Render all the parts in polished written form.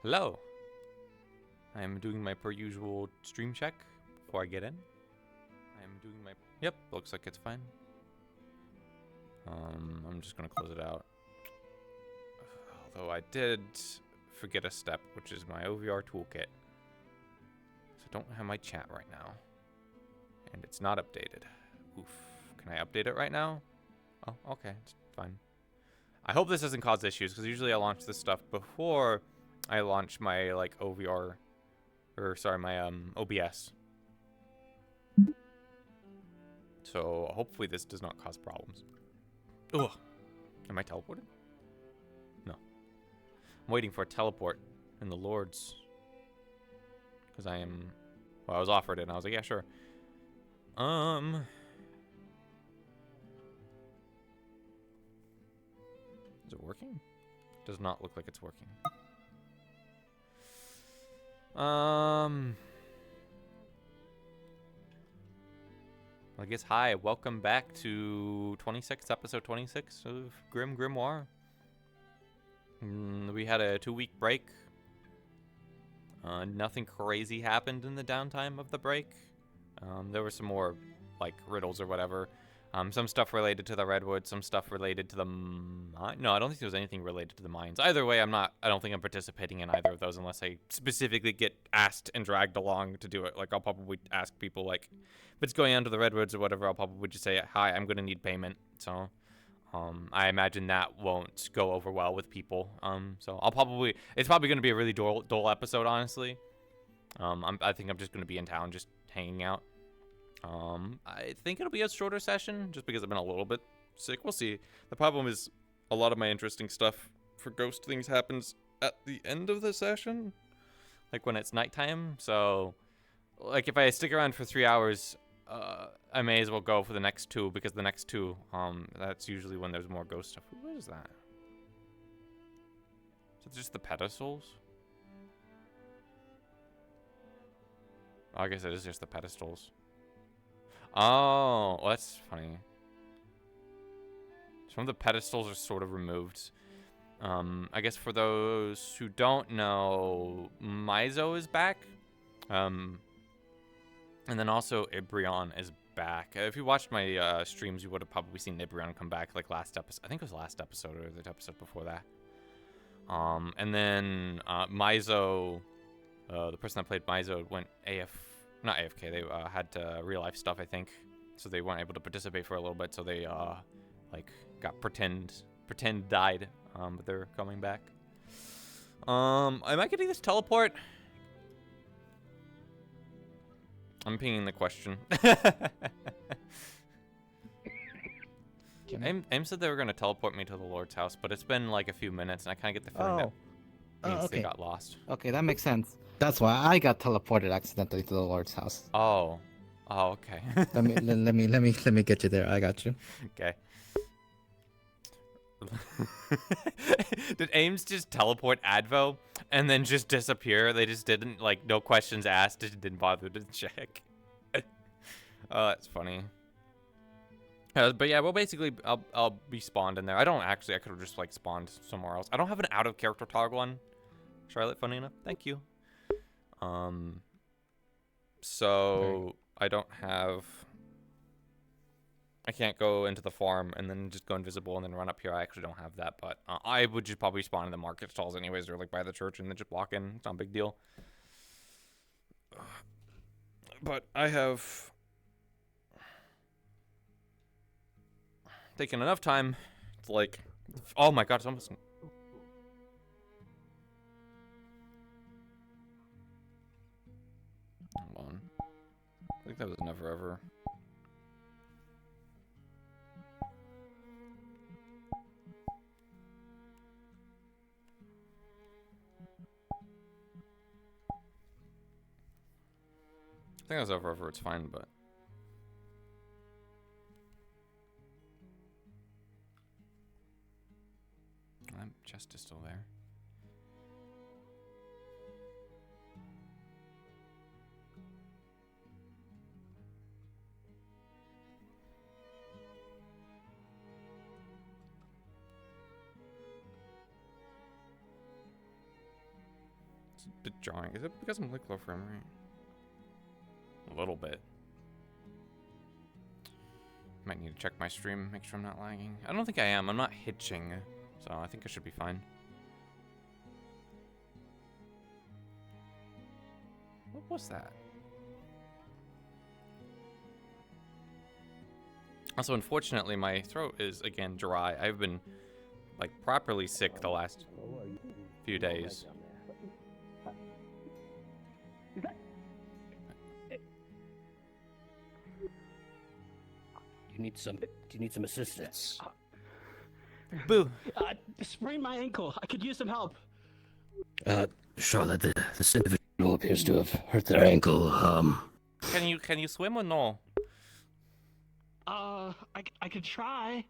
Hello. I'm doing my per usual stream check before I get in. I'm doing my... Yep, looks like it's fine. I'm just gonna close it out. Although I did forget a step, which is my OVR toolkit. So I don't have my chat right now. And it's not updated. Oof. Can I update it right now? Oh, okay. It's fine. I hope this doesn't cause issues, because usually I launch this stuff before I launch my, like, OVR... Or, sorry, my, OBS. So, hopefully this does not cause problems. Ugh. Am I teleported? No. I'm waiting for a teleport in the Lords. Because I am... Well, I was offered it, and I was like, yeah, sure. Is it working? Does not look like it's working. I guess, hi, welcome back to episode 26 of Grimoire. We had a 2-week break. Nothing crazy happened in the downtime of the break. There were some more, like, riddles or whatever. Some stuff related to the Redwood, some stuff related to the mine. No, I don't think there was anything related to the mines. Either way, I don't think I'm participating in either of those unless I specifically get asked and dragged along to do it. Like, I'll probably ask people, like, if it's going on to the Redwoods or whatever, I'll probably just say, hi, I'm going to need payment. So, I imagine that won't go over well with people. So it's probably going to be a really dull episode, honestly. I think I'm just going to be in town just hanging out. I think it'll be a shorter session, just because I've been a little bit sick. We'll see. The problem is, a lot of my interesting stuff for ghost things happens at the end of the session, like when it's nighttime. So, like, if I stick around for 3 hours, I may as well go for the next 2, because the next 2, that's usually when there's more ghost stuff. What is that? Is it just the pedestals? Oh, I guess it is just the pedestals. Oh, well, that's funny. Some of the pedestals are sort of removed. I guess for those who don't know, Marceau is back. And then also Ibrion is back. If you watched my streams, you would have probably seen Ibrion come back like last episode. I think it was last episode or the episode before that. And then Marceau, the person that played Marceau, went not AFK. They had real life stuff, I think, so they weren't able to participate for a little bit. So they like got pretend died, but they're coming back. Am I getting this teleport? I'm pinging the question. Aim said they were gonna teleport me to the Lord's house, but it's been like a few minutes, and I kind of get the feeling that means okay. they got lost. Okay, that makes sense. That's why I got teleported accidentally to the Lord's house. Oh, okay. let me get you there. I got you. Okay. Did Ames just teleport Advo and then just disappear? They just didn't, like, no questions asked, just didn't bother to check. Oh, that's funny. But yeah, well, basically, I'll be spawned in there. I could have just, like, spawned somewhere else. I don't have an out-of-character toggle on Charlotte, funny enough. Thank you. So I don't have... I can't go into the farm and then just go invisible and then run up here. I actually don't have that, but I would just probably spawn in the market stalls anyways, or like by the church, and then just walk in. It's not a big deal. But I have taken enough time to, like, oh my god, it's almost... Hold on. I think that was never ever... I think that's over, it's fine, but... That chest is still there. It's a bit jarring. Is it because I'm like low frame rate? A little bit. Might need to check my stream, make sure I'm not lagging. I don't think I am. I'm not hitching, so I think I should be fine. What was that? Also, unfortunately, my throat is, again, dry. I've been, like, properly sick the last few days. Do you need some assistance? Boo! Sprained my ankle. I could use some help. Charlotte, this individual appears to have hurt their ankle. Can you swim or no? I could try.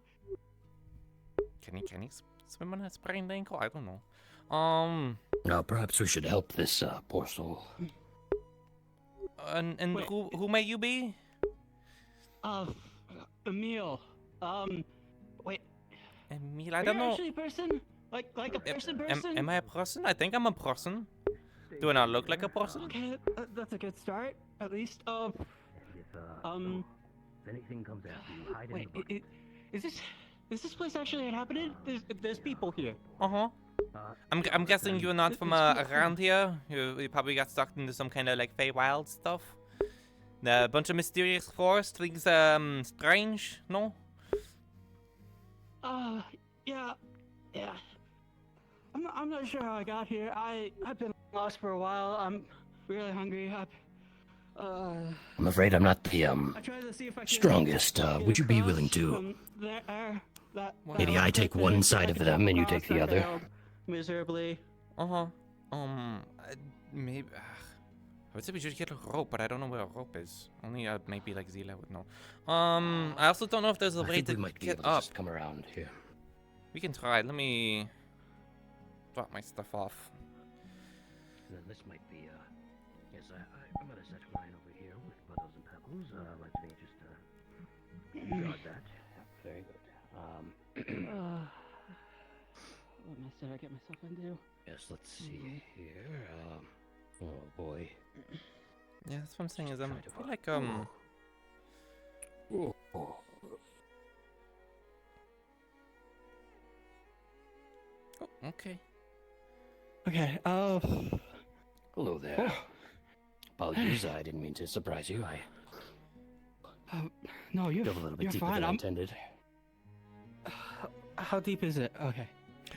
Can he swim on a sprained ankle? I don't know. Perhaps we should help this poor soul. And Wait. who may you be? Emil. Wait. Emil, I Are don't you know. actually a person? Like a person? Am I a person? I think I'm a person. Do I not look like a person? Okay, that's a good start. At least. If anything comes after you, hide Wait. Is this place actually happening? There's people here. Uh-huh. I'm guessing you're not from around here. You probably got stuck into some kind of like Feywild stuff. A bunch of mysterious forest, things strange, no? Yeah. I'm not sure how I got here. I've been lost for a while. I'm really hungry. I'm afraid I'm not the I tried to see if I could strongest. get Would you be across willing to? from there, that Maybe I take one side of them and you take the other. Miserably. Uh-huh. Maybe. I would say we should get a rope, but I don't know where a rope is. Only maybe like Zila would know. I also don't know if there's a I way think to we might be get able to up. just come around here. We can try. Let me drop my stuff off. Then this might be, yes, I'm gonna set mine over here with puddles and pebbles. Let me just, jot that. Very good. What mess did I get myself into? Yes, let's see here. Oh boy. Yeah, that's what I'm saying. Is I Try to, feel like Oh. Oh, okay. Okay. Hello there. Apologies, I didn't mean to surprise you. I No, you're dove a little bit you're deeper fine. than I intended. How deep is it? Okay.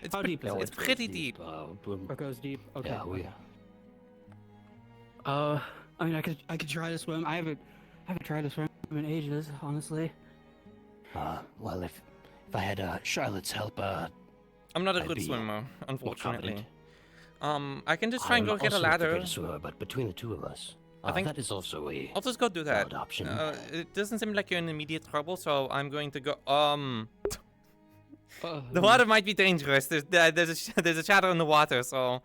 It's How deep is it's it? pretty deep. It goes deep. Okay. Yeah, we. okay. I mean, I could try to swim. I haven't tried to swim in ages, honestly. Well, if I had Charlotte's help, I'm not a I'd good be swimmer, more unfortunately. confident. I can just try and go get a ladder. Swimmer, but between the two of us, I think that is also a I'll just go do that. valid option. It doesn't seem like you're in immediate trouble, so I'm going to go. The The water might be dangerous. There's a shadow in the water, so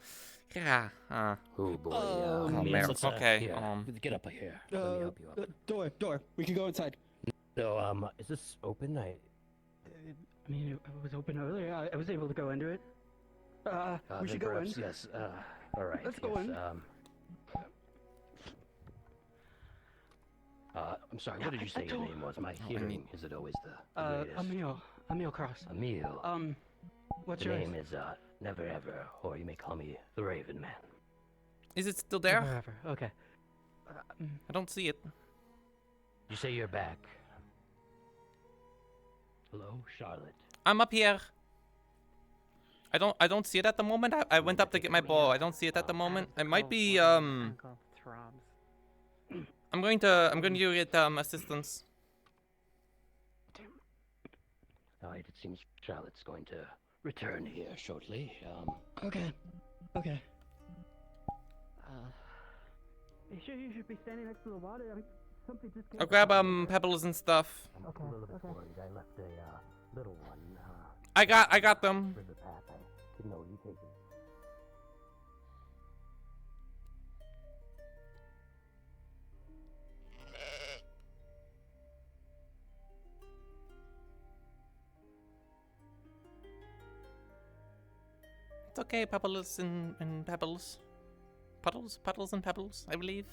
yeah. Oh boy. Oh, man. let's, Okay, here, get up here. Let me help you up. Door. We can go inside. So, is this open? I mean, it was open earlier. I was able to go into it. We then should go in. perhaps, Yes. All right. Let's go yes, in. I'm sorry. What did you say your name was? My hearing isn't always the greatest. Emil Cross. Emil. What's The yours? name is Never Ever, or you may call me the Raven Man. Is it still there? Wherever. Okay. I don't see it. You say you're back. Hello, Charlotte. I'm up here. I don't see it at the moment. I went up to get my bow. I don't see it at the moment. It might be I'm going to get assistance. Alright, it seems Charlotte's going to return here shortly. Okay. You sure you should be standing next to the water? I mean, something just. I'll grab pebbles and stuff. I'm a little bit worried. I left a little one I got them. for the path. I didn't know you take it. It's okay, Pebbles and Pebbles. Puddles and Pebbles, I believe.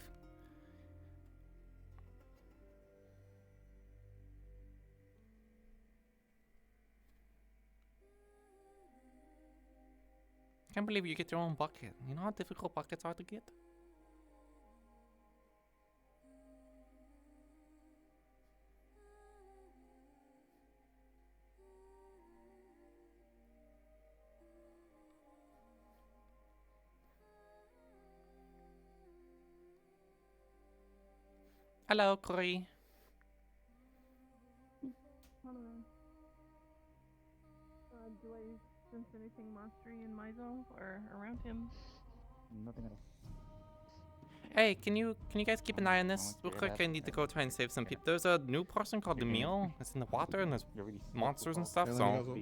Can't believe you get your own bucket. You know how difficult buckets are to get? Hello, Corey. Hello. Do I sense anything monstery in Marceau or around him? Nothing at all. Hey, can you guys keep an eye on this real quick? I need to go try and save some people. There's a new person called Emil. It's in the water and there's monsters and stuff. So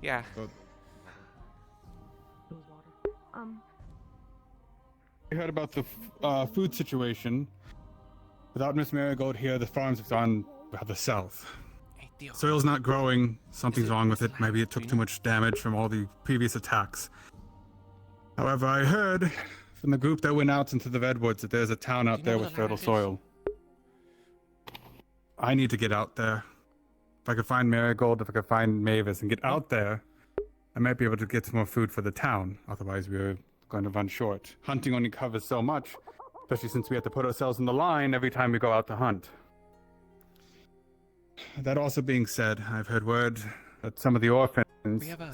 yeah. I heard about the food situation. Without Miss Marigold here, the farms have gone rather south. Hey, Theo. Soil's not growing. Something's wrong with it. Maybe it took too much damage from all the previous attacks. However, I heard from the group that went out into the redwoods that there's a town out there with fertile soil. I need to get out there. If I could find Marigold, if I could find Mavis and get out there, I might be able to get some more food for the town. Otherwise, we're going to run short. Hunting only covers so much, especially since we have to put ourselves in the line every time we go out to hunt. That also being said, I've heard word that some of the orphans,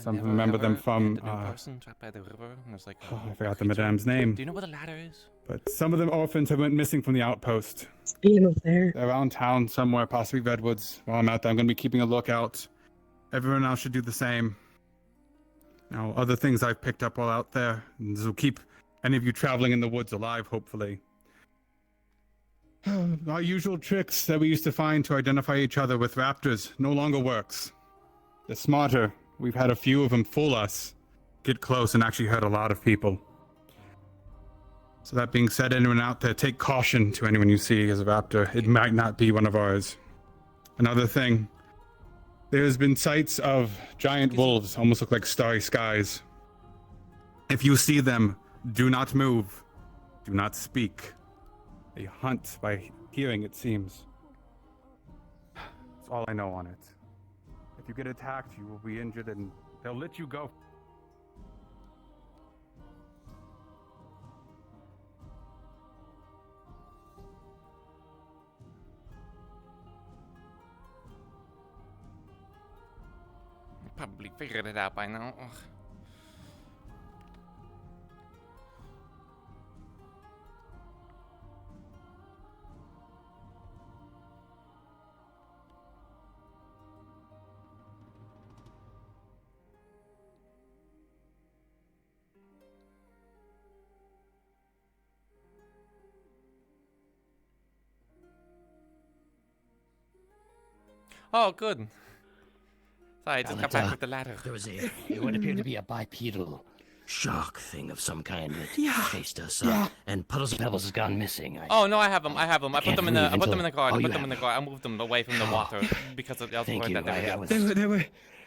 some remember them from, person trapped by the river, and there's like I forgot the madame's name. Do you know where the ladder is? But some of the orphans have went missing from the outpost. Being up there. They're around town somewhere, possibly Redwoods. While I'm out there, I'm going to be keeping a lookout. Everyone else should do the same. Now, other things I've picked up while out there, and this will keep any of you traveling in the woods alive, hopefully. Our usual tricks that we used to find to identify each other with raptors no longer works. They're smarter. We've had a few of them fool us, get close, and actually hurt a lot of people. So that being said, anyone out there, take caution to anyone you see as a raptor. It might not be one of ours. Another thing, there's been sights of giant wolves, almost look like starry skies. If you see them, do not move. Do not speak. They hunt by hearing, it seems. That's all I know on it. If you get attacked, you will be injured and they'll let you go. Probably figured it out by now. Ugh. Oh, good. Sorry, I just got back with the ladder. There was what appeared to be a bipedal shark thing of some kind that chased us. And Puddles and Pebbles has gone missing. Oh no, I have them. I put them in the. I put them in the car. Oh, I you put them in the car. I moved them away from the water because I was Thank worried you. that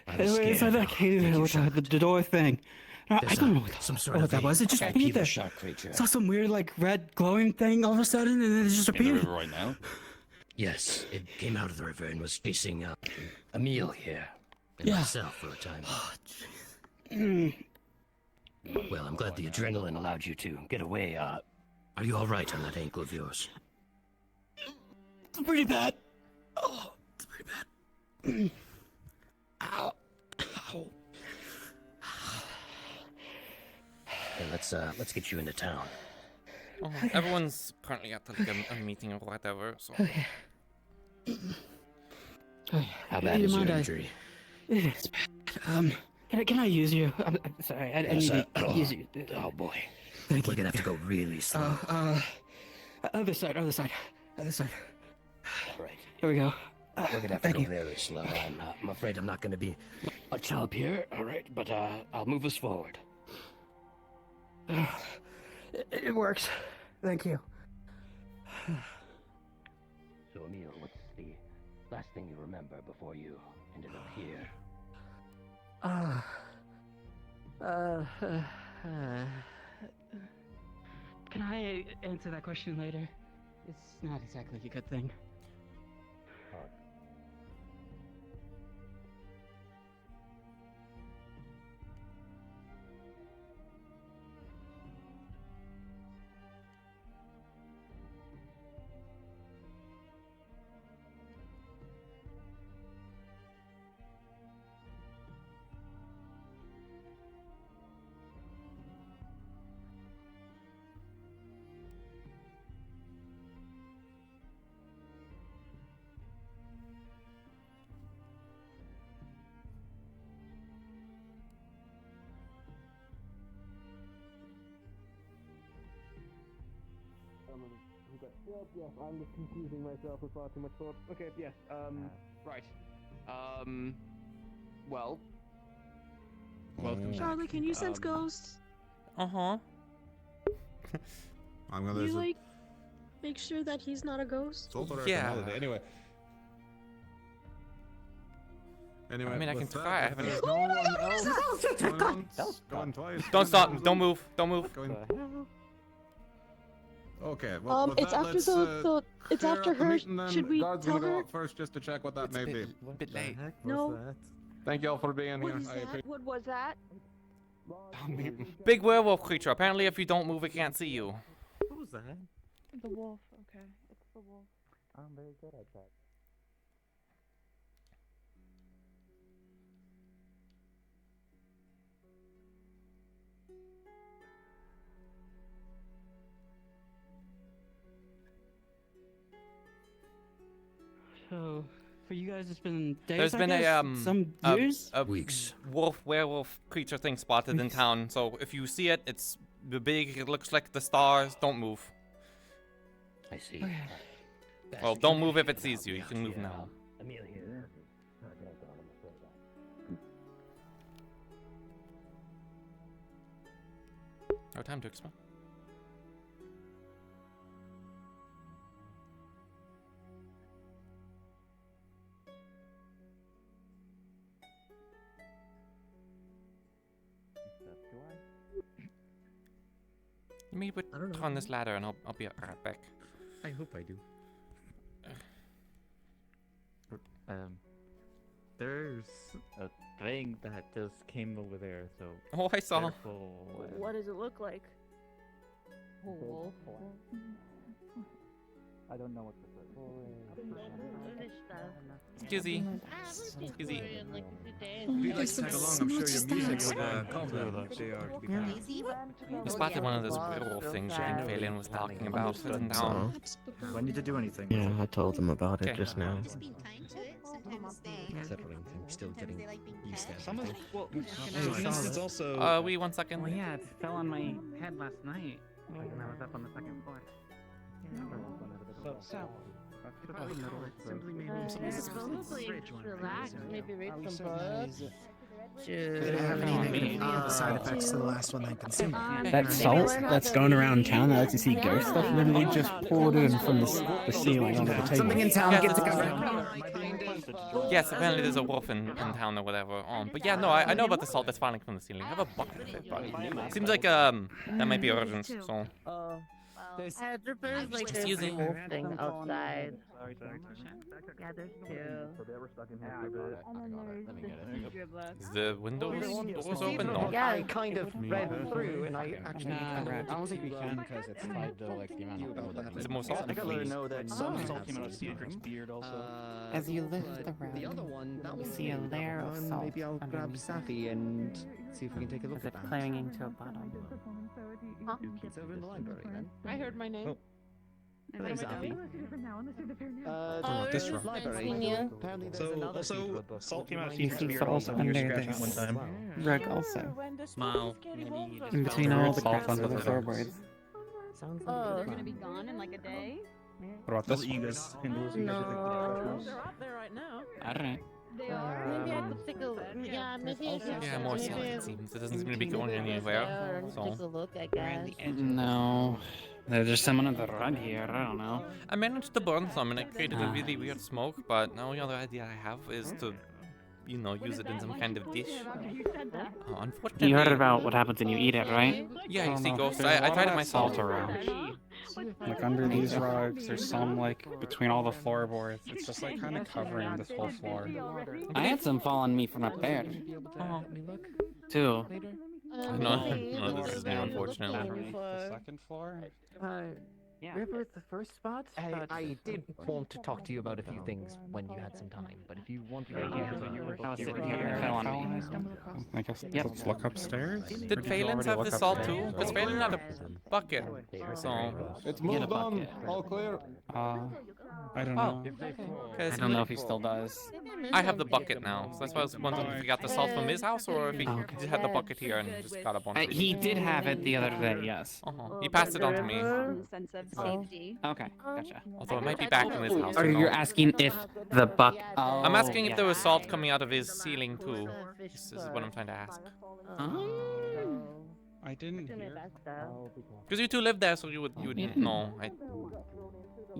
I They were inside that cave with the door thing. I don't know some sort what of that was. It just appeared bipedal there. shark creature. Saw some weird like red glowing thing all of a sudden, and then it just appeared. Right now? Yes, it came out of the river and was chasing Emil here and myself for a time. Well, I'm glad the adrenaline allowed you to get away. Are you all right on that ankle of yours? It's pretty bad. Oh, it's pretty bad. Ow. Ow. Hey, let's get you into town. Oh, everyone's currently at like a meeting or whatever. So How bad is your mind, injury? It's bad. Can I use you? I'm sorry. I need to use you. Oh boy. Thank We're you. gonna have to go really slow. Other side. All right. Here Here we go. We're gonna have to Thank go you. very slow. I'm afraid I'm not gonna be much help here. All right, but I'll move us forward. It works. Thank you. So Emil, what's the last thing you remember before you ended up here? Can I answer that question later. It's not exactly a good thing. Yes, I'm just confusing myself with far too much thought. Okay, yes, right. Well. Welcome back. Charlie, can you sense ghosts? Uh-huh. I'm gonna. Can you There's a like make sure that he's not a ghost? Salt Water Yeah. holiday. Anyway. Anyway, I mean, I can with that, try. I if haven't- there's no one else going once, going twice. Don't going stop. once, Don't move. Don't move. going- Okay. Well, with It's that, after let's, the it's clear after up the her. meeting then. Should we Guards tell gonna go her? out first just to check what that It's may a be. bit late. No. Thank you all for being What here. is I that? appreciate. What was that? Big werewolf creature. Apparently, if you don't move, it can't see you. What was that? The wolf. Okay, it's the wolf. I'm very good at that. So, for you guys, it's been days. There's I been a guess? Some years. a Weeks. werewolf creature thing spotted in town. So if you see it, it's big. It looks like the stars. Don't move. I see. Okay. Well, don't move if it sees you. You can move now. Amelia. No time to explain. Let me I don't know. on this ladder and I'll be right back. I hope I do. There's a thing that just came over there, so Oh, I saw. careful. What does it look like? A wolf. I don't know what to Excusey. Excusey. If you'd like to tag along, I'm sure your music would calm them if they are to be found. We spotted one of those werewolf things I think Phelan was talking about in town. Do I need to do anything? Yeah, I told them about it Okay. just now. Just being kind to it. Sometimes they. Settling things, still Sometimes getting they like being used to pet. everything. Well, It's also. Wait 1 second. well, yeah, it fell on my head last night when I was up on the second floor. So, Simply maybe Probably relax. Maybe read some books. Did it have any negative side effects to the last one I consumed? That salt that's going around town that lets you see ghost stuff literally just poured in from the ceiling onto the table. Something in town Yeah, gets this is- covered. Yes, apparently there's a wolf in town or whatever. But yeah, no, I know about the salt that's falling from the ceiling. I have a bucket of it, but seems like that might be urgent. So There's like Excuse this me. wolf thing outside. Sorry. Yeah, there's two. So they were stuck in here for a bit. And then there's the is the windows doors open? No. Yeah. I kind of read through and I actually Nah, kind of, I don't think we can because it's tied to like the amount of people that Is it more salt? I gotta know that some Salt came out of Cedric's beard also. As you lift the the other room, one, that you one see a layer of salt maybe I'll grab underneath it. Safi and see if we can take a look as at if that. clinging to a bottom. Huh? It's over in the library then. I heard my name. Oh. Hey, Safi. Oh, this it was room. nice Library. seeing you. Apparently there's So, another also, secret book. salt came out of You Cedric's see beard salt also when you were under scratching it one this time. rug also. Smile. In between all the cracks of the floorboards. Sounds Oh. like They're a gonna plan. gone in like a day. What about Those this one? Egas. And those No. Egas. up there right now. Alright. They are. Maybe I could take a look. Yeah, maybe I could. Yeah, more salt it seems. It doesn't seem to be going anywhere. Take So a look, I guess. No. There's just some under the rug here, I don't know. I managed to burn some and it created a Ah. really weird smoke. But the only other idea I have is to you know, use it in some kind of dish. Oh, unfortunately. You heard about what happens when you eat it, right? Yeah, you see ghosts. There's a I lot tried of it that myself. salt around. Like under these rugs, there's some like between all the floorboards. It's just like kind of covering this whole floor. I had some fall on me from up there. Oh. Too. No, this is new, unfortunately. Underneath the second floor. River at the first spot? I did want to talk to you about a few things when you had some time, but if you want to... I was sitting here and it fell on me. I guess let's look upstairs. Did Phelan's have the salt too? Because Phelan had a bucket, so... It's Get a moved on. bucket. All clear. I don't know. I don't know if he still does. I have the bucket now, so that's why I was wondering if he got the salt from his house or if he just had the bucket here and just got a bunch of it. He did have it the other day, yes. He passed it on to me. Sense of safety. Okay, gotcha. Although it might be back in his house. Or you're asking if the buck... I'm asking if there was salt coming out of his ceiling too. This is what I'm trying to ask. I didn't hear. Because you two lived there, so you would know.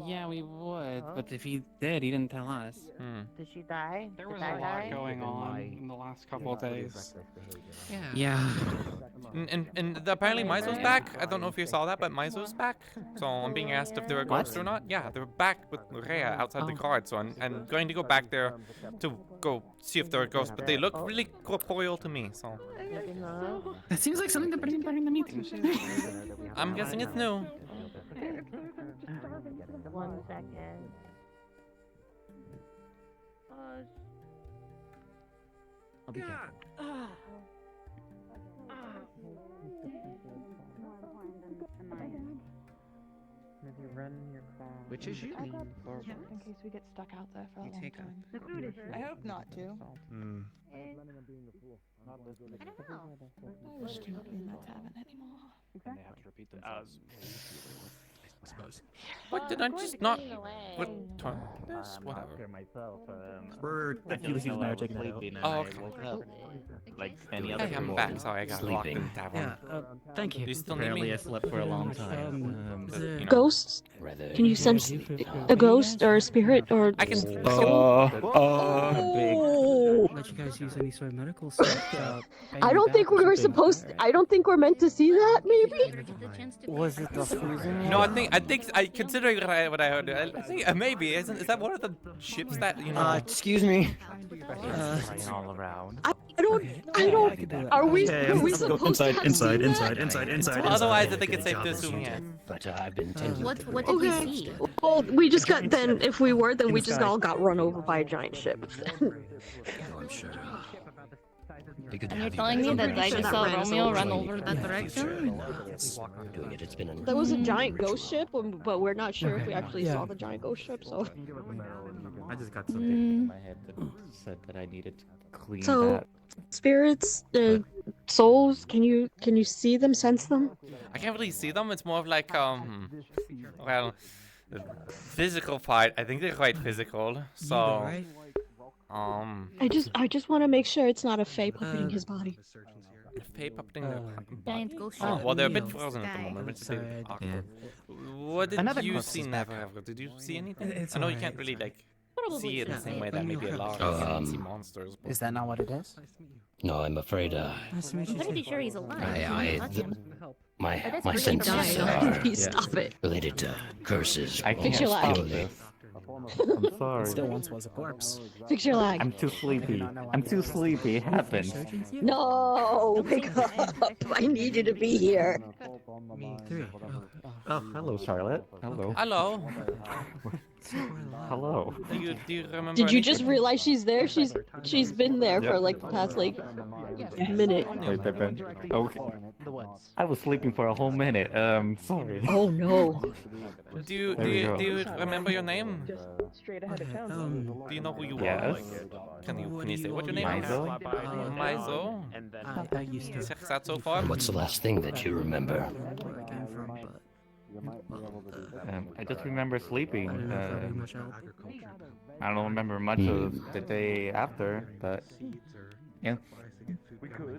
Yeah, we would, but if he did, he didn't tell us. Did she die? There was a lot going on in the last couple of days. Yeah. And apparently Marceau's back. I don't know if you saw that, but Marceau's back. So I'm being asked if they're a ghost or not. Yeah, they're back with Rhea outside the guard. So I'm going to go back there to go see if they're a ghost. But they look really corporeal to me. So That seems like something to bring during the meeting. I'm guessing it's new. 1 second. I'll be careful. Which is you? In case we get stuck out there for a long time. I hope not to. I don't know. I wish to not be in that tavern anymore. And they have to repeat themselves. I suppose. What did I just not return this? Whatever. We're confusing magic now. Oh, okay. Woke up like any other Hey, I'm back. Sorry, I got locked in the tavern. Thank you. Do you still need Apparently me? I slept for a long time. You know. Ghosts? Can you sense a ghost or a spirit or I can. Let you guys use any sort of medical stuff. I don't think we're supposed. I don't think we're meant to see that. Maybe. Was it the freezing? No, considering what I heard, I think maybe is that one of the ships that you know? Excuse me. All around. I don't. Are we supposed to? Inside. Otherwise, I think it's safe to assume yes. But I've been tending What did we see? Well, we just got. Then, if we were, then we just all got run over by a giant ship. I'm sure. And you're telling me that I just saw Romeo run over that direction? Doing it. It's been There was a giant ghost ship, but we're not sure if we actually saw the giant ghost ship. So. I just got something in my head that said that I needed to clean So, that. spirits, souls, can you see them, sense them? I can't really see them. It's more of like well, the physical part. I think they're quite physical. So I just want to make sure it's not a fae puppeting his body. Fae puppeting their Giant ghost Oh, ship. well, they're a bit frozen at the moment. It's a bit awkward. What did you see, Never? Did you see anything? I know you can't really like see it the same way that maybe a large see monsters. But... Is that not what it is? No, I'm afraid. I'm pretty sure he's alive. My senses are Stop it. related to curses. I Fix can't your lag. feel this. I'm sorry. It still once was a corpse. Fix your lag. I'm too sleepy. I'm too sleepy. It happens. No, wake up! I need you to be here. Oh, hello, Charlotte. Hello. Hello. Hello. Do you remember? Did you just anything? realize she's there? She's been there for like the past like minute. Wait, Pippin. Okay. I was sleeping for a whole minute. Sorry. Oh no. Do you remember your name? Straight ahead of town. Do you know who you Yes. are? Can you say what your name is? Maizo. Is that so far? And what's the last thing that you remember? I just remember sleeping. I don't remember much of the day after, but yeah.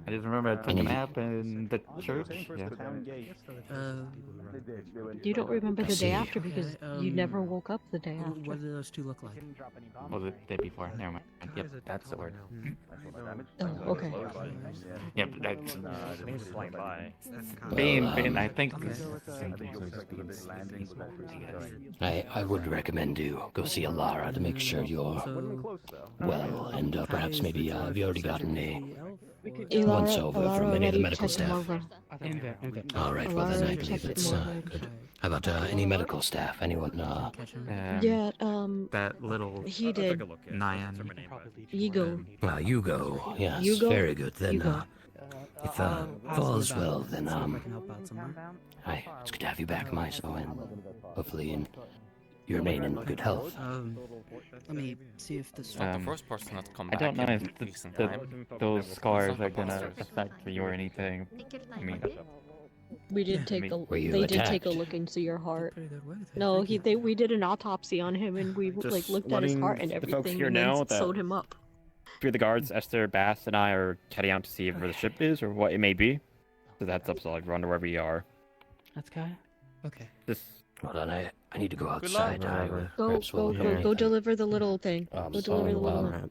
I just remember I took a nap in the church. Yeah. You don't remember the day see. after because you never woke up the day after. What do those two look like? Was it the day before? Never mind. Yep, that's the word. Oh, okay. Yep, that's Being, I think. I would recommend you go see Alara to make sure you're well, and perhaps maybe have you already gotten a once over from any of the medical staff? All right, well then I believe it's good. How about any medical staff? Anyone? Yeah, that little he did. Nyan. Ego. Hugo. Yes, Hugo? very good. Then, Hugo. if all's well, then hi, it's good to have you back, Marceau, and hopefully you remain in good health. Let me see if this. Not the first person that's come I back don't know in if decent time. those It's scars not are the gonna monsters. affect you or anything. I mean, We did take a. Were you They did take a attacked? look into your heart. No, we did an autopsy on him and we like Just looked at his heart and letting the folks everything here and then know that- sewed him up. Three of the guards, Esther, Bass, and I are heading out to see where the ship is or what it may be. So that's up, so like run to wherever you are. That's guy. Okay. This. Hold on, I need to go luck. outside. Go deliver the little thing. Go deliver the little.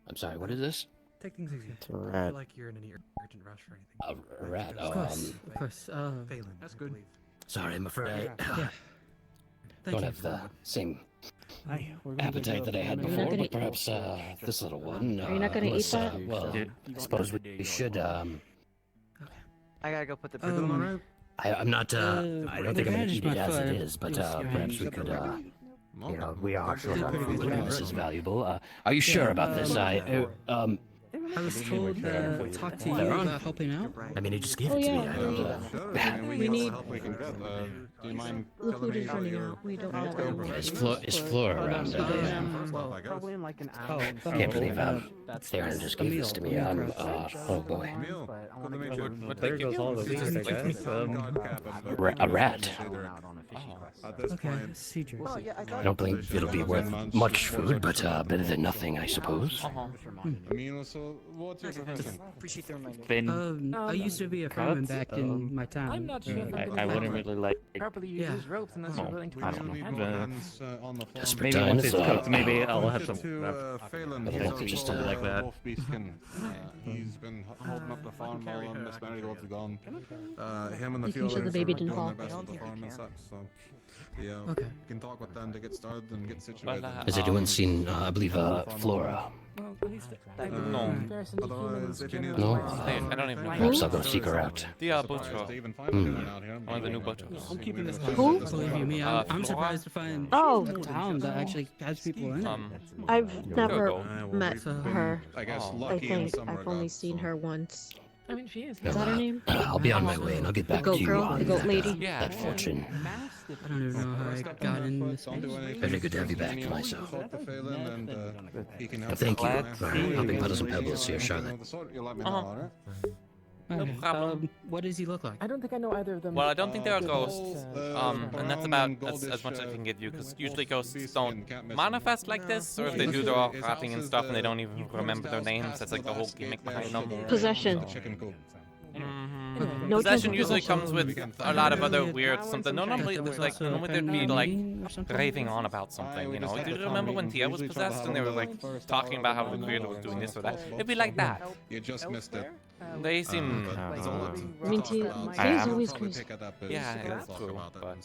I'm sorry, what is this? Take things easy. It's a I rat. feel like you're in any urgent rush or anything. A rat. Of course. Of course. Phelan, that's good. Sorry, I'm afraid I Yeah. don't have the same appetite that I had You're not before, gonna but perhaps this little one. Are you not gonna eat unless, that? Well, I suppose we should. I gotta go put the Feeling all right? I'm not. I don't think I'm gonna eat it as it foot. is, but Yes, your perhaps hand. we could. We are short on food, and this is valuable. Are you sure about this? I was told talk to you about helping out. I mean, he just gave Oh it to me. yeah. I don't. We need. Do you mind? The food is running out. We don't have any more. Is Flora around? probably in like an Oh, hour. Can't believe Theron just gave this to me. Oh boy. there goes all the weeks, I guess. A rat. Okay. Cedric. I don't think it'll be worth much food, but better than nothing, I suppose. I mean, so what's your profession? Then I used to be a fireman back in my town. I'm not sure if I wouldn't really like. properly use these ropes unless you're willing to I don't use know. your hands. Desperate Maybe once times. it's cooked, maybe I'll have some. Just like that. He's been holding up the farm while Miss Marigold's gone. Him and the Making field sure the lads baby are didn't doing fall. their best with the farm and such, so yeah, Okay. you can talk with them to get started and get situated. Has anyone seen, I believe, Flora? No. Otherwise, if you need No? I don't even know. Perhaps I'll go seek her out. The butcher. One of the new butchers. I'm keeping this. Who? Believe you me, I'm surprised to find Oh. a town that actually has people in it. I've never Go. met her. I guess Oh. I lucky in think some I've only regards, seen so. her once. I mean, she is. Is that her name? I'll be on my way, and I'll get The back goat to you girl? on The goat that, lady? Yeah. that fortune. I don't even know how I got in this Don't do space. anything. Very good to have you back, Myself. Myceau. Thank you for helping Puddles and Pebbles here, Charlotte. No Okay, problem. what does he look like? I don't think I know either of them. Well, I don't think they're a ghost. brown And that's about and as much as I goldish, can give you, because uh, usually beast ghosts skin, don't can't miss manifest like this, or if they do, they're all rotting and stuff, and they don't even He comes remember their down names. past That's like the whole gimmick there, behind them. sugar, Possession. the chicken coop. Mhm. No Possession type of usually possession. comes with a lot of other weird something. No, normally like normally there'd be like raving on about something. You know, do you remember when Tia was possessed and they were like talking about how the creator was doing this or that? It'd be like that. You just missed it. They seem. I mean, Tia's always crazy. Yeah, that's true. But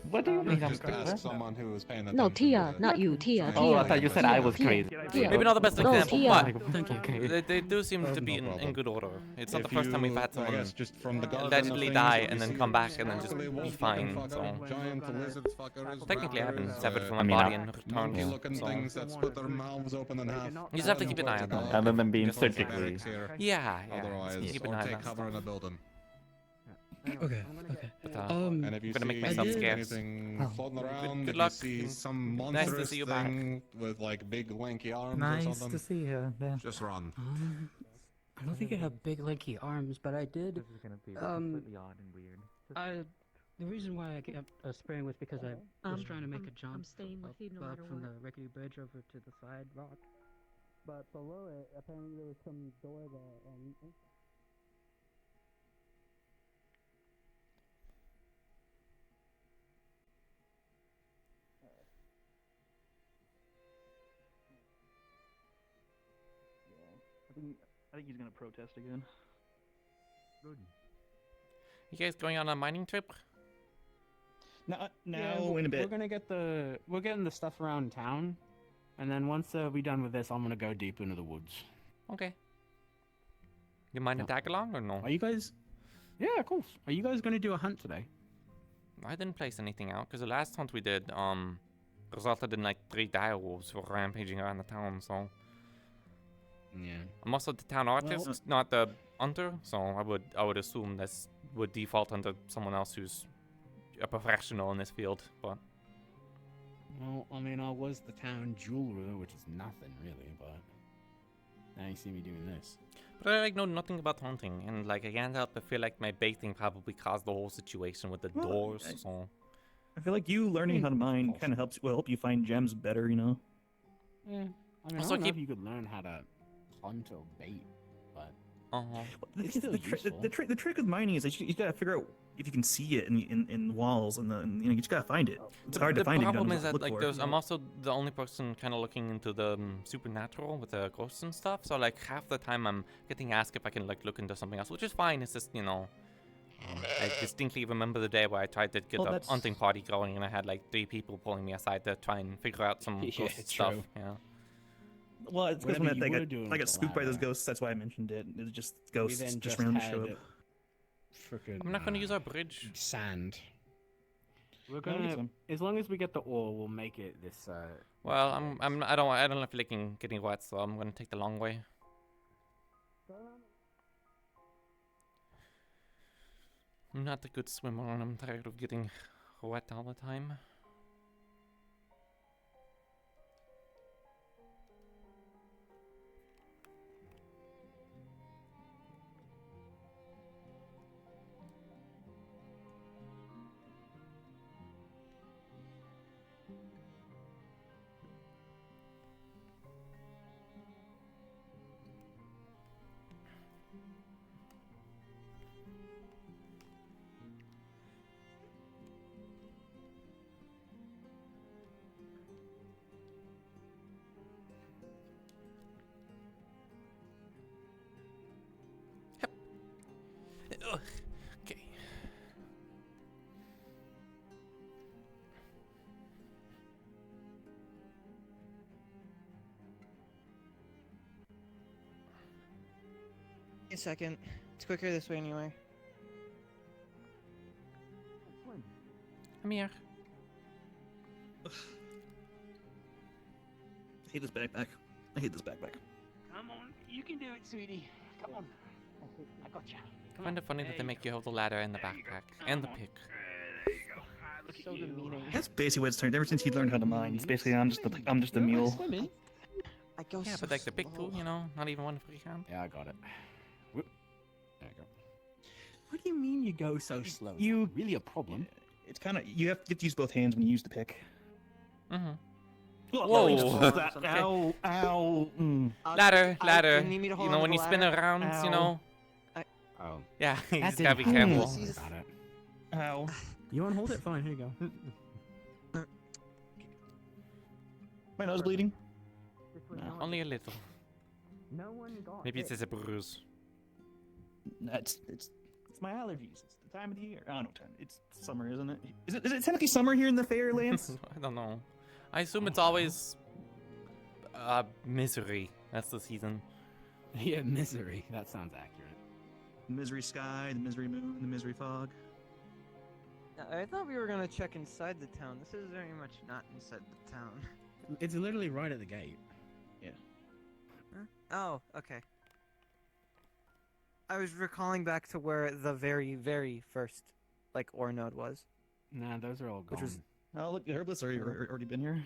What do you mean I'm Just ask crazy? someone who was paying No, attention Tia, to not you. Tia. Oh, I Tia. thought you said I was crazy. Tia. maybe not the best No, example, Tia. but Thank you. they do seem to be in good order. It's not the first time we've had I someone guess just from the garden allegedly of die things, and you then see come back these and then just ugly be wolf-looking fine. fucker, So giant lizard fuckers, technically, I haven't raptors, severed from my I mean, body and returned. monkey-looking So things that split their mouths open in half. you just have to keep an eye on them. Other than being Just surgically. Yeah, Otherwise, yeah. Keep an or eye on take that cover in stuff. a building. Okay. But, And if you gonna make see myself scarce. anything floating around, Good if luck. you see some Nice to monstrous see you back. thing with like big lanky arms or Nice something, to see you. Yeah. just run. I don't think I have big lanky arms, but I did. This is gonna be Um, completely odd and weird. The reason why I kept spraying was because I was trying to make a I'm jump staying with you no up matter from what. the rickety bridge over to the side rock. but below it, apparently there was some door there, and I think he's gonna protest again. Good. You guys going on a mining trip? Now, we're getting the stuff around town, and then once we're done with this, I'm gonna go deep into the woods. Okay. You mind to tag along or no? Are you guys? Yeah, of course. Are you guys gonna do a hunt today? I didn't place anything out because the last hunt we did resulted in like 3 direwolves were rampaging around the town. So yeah, I'm also the town artist, not the hunter. So I would assume this would default under someone else who's a professional in this field. But well, I mean, I was the town jeweler, which is nothing really, but now you see me doing this. But I like know nothing about hunting, and like I can't help but feel like my baiting probably caused the whole situation with the doors. So I feel like you learning how to mine kind of help you find gems better, you know. Yeah, I mean, I Also don't know if you could learn how to hunt or bait, but the trick with mining is that you gotta figure out if you can see it in the walls, and you just gotta find it. It's hard to find it. The problem is that like I'm also the only person kind of looking into the supernatural with the ghosts and stuff. So like half the time I'm getting asked if I can like look into something else, which is fine. It's just I distinctly remember the day where I tried to get a hunting party going, and I had like 3 people pulling me aside to try and figure out some ghost stuff. Yeah. Well, it's because when I got spooked by those ghosts. That's why I mentioned it. It was just ghosts just randomly show up. I'm not gonna use our bridge. Sand. We're gonna, as long as we get the ore, we'll make it this. Well, I don't feel like getting wet, so I'm gonna take the long way. I'm not a good swimmer, and I'm tired of getting wet all the time. Okay. A second. It's quicker this way anyway. I'm here. I hate this backpack. I hate this backpack. Come on, you can do it, sweetie. Come on. I got you. Kind of funny that they make you hold the ladder and the backpack and the pick. So demeaning. That's basically what it's turned. Ever since he learned how to mine, it's basically I'm just a mule. I go yeah, but like the pick too, not even one free hand. Yeah, I got it. Whoop. There you go. What do you mean you go so slow? Really a problem? It's kind of you have to use both hands when you use the pick. Mm-hmm. Whoa! Ow! Ow! Ladder. When you spin ladder. around, Ow. Oh. Yeah, you just gotta be careful. Got it. Ow. You want to hold it? Fine, here you go. My nose bleeding? No, only a little. No one got Maybe it's just a bruise. It's my allergies. It's the time of the year. Oh, no time. It's summer, isn't it? Is it technically summer here in the Fair, Lance? I don't know. I assume it's always misery. That's the season. Yeah, misery. That sounds accurate. The misery sky, the misery moon, the misery fog. I thought we were gonna check inside the town. This is very much not inside the town. It's literally right at the gate. Yeah. Huh? Oh, okay. I was recalling back to where the very, very first, ore node was. Nah, those are all gone. Which was... Oh, look, the Herbalist's already been here.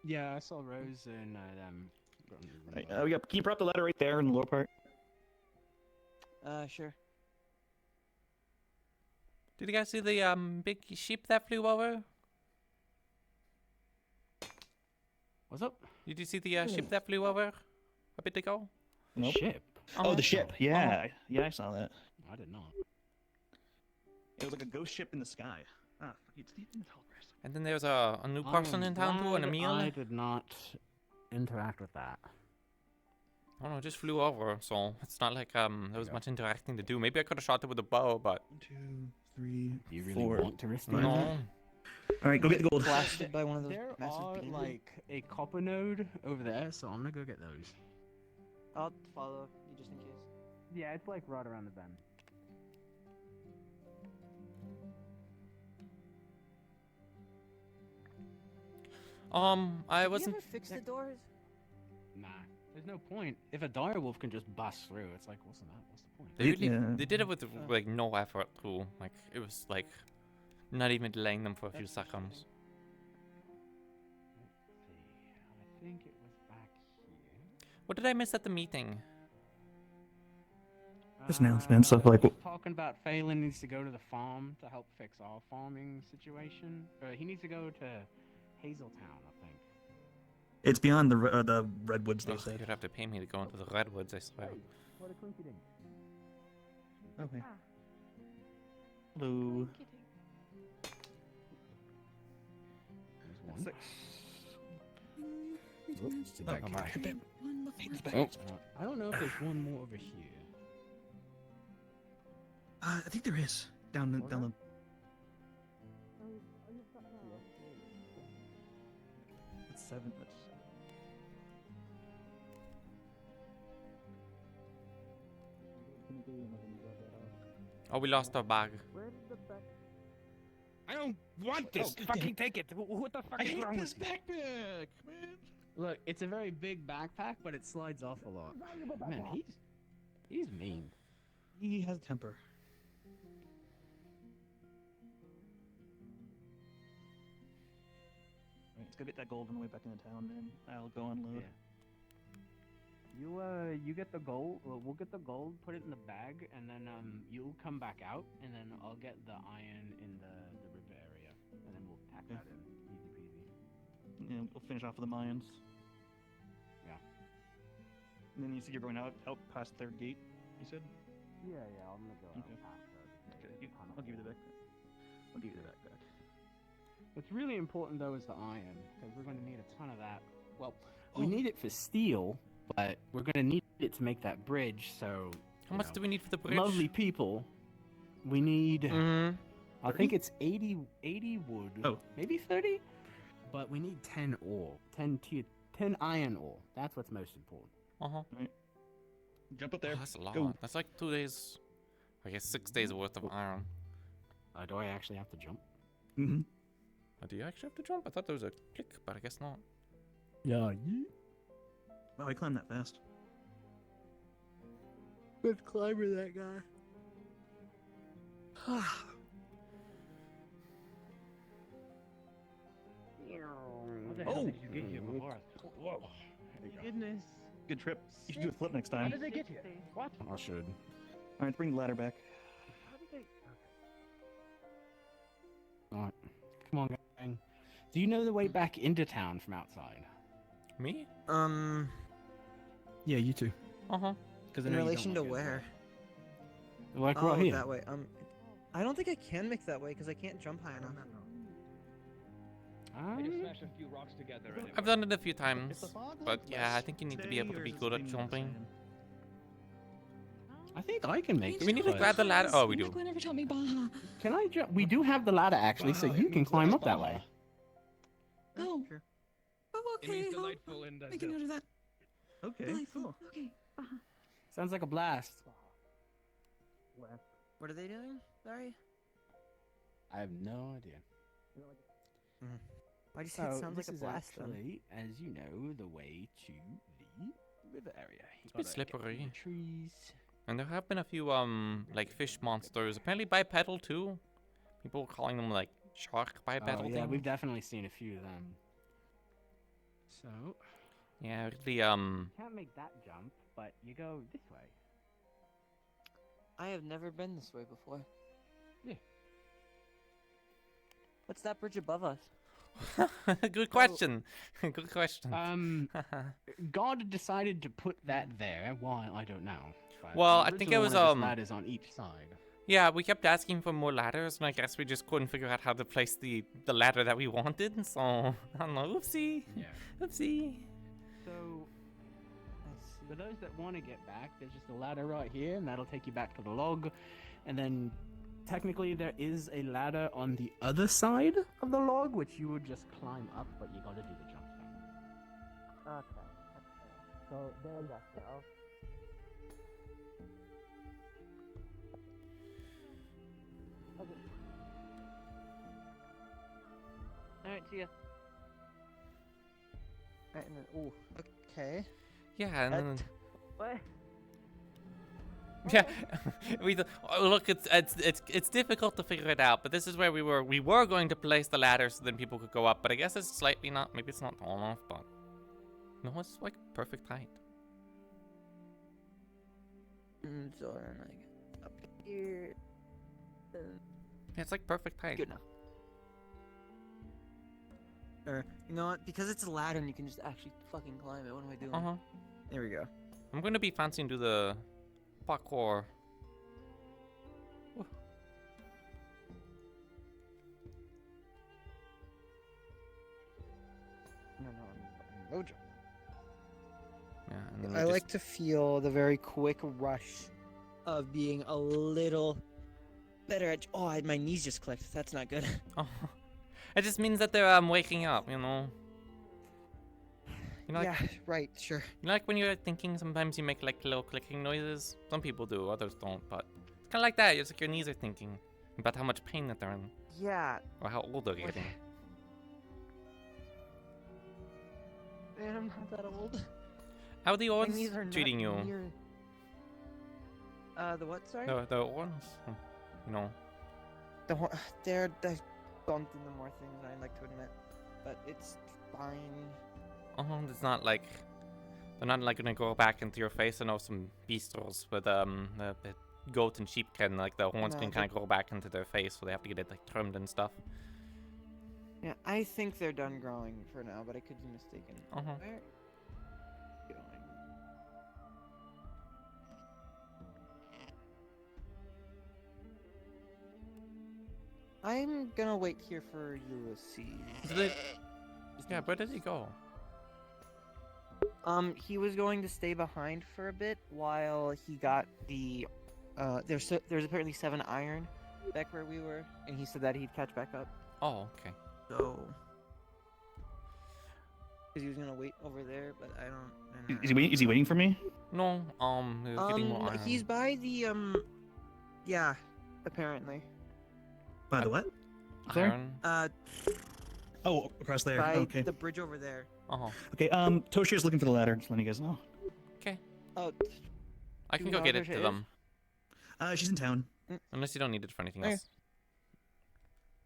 Yeah, I saw Rose and them. Right, can you prop the ladder right there in the lower part? Sure. Did you guys see the big sheep that flew over? What's up? Did you see the sheep that flew over? a bit ago? Nope. Ship. Oh, the ship. Yeah, Uh-huh. yeah, I saw that. I did not. It was like a ghost ship in the sky. Ah, it's in the progress. And then there's a new person in town too, and a meal. I did not interact with that. I don't know, it just flew over, so it's not like there was much interacting to do. Maybe I could have shot it with a bow, but 1, 2, 3, Do you really 4. want to risk that? no. All right, go get the gold. Blasted by one of those There massive are beams. like a copper node over there, so I'm gonna go get those. I'll follow you just in case. Yeah, it's like right around the bend. I Did wasn't. you ever fix the doors? Nah, there's no point. If a direwolf can just bust through, it's like, what's the point? They really, they did it with like no effort too. Like it was like not even delaying them for a few seconds. Let's see. I think it was back here. What did I miss at the meeting? Just announcements stuff like. Talking about Phelan needs to go to the farm to help fix our farming situation. He needs to go to Hazeltown, I think. It's beyond the redwoods. They Ugh, said. you'd have to pay me to go into the redwoods, I swear. What a coincidence. Okay. Hello. There's one. 6. Oh, Oh, my. Oh. I don't know if there's one more over here. I think there is down the. That's 7. That's 7. Oh, we lost our bag. I don't want this. Fucking take it. What the fuck is wrong with you? backpack, man. Look, it's a very big backpack, but it slides off a lot. Man, he's mean. He has a temper. Right, let's go get that gold on the way back into town, then I'll go unload. You get the gold. We'll get the gold, put it in the bag, and then you'll come back out, and then I'll get the iron in the river area, and then we'll pack that in. Easy peasy. Yeah, we'll finish off with the Mayans. Yeah. And then you said you're going out past their gate. You said. Yeah, I'm gonna go Okay. out past that. Okay, I'll give you the backpack. I'll give you the backpack. What's really important though is the iron, because we're going to need a ton of that. Well, we need it for steel, but we're going to need it to make that bridge. So How much do we need for the bridge? lovely people, we need. I think it's 80 wood. Oh. Maybe 30. But we need 10 ore, 10 iron ore. That's what's most important. Right. Jump up there. Oh, that's a lot. Go. That's like 2 days. I guess 6 days worth of iron. Do I actually have to jump? Mm-hmm. Oh, do you actually have to jump? I thought there was a click, but I guess not. Yeah. Wow, I climbed that fast. Good climber, that guy. Oh! Whoa. Goodness. Good trip. You should do a flip next time. How did they get here? What? I should. All right, bring the ladder back. How did they? Alright. Come on, gang. Do you know the way back into town from outside? Me? Yeah, you too. Uh-huh. In relation to where? Like Oh, right here. that way. I don't think I can make that way because I can't jump high enough. I just smashed a few rocks together. Anyway. I've done it a few times, but yeah, I think you need to be able to be good at jumping. I think I can make Do we need to it. grab the ladder? Oh, we do. Never told me Baja. Can I jump? We do have the ladder actually, so you can climb up that way. Oh. Oh, It okay. means I'll delightful and make a note of that. Okay, Delightful. cool. Okay. Baja. Sounds like a blast. What are they doing? Sorry. I have no idea. Why'd you say it sounds like a this is blast then? actually, as you know, the way to the river area. It's a bit slippery. The trees. And there have been a few like fish monsters, apparently bipedal too. People were calling them like shark bipedal Yeah, things. we've definitely seen a few of them. So Yeah, really can't make that jump, but you go this way. I have never been this way before. Yeah. What's that bridge above us? Good question. Good question. God decided to put that there. Why, I don't know. But Well, the I think it original was one had just ladders on each side. Yeah, we kept asking for more ladders, and I guess we just couldn't figure out how to place the ladder that we wanted. So I don't know. Oopsie. Yeah. Oopsie. So, for those that want to get back, there's just a ladder right here, and that'll take you back to the log. And then, technically, there is a ladder on the other side of the log, which you would just climb up, but you gotta do the jump down. Okay. So there you go. Okay. Alright, see ya. Right, and then, ooh, okay. Yeah, and then... What? Yeah, look. It's difficult to figure it out, but this is where we were going to place the ladder so then people could go up. But I guess it's slightly not. Maybe it's not tall enough, but no, it's like perfect height. So then, like up here. Yeah, it's like perfect height. Good enough. Or you know what? Because it's a ladder and you can just actually fucking climb it. What am I doing? There we go. I'm gonna be fancy and do the parkour. No jump. Yeah, and then I like to feel the very quick rush of being a little better at. Oh, my knees just clicked. That's not good. Oh, it just means that they're waking up, you know. You know, yeah, right, sure. You know, like when you're thinking, sometimes you make like little clicking noises. Some people do, others don't. But it's kind of like that. It's like your knees are thinking about how much pain that they're in. Yeah. Or how old they're getting. Man, I'm not that old. How are the orns treating you? Near... The what? Sorry. The orns. You know. They've gone through the more things than I'd like to admit, but it's fine. It's not like they're not like gonna go back into your face. I know some bistros with the goat and sheep can like the horns can kind of go back into their face, so they have to get it like trimmed and stuff. Yeah, I think they're done growing for now, but I could be mistaken. Where? Going. I'm gonna wait here for Ulysses. Yeah, where did he go? He was going to stay behind for a bit while he got the, there's apparently 7 iron back where we were, and he said that he'd catch back up. Oh, okay. So, because he was gonna wait over there, but I don't. Is he waiting for me? No, he was getting more iron. He's by the, yeah, apparently. By the what? Iron. Oh, across there. By Okay. the bridge over there. Okay. Toshio's looking for the ladder. Just letting you guys know. Okay. Oh. I can go get it to them. She's in town. Unless you don't need it for anything Okay. else.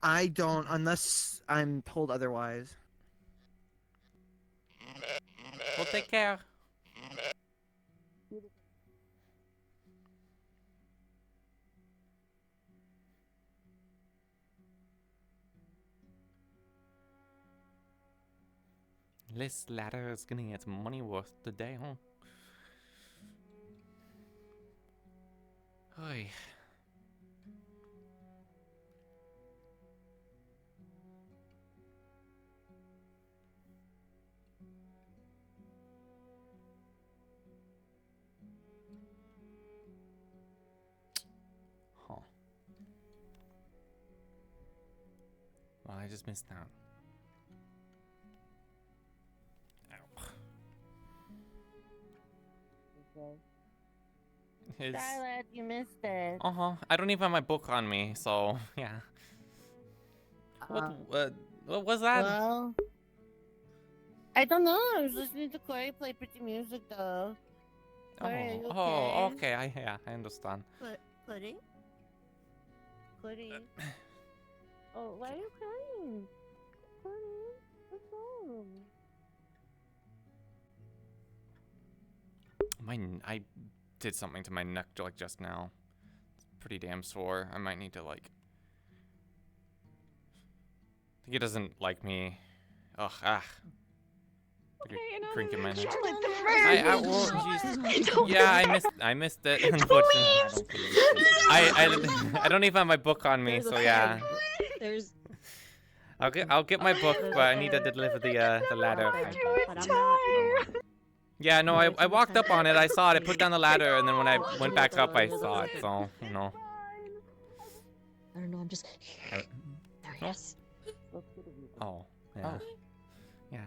I don't, unless I'm told otherwise. Well, take care. This ladder is gonna get money worth today, huh? Oy. Huh. Well, I just missed out. His... Charlotte, you missed it. I don't even have my book on me, so yeah. What was that? Well, I don't know. I was listening to Corey play pretty music, though. Corey, are you Oh, okay? okay. I understand. Corey? Corey? Oh, why are you crying? Corey, what's wrong? I did something to my neck like just now. It's pretty damn sore. I might need to like think he doesn't like me. Ugh, ah. Drink in my nose. Well, jeez. Yeah, I missed it. Unfortunately, I don't even have my book on me, so yeah. I'll get my book, but I need to deliver the ladder. Yeah, no, I walked up on it, I saw it, I put down the ladder, and then when I went back up, I saw it. So you know. I don't know. I'm just. There he is. Oh, yeah. Yeah.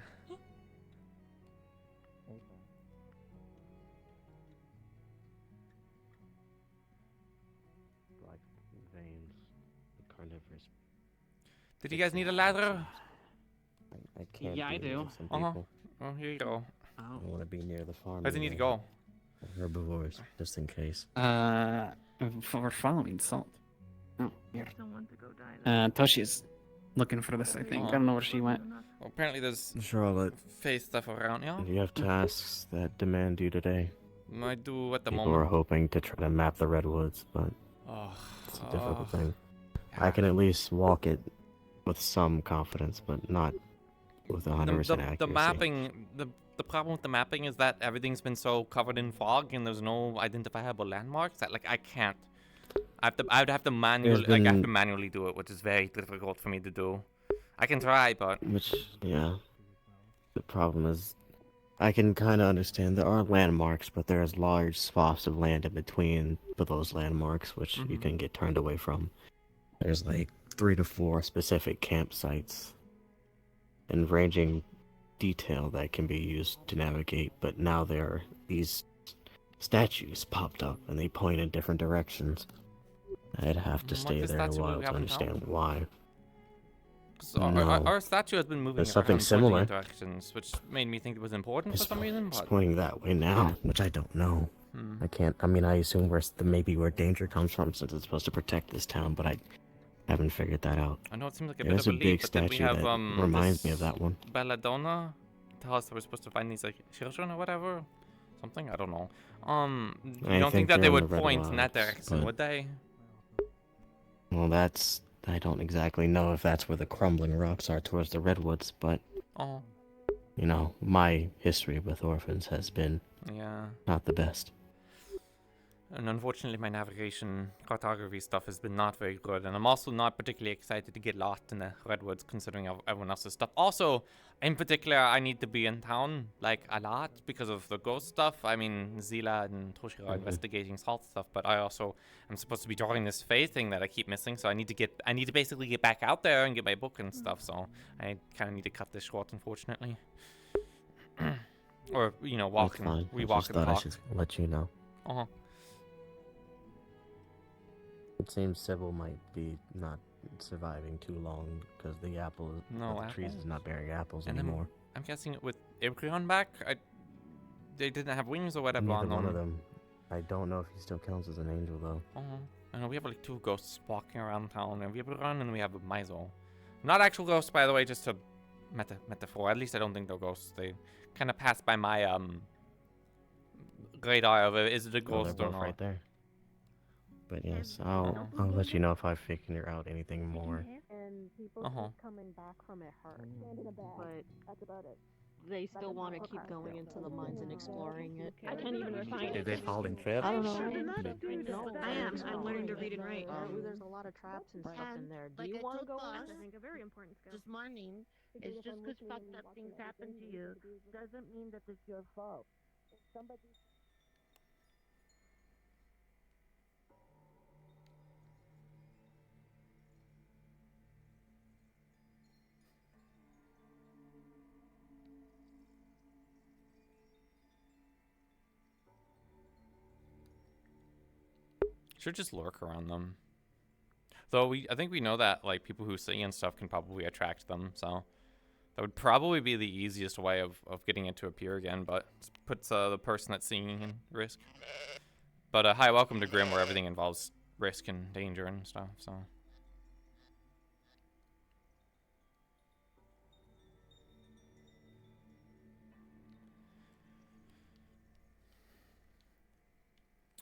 Black veins, the carnivorous. Did you guys need a ladder? I can't. Yeah, I do. Some people. Oh, here you go. I want to be near the farm. Where does it need to go? Herbivores, just in case. For following salt. Oh, here. Don't want to go die. Toshi's looking for this, I think. I don't know where she went. Well, apparently there's Charlotte, face stuff around, yeah? you have tasks that demand you today. I do at the People moment. are hoping to try to map the redwoods, but it's a difficult thing. I can at least walk it with some confidence, but not with 100% accuracy. The mapping, the problem with the mapping is that everything's been so covered in fog and there's no identifiable landmarks that like I can't. I'd have to manually I have to manually do it, which is very difficult for me to do. I can try, but yeah. The problem is, I can kind of understand there are landmarks, but there's large swaths of land in between those landmarks, which you can get turned away from. There's like 3 to 4 specific campsites and ranging detail that can be used to navigate, but now there are these statues popped up and they point in different directions. I'd have to stay there a while to understand why. So our statue has been moving There's something around similar. directions, which made me think it was important for some reason. It's But pointing that way now, which I don't know. I can't. I mean, I assume maybe where danger comes from, since it's supposed to protect this town, but I haven't figured that out. I know it seems like a bit There's of a a big leap, but then we statue have that reminds me of that one. Belladonna tell us that we're supposed to find these like children or whatever, something I don't know. You don't think that they would point in that direction, would they? Well, I don't exactly know if that's where the crumbling rocks are towards the redwoods, but you know, my history with orphans has been not the best. And unfortunately, my navigation cartography stuff has been not very good, and I'm also not particularly excited to get lost in the redwoods, considering everyone else's stuff. Also, in particular, I need to be in town like a lot because of the ghost stuff. I mean, Zila and Toshiro are investigating salt stuff, but I also am supposed to be drawing this Fae thing that I keep missing. So I need to basically get back out there and get my book and stuff. So I kind of need to cut this short, unfortunately. Or you know, walk and I walk just and thought I talk. should let you know. Uh-huh. It seems Sybil might be not surviving too long because the the trees is not bearing apples And anymore. I'm guessing with Ibreon back, they didn't have wings or whatever on Neither them. one of them. I don't know if he still counts as an angel though. I know we have like 2 ghosts walking around town, and we have Ibreon and we have Marceau. Not actual ghosts, by the way, just a metaphor. At least I don't think they're ghosts. They kind of pass by my radar of is it a ghost they're or both not. right there. But yes, I'll let you know if I figure out anything more. And people keep coming back from it hurt. But that's about it. They still want to keep going into the mines and exploring it. I can't even find Did it. they fall in trip? I don't know. I am. I'm learning to read and write. There's a lot of traps and stuff in there. Do you want to go in? I think a very important skill. This morning, it's just because fucked up things happen to you doesn't mean that it's your fault. Somebody. Should just lurk around them. Though I think we know that like people who sing and stuff can probably attract them, so that would probably be the easiest way of getting it to appear again, but it puts the person that's singing in risk. But hi, welcome to Grim, where everything involves risk and danger and stuff, so.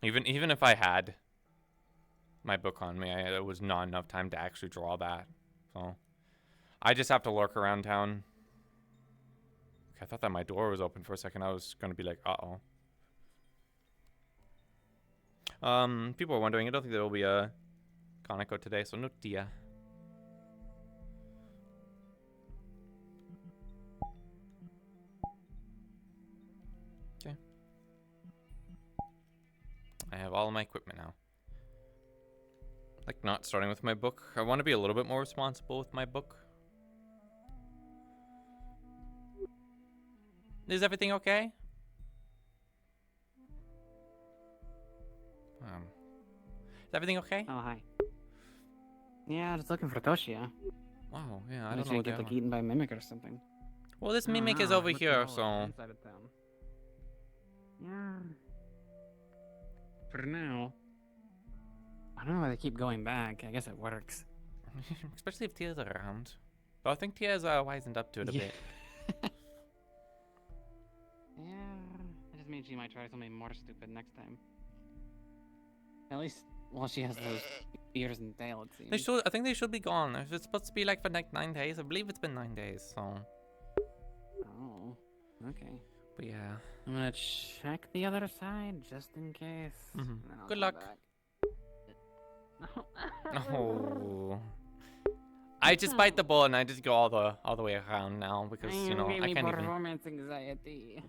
Even if I had my book on me, it was not enough time to actually draw that. So I just have to lurk around town. Okay, I thought that my door was open for a second. I was gonna be like, uh-oh. People are wondering. I don't think there will be a Conoco today, so no dia. Okay. I have all of my equipment now. Like, not starting with my book. I want to be a little bit more responsible with my book. Is everything okay? Is everything okay? Oh, hi. Yeah, just looking for Toshia. Wow, yeah, I Unless don't know you what get the like eaten by a mimic or something. Well, this I don't mimic is know, over I looked here, all so... inside of town. Yeah. For now. I don't know why they keep going back. I guess it works. Especially if Tia's around. Though I think Tia's wisened up to it a bit. Yeah. I just mean she might try something more stupid next time. At least, well, she has those ears and tail, it seems. They should. I think they should be gone. If it's supposed to be like for like 9 days, I believe it's been 9 days. So. Oh. Okay. But yeah. I'm gonna check the other side just in case. Mm-hmm. and then I'll Good come luck. back. Oh. I just bite the bullet and I just go all the way around now because you know I can't even. Performance anxiety.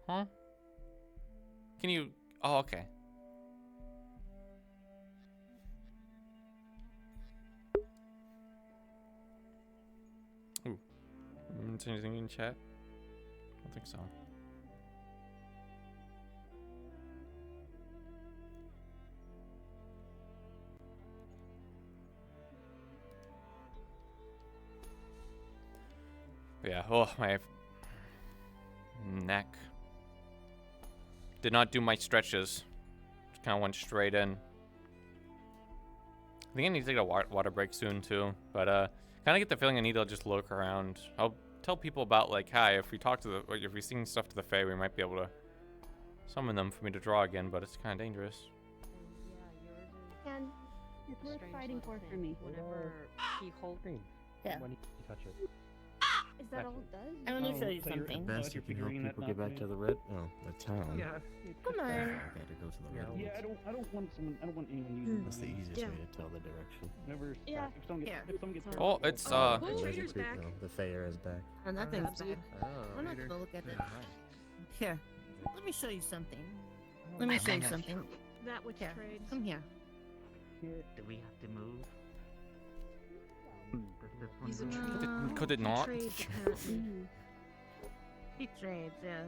Huh? Can you? Oh, okay. Ooh. Is anything in chat? I don't think so. Yeah, oh, my neck. Did not do my stretches. Just kind of went straight in. I think I need to take a water break soon too. But kind of get the feeling I need to just look around. I'll tell people about like, hi, if we talk to the, like, if we sing stuff to the Fae, we might be able to summon them for me to draw again. But it's kind of dangerous. And it's worth fighting for me. Whenever he holds. Yeah. When you touch it. Is that all it does? I want to show you something. Best if you help people get back to the red, the town. Yeah. Come on. Okay, to go to the red. Yeah, I don't want someone. I don't want anyone using. That's the easiest way to tell the direction. Whenever Yeah. if someone gets hurt. Oh, it's Trader's back. The fair is back. And that thing's back. Oh, I'm not gonna look at it. Here, let me show you something. Let me show you something. That which Here, trades. come here. Do we have to move? Does this one He's a move? trade. Could it not? Trades, apparently. He trades, yeah.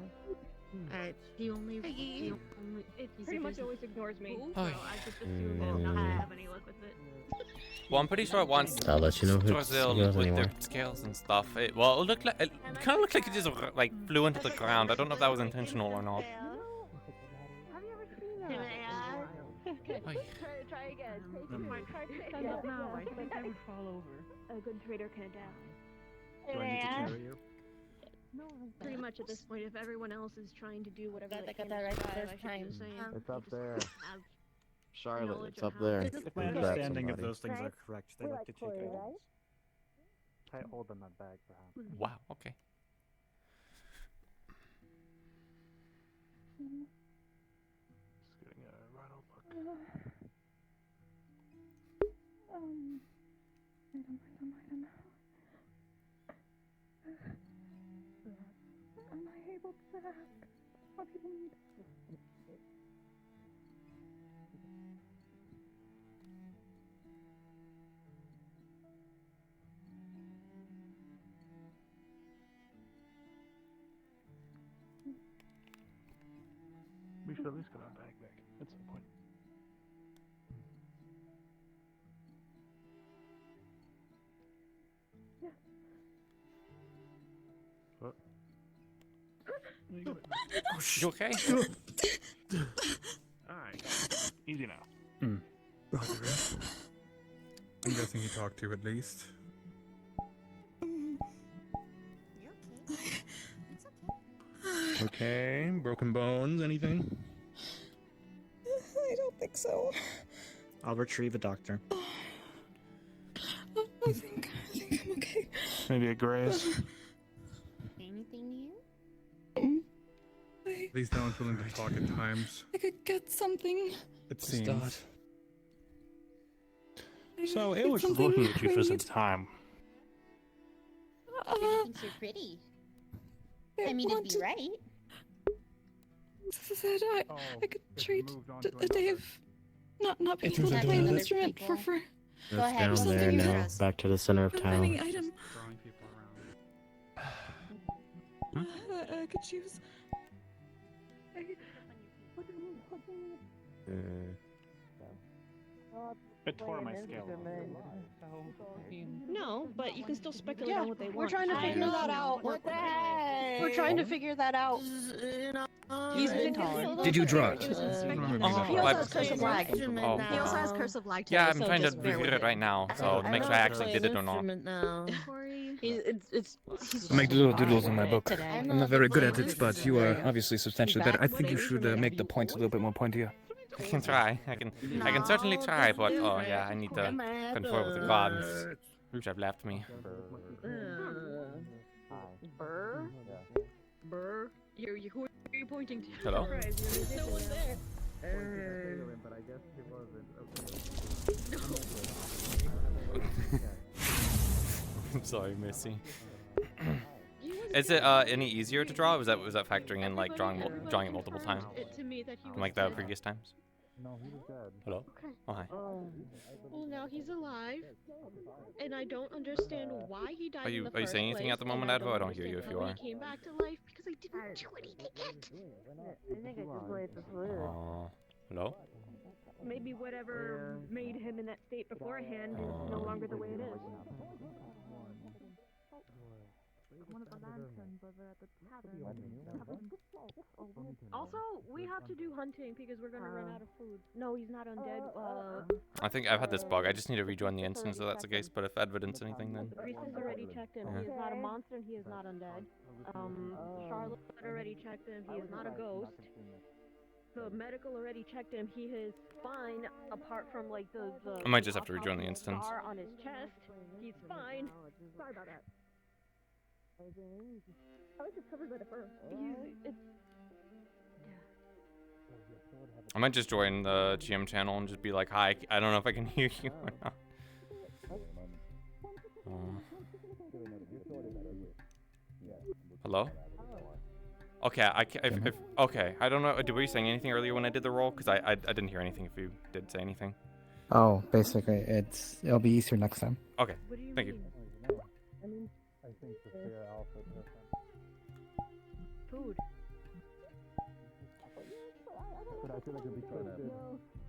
Alright. He only. It he's pretty a much business- always ignores me, Oh. so I just assume that not to have any luck with it. Well, I'm pretty sure it wants I'll let you know if it Brazil goes with anymore. their scales and stuff. Well, it looked like it kind of looked like it just like flew into the ground. I don't know if that was intentional or not. Have you ever seen that? Try again. Try Stand up now. I think I would fall over. A good trader can adapt. Do I need to carry you? No, Pretty much at this point, if everyone else is trying to do whatever Glad they I got can that to right the survive, first I should do the time. same. It's up there. Have Charlotte, knowledge it's of up how there. to- If my Bring back understanding of somebody. those things are correct, they like to check out. Try holding that bag, perhaps. Wow. Okay. Just getting a Rhino look. I don't know. Am I able to ask what you need? We should at least get our bag back at some point. Yeah. What? You okay? Alright. Easy now. I'm guessing he talked to you at least. Okay, broken bones, anything? I don't think so. I'll retrieve a doctor. I think I'm okay. Maybe a graze. Anything new? I These no one's willing to talk at times. could get something. It seems. So it Get was something looking at you for some great. time. He thinks you're pretty. I mean, it'd be right. Said I could trade a day of not being It able was to play an other instrument for Go It's ahead, down something there you now, trust. back to the center of any town. item. Drawing people around. I could choose. It tore my scale. No, but you can still speculate Yeah, on what they want. we're trying to figure that out. What the heck? We're trying to figure that out. He's been talking. Did you draw it? He also What? has Curse of Lag. Oh. He also has Curse of Lag too. Yeah, I'm so trying to just bear review with it right now, so to make sure I actually did it or not. He's I make little doodles in my book. today. I'm not very good at it, but you are obviously substantially better. I think you should make the points a little bit more pointier. I can try. I can certainly try, but oh yeah, I need to confer with the gods, which have left me. Burr? Burr? Who are you pointing to? Hello? There's no one there. I'm sorry, Missy. Is it any easier to draw? Was that factoring in like drawing it multiple times, To me that he was like the dead. previous times? No, he was dead. Hello? Okay. Oh, hi. Well, now he's alive, and I don't understand why he died. Are you in the saying first anything at the place, moment, and Advo? I don't hear you if understand you how are. He came back to life because I didn't do anything yet. I think I just played the fluid. Hello? Maybe whatever made him in that state beforehand is no longer the way it is. One of the lanterns over at the tavern. Also, we have to do hunting because we're gonna run out of food. No, he's not undead. I think I've had this bug. I just need to rejoin the instance if that's the case, but if evidence anything, then... The priestess already checked him. Yeah. He is not a monster and he is not undead. Charlotte already checked him. He is not a ghost. The medical already checked him. He is fine, apart from like the. I might just have to rejoin the instance. Scar on his chest. He's fine. Sorry about that. I was just covered by the fur. I might just join the GM channel and just be like, hi, I don't know if I can hear you or not. Hello? Okay, okay, I don't know, were you saying anything earlier when I did the roll? Because I didn't hear anything if you did say anything. Oh, basically, it'll be easier next time. Okay, thank you. I think the fair alpha Food. but I feel like it'd be trying to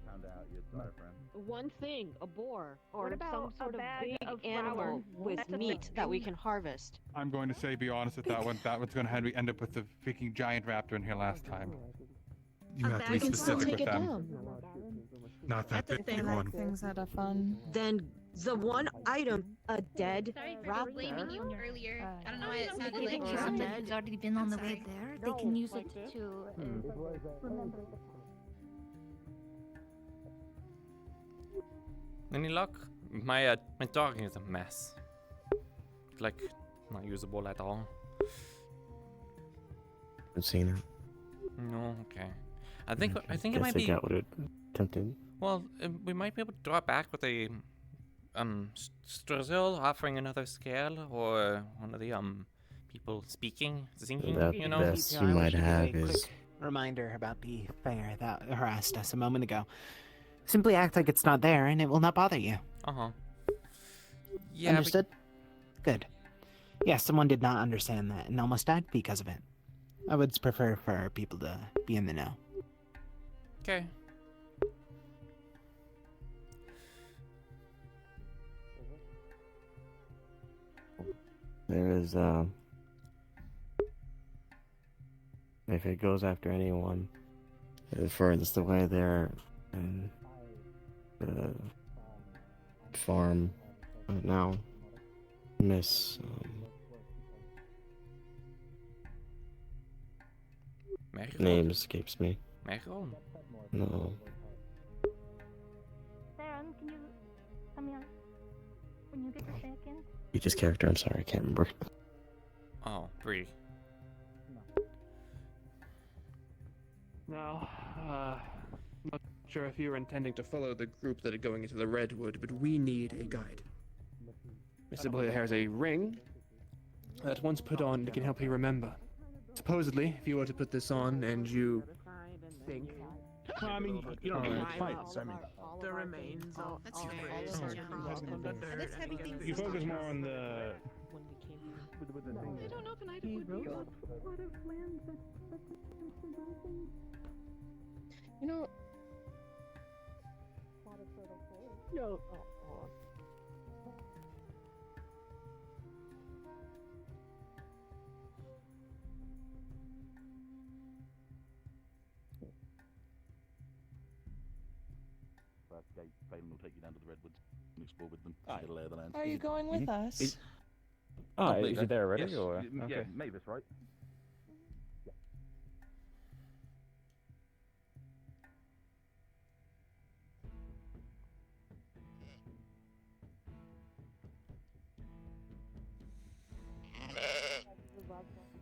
pound out your daughter friend. One thing, a boar, or What about some sort a of bag big of animal flour? with That's a meat thing. that we can harvest. I'm going to say, be honest with that one. That one's going to end up with the freaking giant raptor in here last time. You have to be We can still specific take with it them. down. Not that big They one. like things that are fun. Then the one item, a dead Sorry for raptor. blaming you earlier. I don't know why it sounded think like it's you something who's already been on the way there. They can use it to remember the Any luck? My dog is a mess. Like, not usable at all. I've seen it. No, okay. I think it Guess might I be. got what it tempted. Well, we might be able to draw it back with a Strozil offering another scale, or one of the people speaking, singing. That You know. best you might have is Reminder about the fair that harassed us a moment ago. Simply act like it's not there, and it will not bother you. Yeah. Understood? Good. Yes, someone did not understand that and almost died because of it. I would prefer for people to be in the know. Okay. there is if it goes after anyone, furthest away there and the farm right now. Miss Merel? name escapes me. Merel? No. Sarah, can you tell me when you get a second? Teach's character, I'm sorry, I can't remember. Oh, Bree. Now, not sure if you were intending to follow the group that are going into the Redwood, but we need a guide. Mr. Blair has a ring that once put on, it can help you remember. Supposedly, if you were to put this on and you think... Well, I mean, you don't really Alright. fight, so I mean... The remains of That's all fair. the Oh, across from the dirt. This heavy and thing get You the focus stuff. more on the... With the thing. I don't know if an item would be on. You know. No. That guy Phelan will take you down to the Redwoods and explore with them. Get a lay of the land. Are you going with us? Is Later. he there already? Yes. Or? Yeah, Okay. Mavis, right?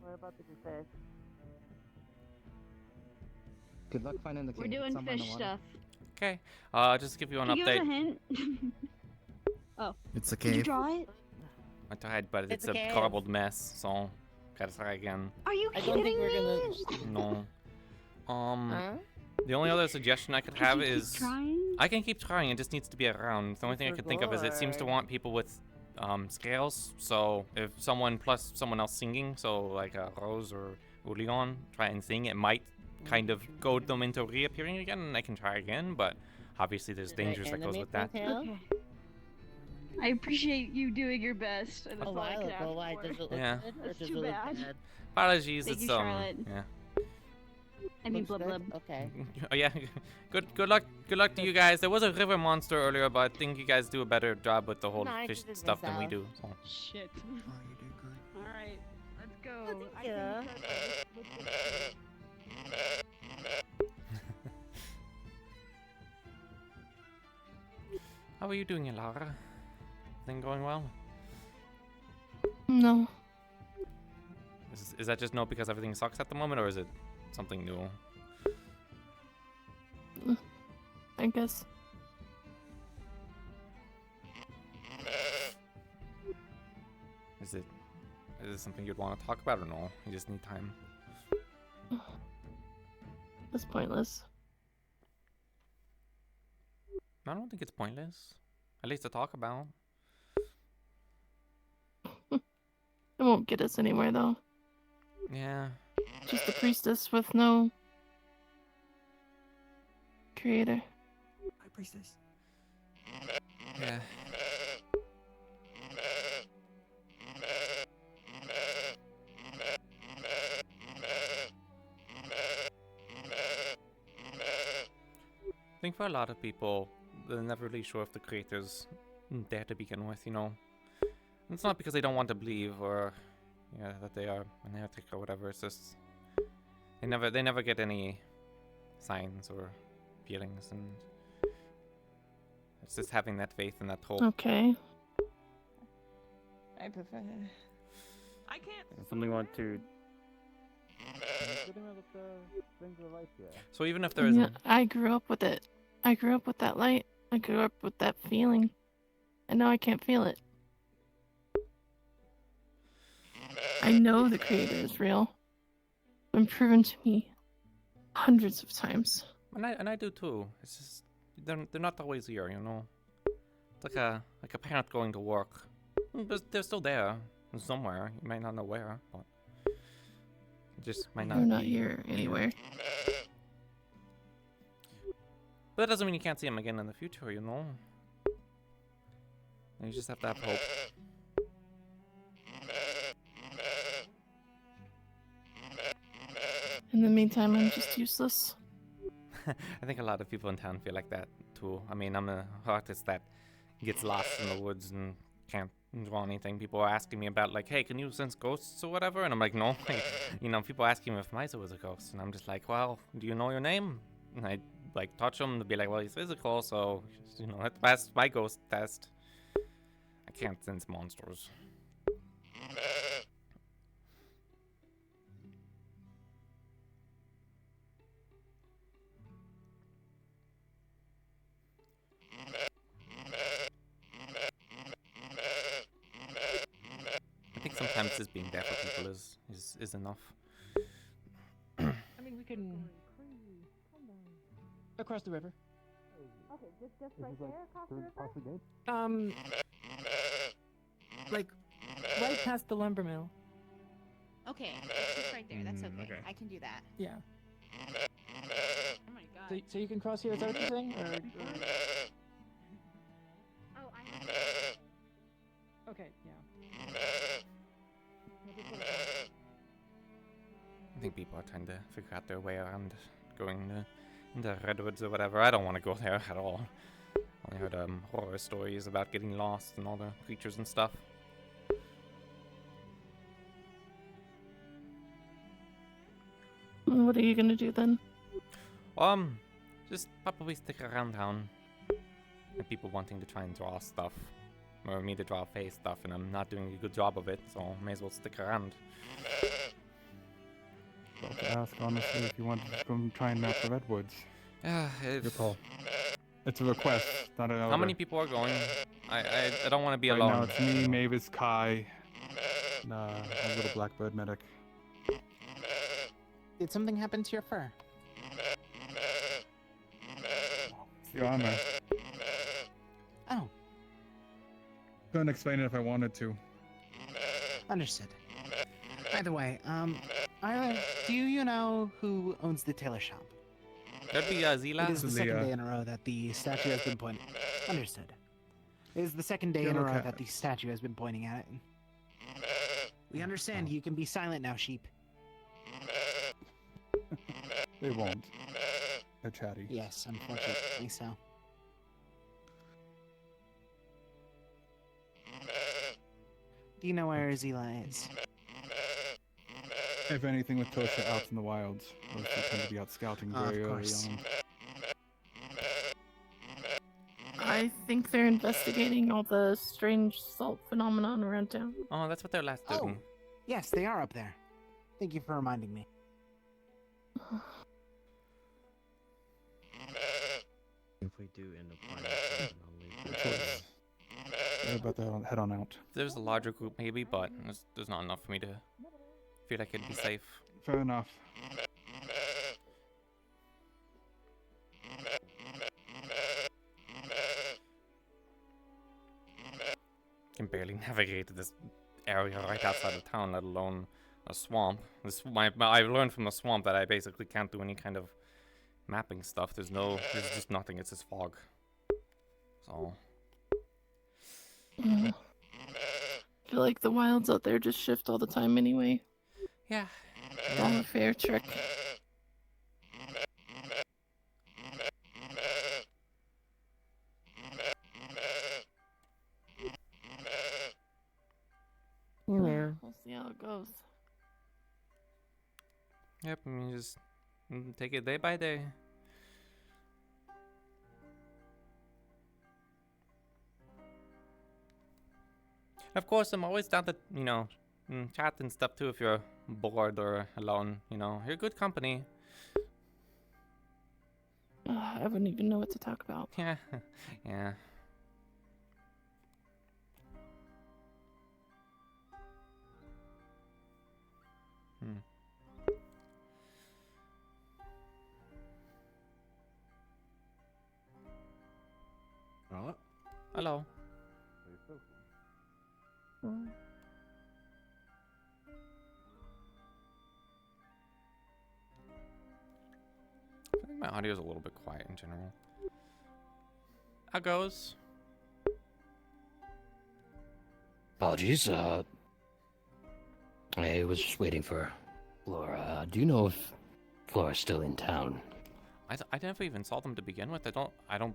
What about the fish? Good luck finding the We're cave. It's doing somewhere in the fish water. stuff. Okay. Just to give you an Can you give us a update. hint? Oh. It's a Did you cave. draw it? I tried, but it's a a cave. garbled mess, so gotta try again. Are you I kidding don't think we're me? gonna. No. The only other suggestion I could Could have you keep is trying? I can keep trying. It just needs to be around. The only thing I For can think of is it seems to gore. want people with scales. So if someone plus someone else singing, so like Rose or Leon try and sing, it might kind of goad them into reappearing again, and I can try again. But obviously, there's dangers that goes with that. Okay. I appreciate you doing your best. And that's A all I while could ago, ask why for. does it look Yeah. good or That's does too it look bad. bad? Apologies, Thank it's you, Charlotte. yeah. I mean, Looks blub good? blub. Okay. Oh yeah. Good luck to you guys. There was a river monster earlier, but I think you guys do a better job with the whole No, I fish did stuff than we myself. do. So. Shit. Oh, you did good. All right, let's go. I Yeah. How are you doing, Lara? Everything going well? No. Is that just no because everything sucks at the moment, or is it something new? I guess. Is it something you'd want to talk about, or no? You just need time. It's pointless. I don't think it's pointless. At least to talk about. It won't get us anywhere though. Yeah. Just a priestess with no creator. High priestess. Yeah. I think for a lot of people, they're never really sure if the creator's there to begin with, you know. And it's not because they don't want to believe or that they are an heretic or whatever. It's just they never get any signs or feelings, and it's just having that faith and that hope. Okay. I prefer. I can't. Something want to. So even if there Yeah, isn't, I grew up with it. I grew up with that light. I grew up with that feeling. And now I can't feel it. I know the creator is real. It's been proven to me hundreds of times. and I do too. It's just they're not always here, you know. It's like a parent going to work. But they're still there somewhere. You might not know where, but it just might not. They're not be here anywhere. But that doesn't mean you can't see them again in the future, you know. You just have to have hope. In the meantime, I'm just useless. I think a lot of people in town feel like that too. I mean, I'm an artist that gets lost in the woods and can't draw anything. People are asking me about like, hey, can you sense ghosts or whatever? And I'm like, no. You know, people asking me if Marceau was a ghost, and I'm just like, well, do you know your name? And I like touch him to be like, well, he's physical, so you know, that's past my ghost test. I can't sense monsters. I think sometimes just being there for people is enough. I mean, we can across the river. Okay, just right there across the river? Like right past the lumber mill. Okay, it's just right there. That's okay. okay. I can do that. Yeah. Oh my god. So you can cross here, is that what you're saying? Oh, I have. Okay, yeah. I think people are trying to figure out their way around going into redwoods or whatever. I don't want to go there at all. I heard horror stories about getting lost and all the creatures and stuff. What are you gonna do then? Just probably stick around town. And people wanting to try and draw stuff. Or me to draw face stuff, and I'm not doing a good job of it, so may as well stick around. About to ask, honestly, if you want to come try and map the redwoods. Yeah, Your call. It's a request, not an order. How many people are going? I don't want to be right alone. Now it's me, Mavis, Kai, and a little blackbird medic. Did something happen to your fur? It's the armor. Oh. Couldn't explain it if I wanted to. Understood. By the way, do you know who owns the tailor shop? That'd be Zila. It is the second day in a row that the statue has been pointing. Understood. It is the second day in a row that the statue has been pointing at it. We understand. You can be silent now, sheep. They won't. They're chatty. Yes, unfortunately so. Do you know where Zila is? If anything with Tosha out in the wilds, those two tend to be out scouting very early on. I think they're investigating all the strange salt phenomenon around town. Oh, that's what they're last doing. Yes, they are up there. Thank you for reminding me. If we do end up finding something, I'll leave it. They're about to head on out. There's a larger group maybe, but there's not enough for me to feel like it'd be safe. Fair enough. Can barely navigate this area right outside of town, let alone a swamp. I learned from the swamp that I basically can't do any kind of mapping stuff. There's just nothing. It's just fog. So. I feel like the wilds out there just shift all the time anyway. Yeah. All a fair trick. Yeah. We'll see how it goes. Yep, I mean, just take it day by day. Of course, I'm always down to, chat and stuff too if you're bored or alone, You're good company. I wouldn't even know what to talk about. Yeah, yeah. Hello. I think my audio is a little bit quiet in general. How goes? Apologies, I was just waiting for Flora. Do you know if Flora's still in town? I never even saw them to begin with. I don't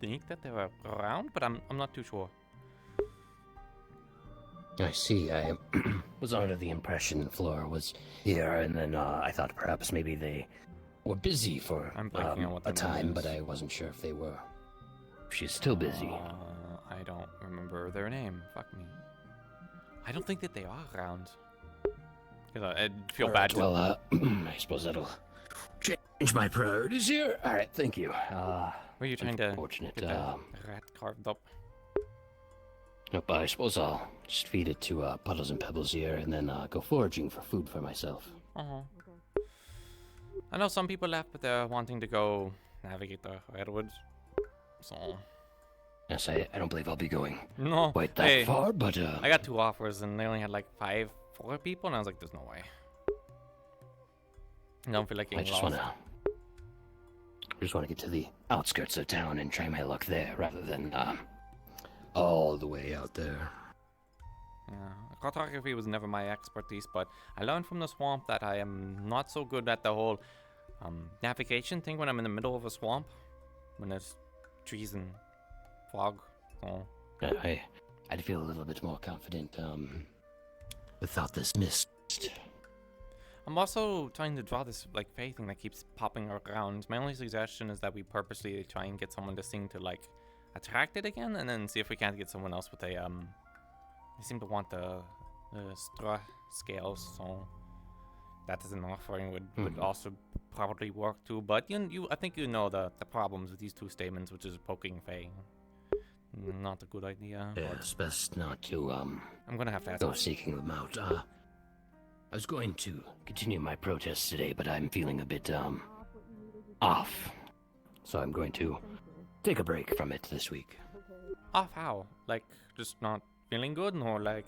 think that they were around, but I'm not too sure. I see. I was under the impression Flora was here, and then I thought perhaps maybe they were busy for I'm blanking on what a their name time, but is. I wasn't sure if they were. She's still busy. I don't remember their name. Fuck me. I don't think that they are around. Because I'd feel bad. Right, well, I suppose that'll change my priorities here. All right, thank you. Were you trying to Fortunate. get that rat carved up? Nope, I suppose I'll just feed it to Puddles and Pebbles here, and then go foraging for food for myself. I know some people left, but they're wanting to go navigate the redwoods. So. Yes, I don't believe I'll be going No, quite that far, but I got 2 offers, and they only had like 4 people, and I was like, "There's no way." I don't feel like getting I just want to get to the outskirts of town and try my luck there, rather than all the way out there. Yeah, cartography was never my expertise, but I learned from the swamp that I am not so good at the whole navigation thing when I'm in the middle of a swamp, when there's trees and fog. So. I'd feel a little bit more confident without this mist. I'm also trying to draw this like fey thing that keeps popping around. My only suggestion is that we purposely try and get someone to sing to like attract it again, and then see if we can't get someone else with a They seem to want the straw scales, so that as an offering would also probably work too. But I think you know the problems with these 2 stamens, which is poking fey. Not a good idea. Yeah, it's best not to I'm gonna have to ask go seeking them out. I was going to continue my protest today, but I'm feeling a bit off, so I'm going to take a break from it this week. Off how? Like just not feeling good, or like?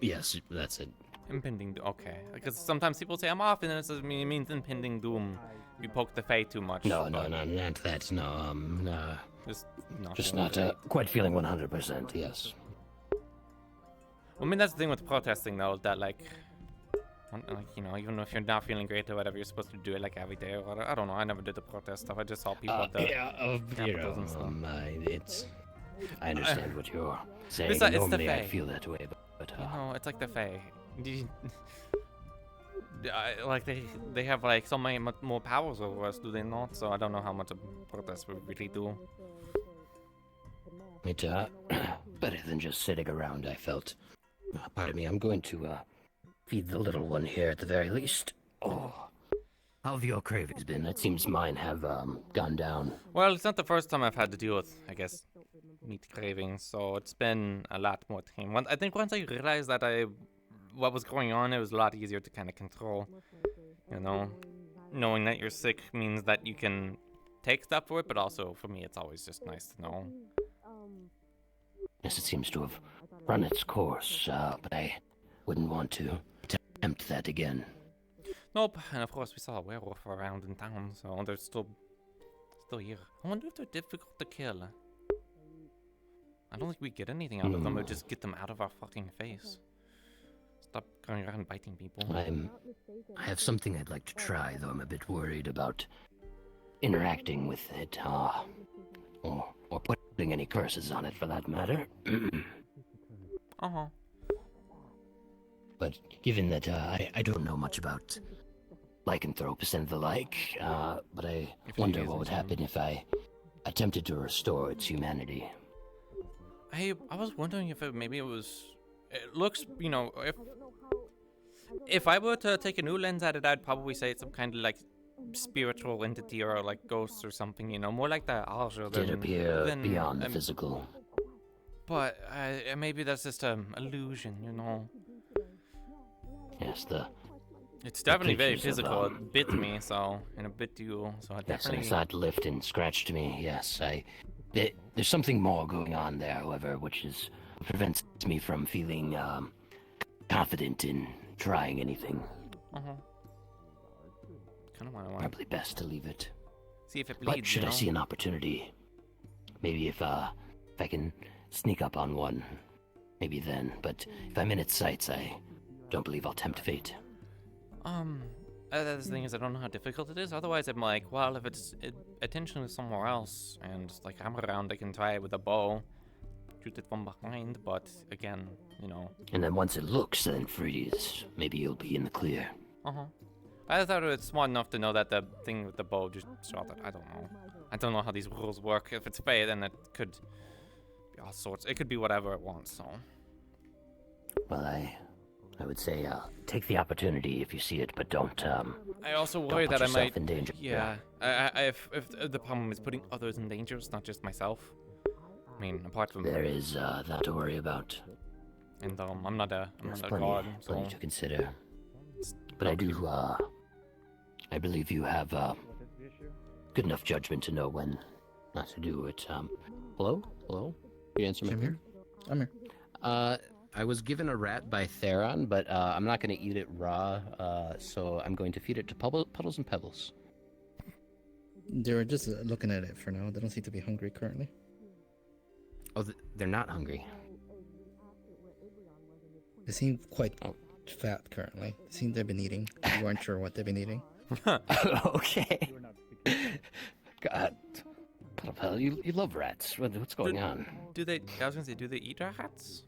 Yes, that's it. Impending. Okay, because sometimes people say I'm off, and then it means impending doom. You poke the fey too much. No, not that. No, just not quite feeling 100%. Yes. Well, I mean, that's the thing with protesting, though, that like, even if you're not feeling great or whatever, you're supposed to do it like every day or whatever. I don't know. I never did the protest stuff. I just saw people at the capitals and stuff. I understand what you're saying. It's the Normally, I Fae. feel that way, but it's like the Fae. Like they have like so many more powers over us, do they not? So I don't know how much a protest would really do. It better than just sitting around, I felt. Pardon me, I'm going to feed the little one here at the very least. Oh, how have your cravings been? It seems mine have gone down. Well, it's not the first time I've had to deal with, I guess, meat cravings, so it's been a lot more tame. I think once I realized that what was going on, it was a lot easier to kind of control. Knowing that you're sick means that you can take stuff for it, but also for me, it's always just nice to know. Yes, it seems to have run its course, but I wouldn't want to attempt that again. Nope, and of course we saw a werewolf around in town, so they're still here. I wonder if they're difficult to kill. I don't think we get anything out of them, or just get them out of our fucking face. Stop going around biting people. I have something I'd like to try, though I'm a bit worried about interacting with it, or putting any curses on it for that matter. But given that I don't know much about lycanthropes and the like, but I wonder what would happen if I attempted to restore its humanity. I was wondering if maybe it was. It looks, if I were to take a new lens at it, I'd probably say it's some kind of like spiritual entity or like ghosts or something, more like the Alger Did appear beyond the physical. But maybe that's just an illusion, Yes, it's definitely very physical. It bit me, and it bit you, so it yes, definitely. I saw it lift and scratched me. Yes, there's something more going on there, however, which prevents me from feeling confident in trying anything. Kind of want to. Probably best to leave it. See if it bleeds. But should I see an opportunity, maybe if I can sneak up on one, maybe then. But if I'm in its sights, I don't believe I'll tempt fate. The thing is, I don't know how difficult it is. Otherwise, I'm like, well, if attention is somewhere else, and like I'm around, I can try it with a bow, shoot it from behind. But again, And then once it looks, then freeze. Maybe you'll be in the clear. I thought it was smart enough to know that the thing with the bow just shot it. I don't know. I don't know how these rules work. If it's Fae, then it could be all sorts. It could be whatever it wants, so. Well, I would say take the opportunity if you see it, but don't. I also don't worry put that I yourself might. in danger. Yeah. If the problem is putting others in danger, it's not just myself. I mean, apart from. There is that to worry about. And I'm not a plenty, god, so. plenty to consider. But I do. I believe you have good enough judgment to know when not to do it. Hello? Hello? You answer me? I'm here. I'm here. I was given a rat by Theron, but I'm not going to eat it raw, so I'm going to feed it to Puddles and Pebbles. They were just looking at it for now. They don't seem to be hungry currently. Oh, they're not hungry. They seem quite fat currently. They seem they've been eating. You weren't sure what they've been eating. Okay. God. Puddle, you love rats. What's going on? Do they? I was gonna say, do they eat rats?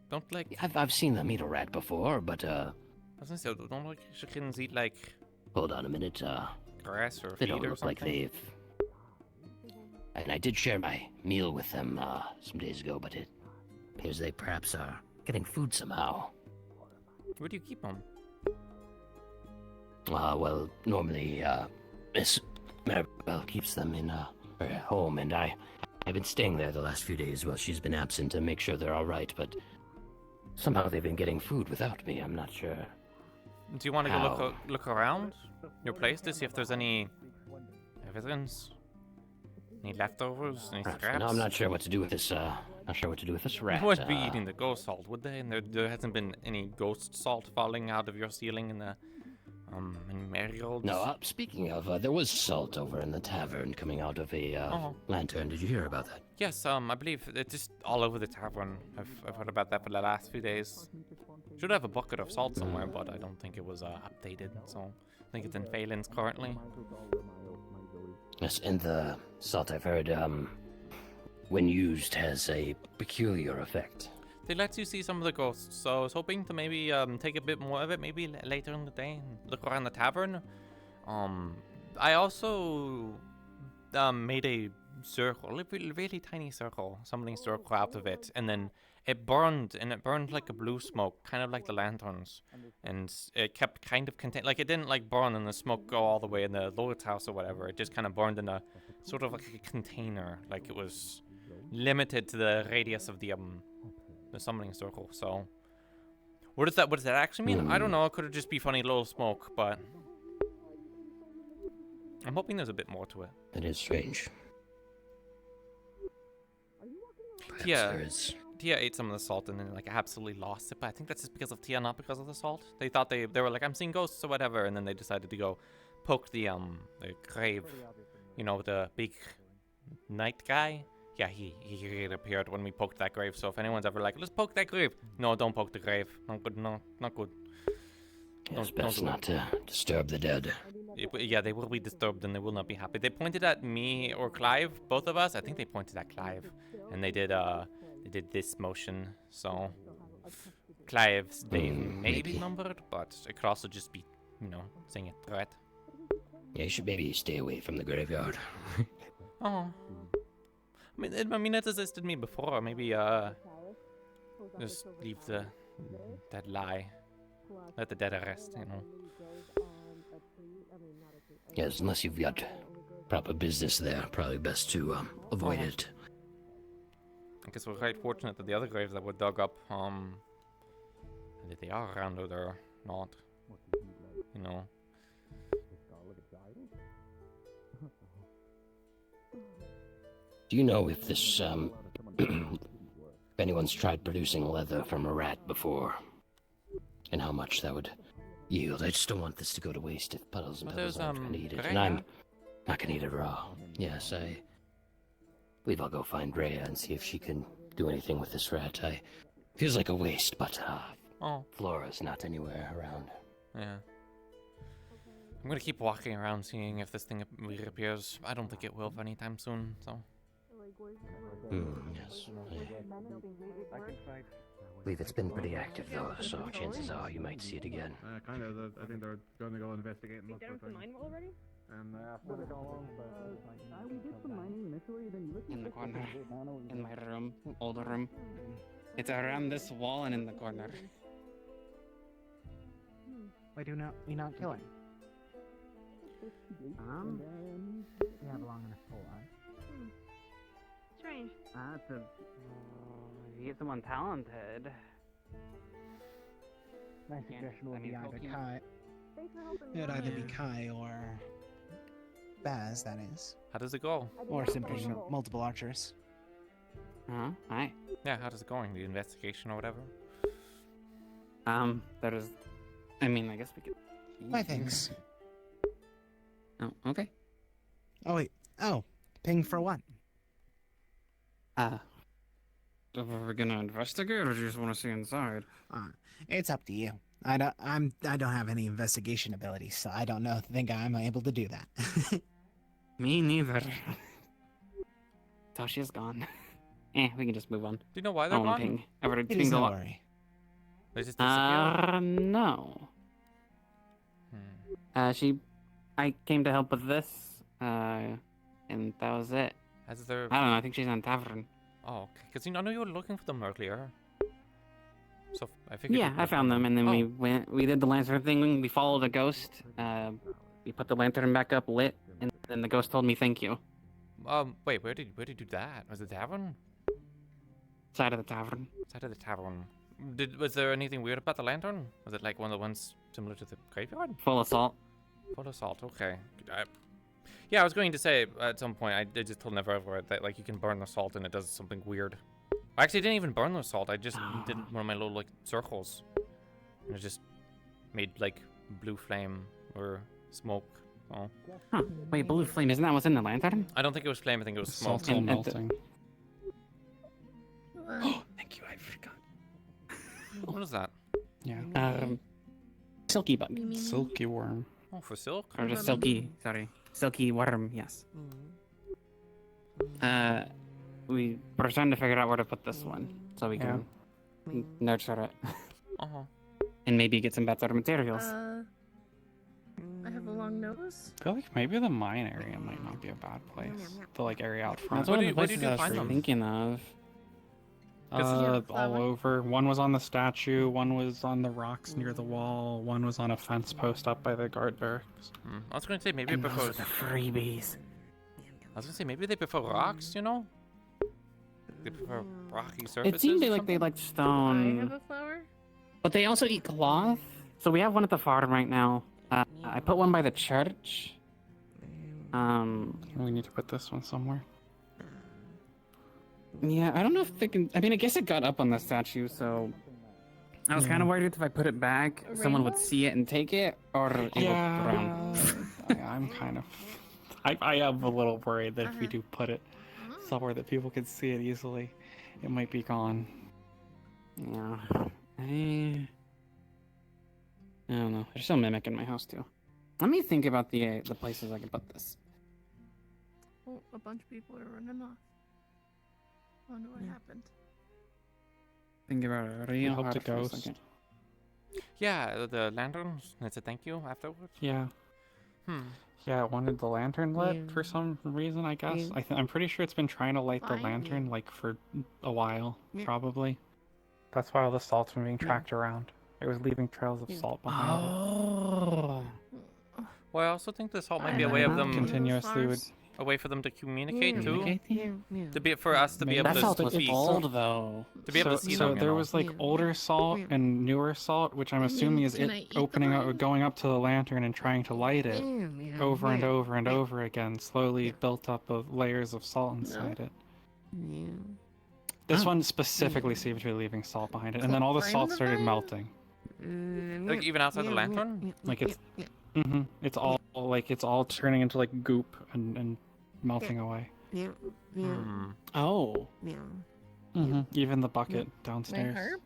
Don't like. I've seen them eat a rat before, but I was gonna say, don't like chickens eat like. Hold on a minute. Grass or they feed don't or look something? like they've. And I did share my meal with them some days ago, but it appears they perhaps are getting food somehow. Where do you keep them? Well, normally Miss Maribel keeps them in her home, and I've been staying there the last few days while she's been absent to make sure they're all right, but somehow they've been getting food without me. I'm not sure. Do you want to go look around your place to see if there's any evidence? Any leftovers? Any scraps? No, I'm not sure what to do with this. Not sure what to do with this rat. They would be eating the ghost salt, would they? And there hasn't been any ghost salt falling out of your ceiling in the in Marigold's. No. Speaking of, there was salt over in the tavern coming out of a lantern. Did you hear about that? Yes. I believe it's just all over the tavern. I've heard about that for the last few days. Should have a bucket of salt somewhere, but I don't think it was updated. So I think it's in Phelan's currently. Yes, and the salt I've heard, when used, has a peculiar effect. They let you see some of the ghosts, so I was hoping to maybe take a bit more of it, maybe later in the day, and look around the tavern. I also made a circle, a really tiny circle, something circle out of it, and then it burned like a blue smoke, kind of like the lanterns, and it kept kind of contained, like it didn't like burn and the smoke go all the way in the Lord's house or whatever. It just kind of burned in a sort of like a container, like it was limited to the radius of the summoning circle. So what does that actually mean? I don't know. It could just be funny little smoke, but I'm hoping there's a bit more to it. It is strange. Tia ate some of the salt and then like absolutely lost it, but I think that's just because of Tia, not because of the salt. They thought they were like, I'm seeing ghosts or whatever, and then they decided to go poke the grave, you know, the big night guy. Yeah, he appeared when we poked that grave. So if anyone's ever like, let's poke that grave, no, don't poke the grave. Not good. No, not good. It's best not to disturb the dead. Yeah, they will be disturbed and they will not be happy. They pointed at me or Clive, both of us. I think they pointed at Clive, and they did this motion. So Clive's name may be numbered, but it could also just be, you know, saying a threat. Yeah, you should maybe stay away from the graveyard. Oh. I mean, it assisted me before. Maybe just leave the dead lie. Let the dead rest, you know. Yes, unless you've got proper business there, probably best to avoid it. I guess we're quite fortunate that the other graves that were dug up, that they are around or they're not, you know. Do you know if this, if anyone's tried producing leather from a rat before? And how much that would yield? I just don't want this to go to waste if Puddles and Pebbles aren't going to eat it. And I'm not going to eat it raw. Yes, I believe I'll go find Rhea and see if she can do anything with this rat. Feels like a waste, but Flora's not anywhere around. Yeah. I'm going to keep walking around seeing if this thing reappears. I don't think it will anytime soon, so... Yes. believe it's been pretty active though, so chances are you might see it again. Kind of. I think they're going to go investigate and look Done with the mine already? And after they go along, We did some mining initially, then you In the corner. In my room. Old room. It's around this wall and in the corner. Why do we not kill him? We have long enough for one. Strange. That's a... he's someone talented. My suggestion would be either Thanks Kai. for helping It would me. either be Kai or Baz, that is. How does it go? Or simply multiple archers. Hi. Yeah, how does it going? The investigation or whatever? There is... I mean, I guess we could... Why, thanks. Oh, okay. Oh, wait. Oh, ping for what? We're gonna investigate, or do you just want to see inside? It's up to you. I don't have any investigation abilities, so I don't think I'm able to do that. Me neither. Tasha's gone. We can just move on. Do you know why they're gone? Ping. It is no worry. They just disappeared? No. I came to help with this, and that was it. Has there... I don't know, I think she's in tavern. Oh, okay. Because I know you were looking for them earlier. So I figured... Yeah, I found them, and then we did the lantern thing, we followed a ghost, we put the lantern back up lit, and then the ghost told me thank you. Wait, where did you do that? Was it the tavern? Side of the tavern. Side of the tavern. Was there anything weird about the lantern? Was it like one of the ones similar to the graveyard? Full of salt. Full of salt, okay. Yeah, I was going to say at some point, I just told Never that like you can burn the salt and it does something weird. I actually didn't even burn the salt, I just did one of my little like circles. And it just made like blue flame or smoke. Oh. Huh. Wait, blue flame, isn't that what's in the lantern? I don't think it was flame, I think it was smoke. Salt's melting. Oh, thank you, I forgot. What is that? Yeah. Silky bug. Silky worm. Oh, for silk? Or just silky, sorry. Silky worm, yes. We were trying to figure out where to put this one, so we can nurture it. And maybe get some better materials. I have a long nose. I feel like maybe the mine area might not be a bad place. The like area out front. That's one of the places I was thinking of. all over. One was on the statue, one was on the rocks near the wall, one was on a fence post up by the guard barracks. I was going to say maybe it prefers the freebies. I was going to say maybe they prefer rocks, you know? They prefer rocky surfaces. It seemed like they liked stone. I have a flower. But they also eat cloth. So we have one at the farm right now. I put one by the church. We need to put this one somewhere. Yeah, I don't know if they can... I mean, I guess it got up on the statue, so... I was kind of worried if I put it back, someone would see it and take it, or it would drown. I'm kind of... I am a little worried that if we do put it somewhere that people can see it easily, it might be gone. Yeah. I don't know. There's still mimic in my house, too. Let me think about the places I can put this. Oh, a bunch of people are running off. I wonder what happened. Think about it real hard for a second. Yeah, the lanterns. That's a thank you afterwards. Yeah. Yeah, it wanted the lantern lit for some reason, I guess. I'm pretty sure it's been trying to light the lantern like for a while, probably. That's why all the salt's been being tracked around. It was leaving trails of salt behind it. Well, I also think the salt might be a way of them continuously would... a way for them to communicate too. To be for us to be able that to salt was speak. old though. To be able to see them. So there was like older salt and newer salt, which I'm assuming is it opening up, going up to the lantern and trying to light it over and over and over again, slowly built up of layers of salt inside it. This one specifically seemed to be leaving salt behind it, and then all the salt started melting. Like even outside the lantern? Like it's, it's all like it's all turning into like goop and melting away. Oh. Even the bucket downstairs.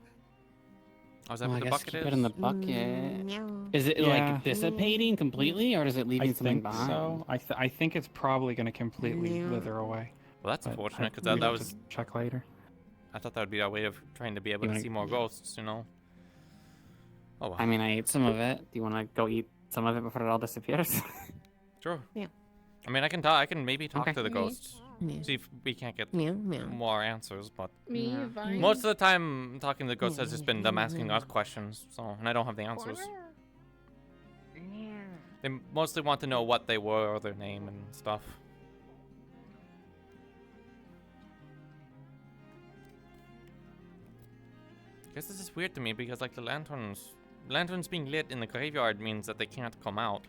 Oh, is that I what the guess bucket keep is? it in the bucket. Is it like dissipating completely, or is it leaving something behind? So I think it's probably going to completely wither away. Well, that's unfortunate because we'd that have was to check later. I thought that would be our way of trying to be able to see more ghosts, you know? Oh, well. I mean, I ate some of it. Do you want to go eat some of it before it all disappears? Sure. Yeah. I mean, I can maybe talk Okay. to the ghosts. Yeah. See if we can't get Meow, meow. more answers, but Me, Vine. most of the time talking to the ghosts has just been them asking us questions, so and I don't have the answers. They mostly want to know what they were or their name and stuff. I guess this is weird to me because like the lanterns being lit in the graveyard means that they can't come out.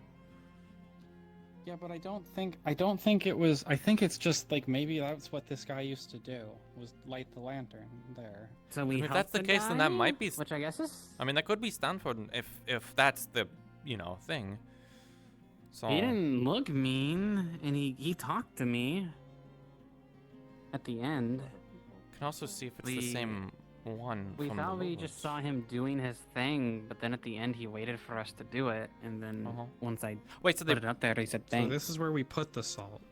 Yeah, but I don't think it was. I think it's just like maybe that's what this guy used to do, was light the lantern there. So we. If that's the case, then that might be. Which I guess is. I mean, that could be Stanford if that's the thing. So. He didn't look mean, and he talked to me. At the end. Can also see if it's the same one. We from thought the we Lords. just saw him doing his thing, but then at the end he waited for us to do it, and then once I wait, so put it up there, he said thanks. So this is where we put the salt.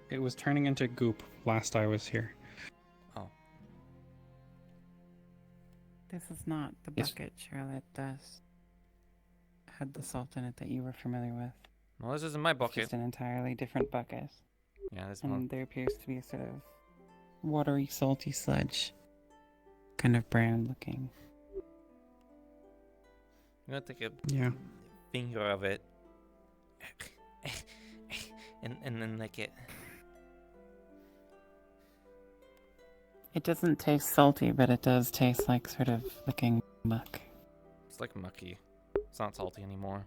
It was turning into goop last I was here. Oh. This is not the Yes. bucket, Charlotte. This had the salt in it that you were familiar with. Well, this isn't my It's bucket. just an entirely different bucket. Yeah, this And one. there appears to be a sort of watery, salty sludge. Kind of brown looking. I'm gonna take a finger of it, and then lick it. It doesn't taste salty, but it does taste like sort of licking muck. It's like mucky. It's not salty anymore.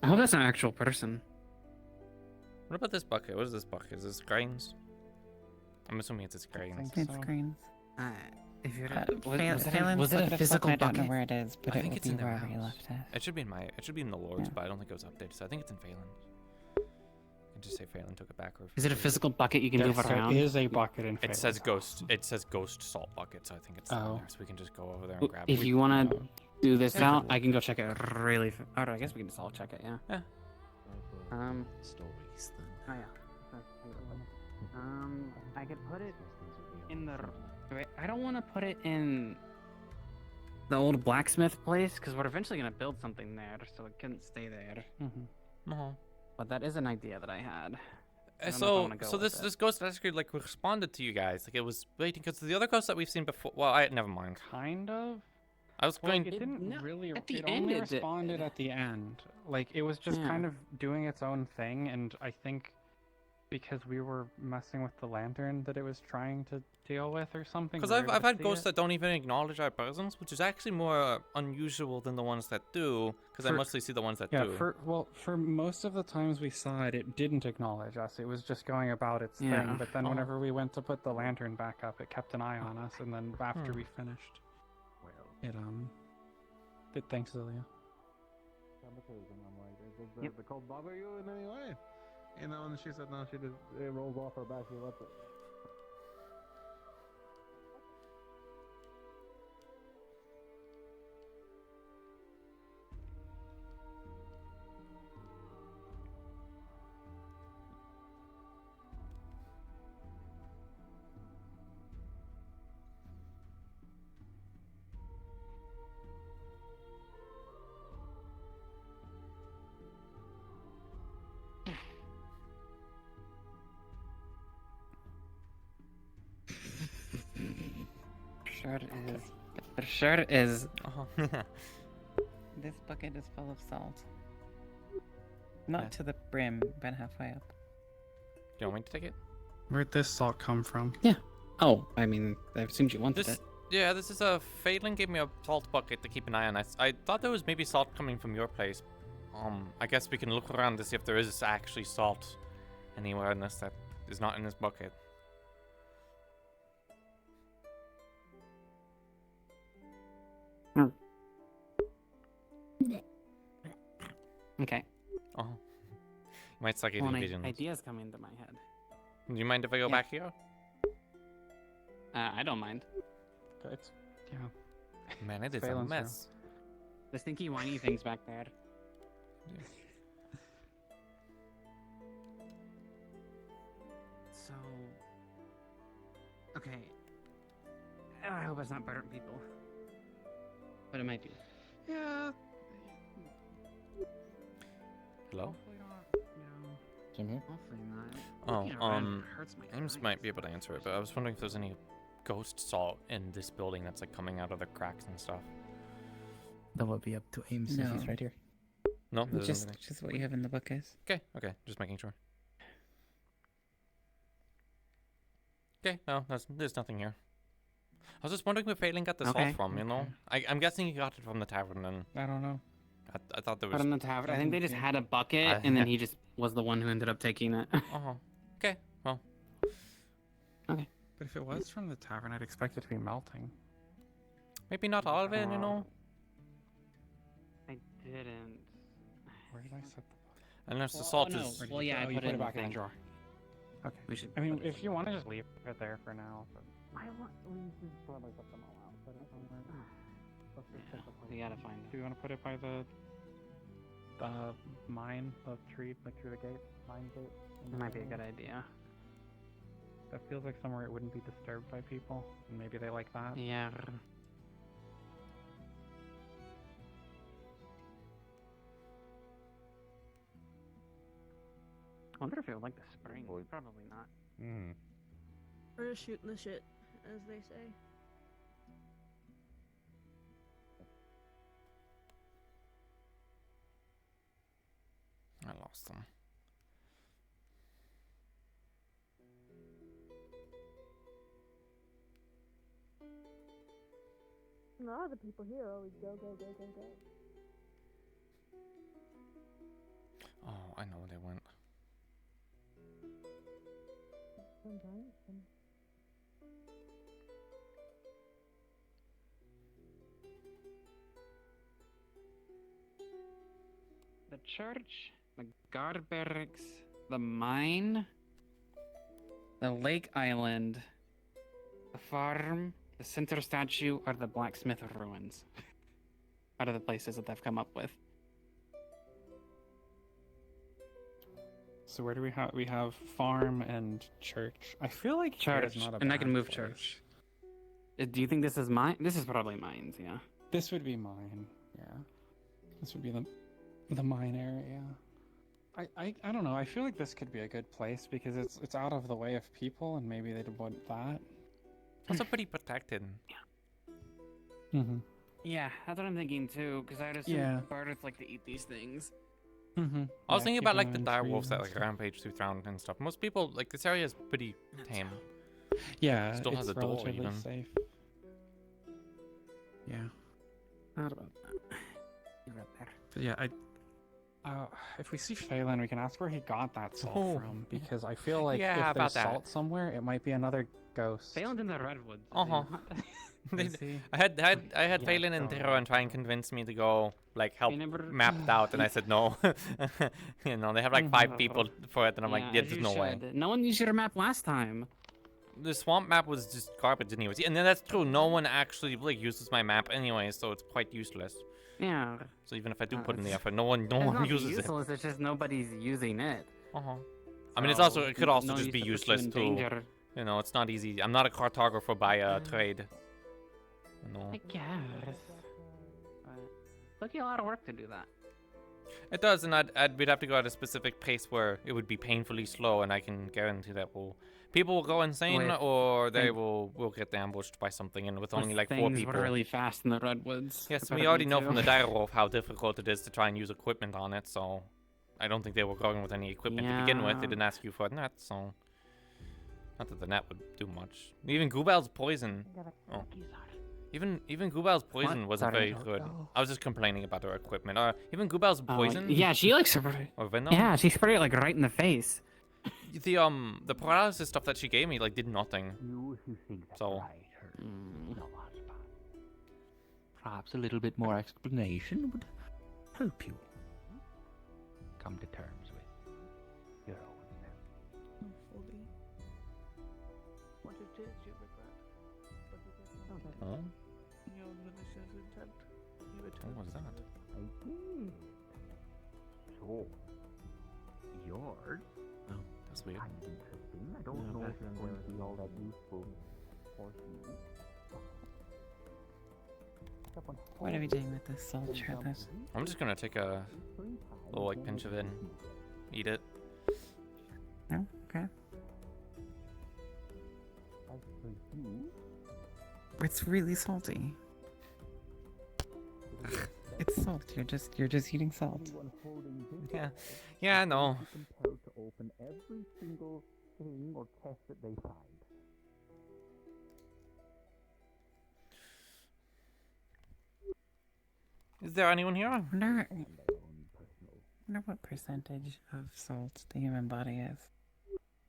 I hope that's an actual person. What about this bucket? What is this bucket? Is this grains? I'm assuming it's his grains. It's grains. If you're was it a physical I don't know bucket? where it is, but I it think will it's be in their wherever you house. left it. It should be in the Lords, but I don't think it was updated. So I think it's in Phelan. I can just say Phelan took it back. Or Is it a physical bucket you can move around? It is a bucket in It says ghost. It says ghost salt bucket, so I think it's down there. So we can just go over there and grab it. If you want to do this out, I can go check it really. Oh, I guess we can just all check it. Yeah. Yeah. Stories then. Oh yeah. I could put it in the. Wait, I don't want to put it in the old blacksmith place because we're eventually gonna build something there, so it couldn't stay there. But that is an idea that I had. I don't know if I wanna go So with this ghost actually like responded to you guys. Like it was waiting because the other ghosts that we've seen before. Well, never mind. Kind of. I was Well, going. like, it didn't really. At It the end, only it responded at the end. Like it was just kind of doing its own thing, and I think because we were messing with the lantern that it was trying to deal with or something. Because we were I've able to had see ghosts it. that don't even acknowledge our presence, which is actually more unusual than the ones that do. Because I For- mostly see the ones that Yeah, do. for most of the times we saw it, it didn't acknowledge us. It was just going about its Yeah. thing. But then Oh. whenever we went to put the lantern back up, it kept an eye on us. And then after we finished, it thanks, Lilia. Yep. The cold bother you in any way? You know, and she said no, she just it rolls off her back, she left it. Shirt is. Oh. This bucket is full of salt. Not to the brim, but halfway up. Do you want me to take it? Where'd this salt come from? Yeah. Oh, I mean, I assumed you wanted This, it. yeah, this is a Phelan gave me a salt bucket to keep an eye on. I thought there was maybe salt coming from your place. I guess we can look around to see if there is actually salt anywhere in this that is not in this bucket. Okay. Oh. You might start getting Well, visions. ideas come into my head. Do you mind if I go back here? I don't mind. It's, yeah. Man, it is a Phelan's room. mess. The stinky, whiny things back there. Okay. I hope it's not burning people. But it might be. Yeah. Hello? Hopefully not, you know. Hopefully not. Looking around hurts my Ames eyes. might be able to answer it, but I was wondering if there's any ghost salt in this building that's like coming out of the cracks and stuff. That would be up to Ames if he's No. right here. No, there's Just nothing. what you have in the book, guys. Okay, just making sure. Okay, no, there's nothing here. I was just wondering where Phelan got the salt from, you know? I'm guessing he got it from the tavern, and I don't know. I thought there was... But in the tavern, I think they just had a bucket, and then he just was the one who ended up taking it. Okay, well. Okay. But if it was from the tavern, I'd expect it to be melting. Maybe not all of it, you know? I didn't. Where did I set the Unless the salt is... Well, yeah, I put it back in the drawer. Okay. We should. I mean, if you want to just leave it there for now. But... I want. We should probably put them all out. But you gotta find it. Do you want to put it by the mine, the tree, like through the gate, mine gate? That might be a good idea. That feels like somewhere it wouldn't be disturbed by people, and maybe they like that. Yeah. I wonder if it would like the spring. Probably not. We're just shooting the shit, as they say. I lost them. A lot of the people here always go, go, go, go, go. Oh, I know where they went. Sometimes. The church, the guard barracks, the mine, the lake island, the farm, the center statue, or the blacksmith ruins. Out of the places that they've come up with. So where do we have? We have farm and church. I feel like church, not a and I can move church. Do you think this is mine? This is probably mine's, yeah. This would be mine, yeah. This would be the mine area. I don't know. I feel like this could be a good place because it's out of the way of people, and maybe they'd want that. Also pretty protected. Mm-hmm. Yeah, that's what I'm thinking too. Because I'd assume birds like to eat these things. Mm-hmm. I was thinking about like the dire wolves that like rampage through town and stuff. Most people like this area is pretty tame. Yeah, still has a door even. Safe. Yeah. Not about that. You're up there. But yeah, if we see Phelan, we can ask where he got that salt from, because I feel like if there's salt somewhere, it might be another ghost. Phelan's in the redwoods. I had Phelan and Tero and try and convince me to go like help map it out, and I said no. You know, they have like 5 people for it, and I'm like, yeah, there's no way. No one used your map last time. The swamp map was just garbage anyways. And then that's true. No one actually like uses my map anyway, so it's quite useless. Yeah. So even if I do put in the effort, no one uses it. It's just nobody's using it. I mean, it could also just be useless too. You know, it's not easy. I'm not a cartographer by trade. You know. I guess. Look, a lot of work to do that. It does, and we'd have to go at a specific pace where it would be painfully slow, and I can guarantee that people will go insane, or they will get ambushed by something, and with only like 4 people. Things really fast in the redwoods. Yes, we already know from the dire wolf how difficult it is to try and use equipment on it, so I don't think they were going with any equipment to begin with. They didn't ask you for a net, so not that the net would do much. Even Goobal's poison. Oh. Even Goobal's poison wasn't very good. I was just complaining about her equipment. Even Goobal's poison. Yeah, she likes her. Or venom. Yeah, she sprayed it like right in the face. The paralysis stuff that she gave me like did nothing. You think that so. Perhaps a little bit more explanation would help you come to terms with your own. What it is you regret. Huh? Your malicious intent. What was that? I did. So, yours. Oh, that's weird. Interesting. I don't know if it's going to be all that useful. What are we doing with this salt sherbet? I'm just gonna take a little like pinch of it and eat it. No? Okay. It's really salty. It's salt. You're just eating salt. Yeah. Yeah, I know. Compelled to open every single thing or test that they find. Is there anyone here? I wonder what percentage of salt the human body is.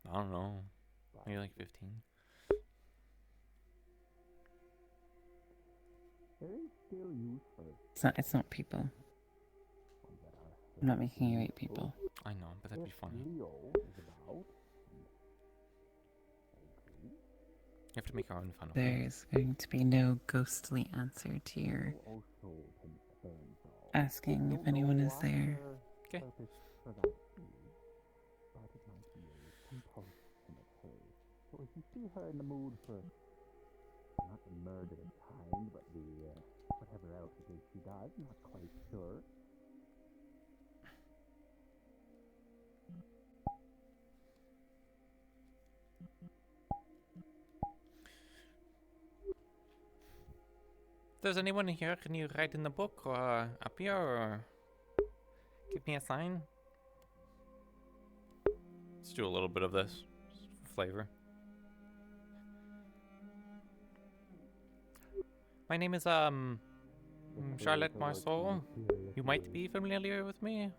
I don't know. Maybe like 15. It's not people. I'm not making you eat people. I know, but that'd be funny. You have to make our own fun of it. There's going to be no ghostly answer to your asking if anyone is there. Okay. So if you see her in the mood for not the murder kind, but the whatever else it is she does, not quite sure. If there's anyone here, can you write in the book or up here or give me a sign? Let's do a little bit of this just for flavor. My name is Charlotte Marceau. You might be familiar with me.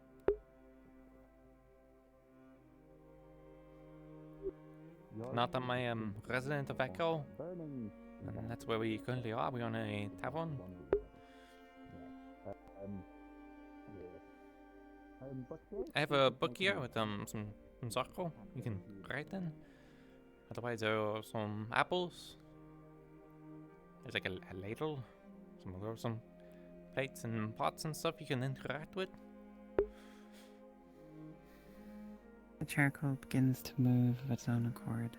Not that I am resident of Echo. And that's where we currently are. We're on a tavern. I have a book here with some charcoal you can write in. Otherwise there are some apples. There's like a ladle. Some plates and pots and stuff you can interact with. The charcoal begins to move of its own accord.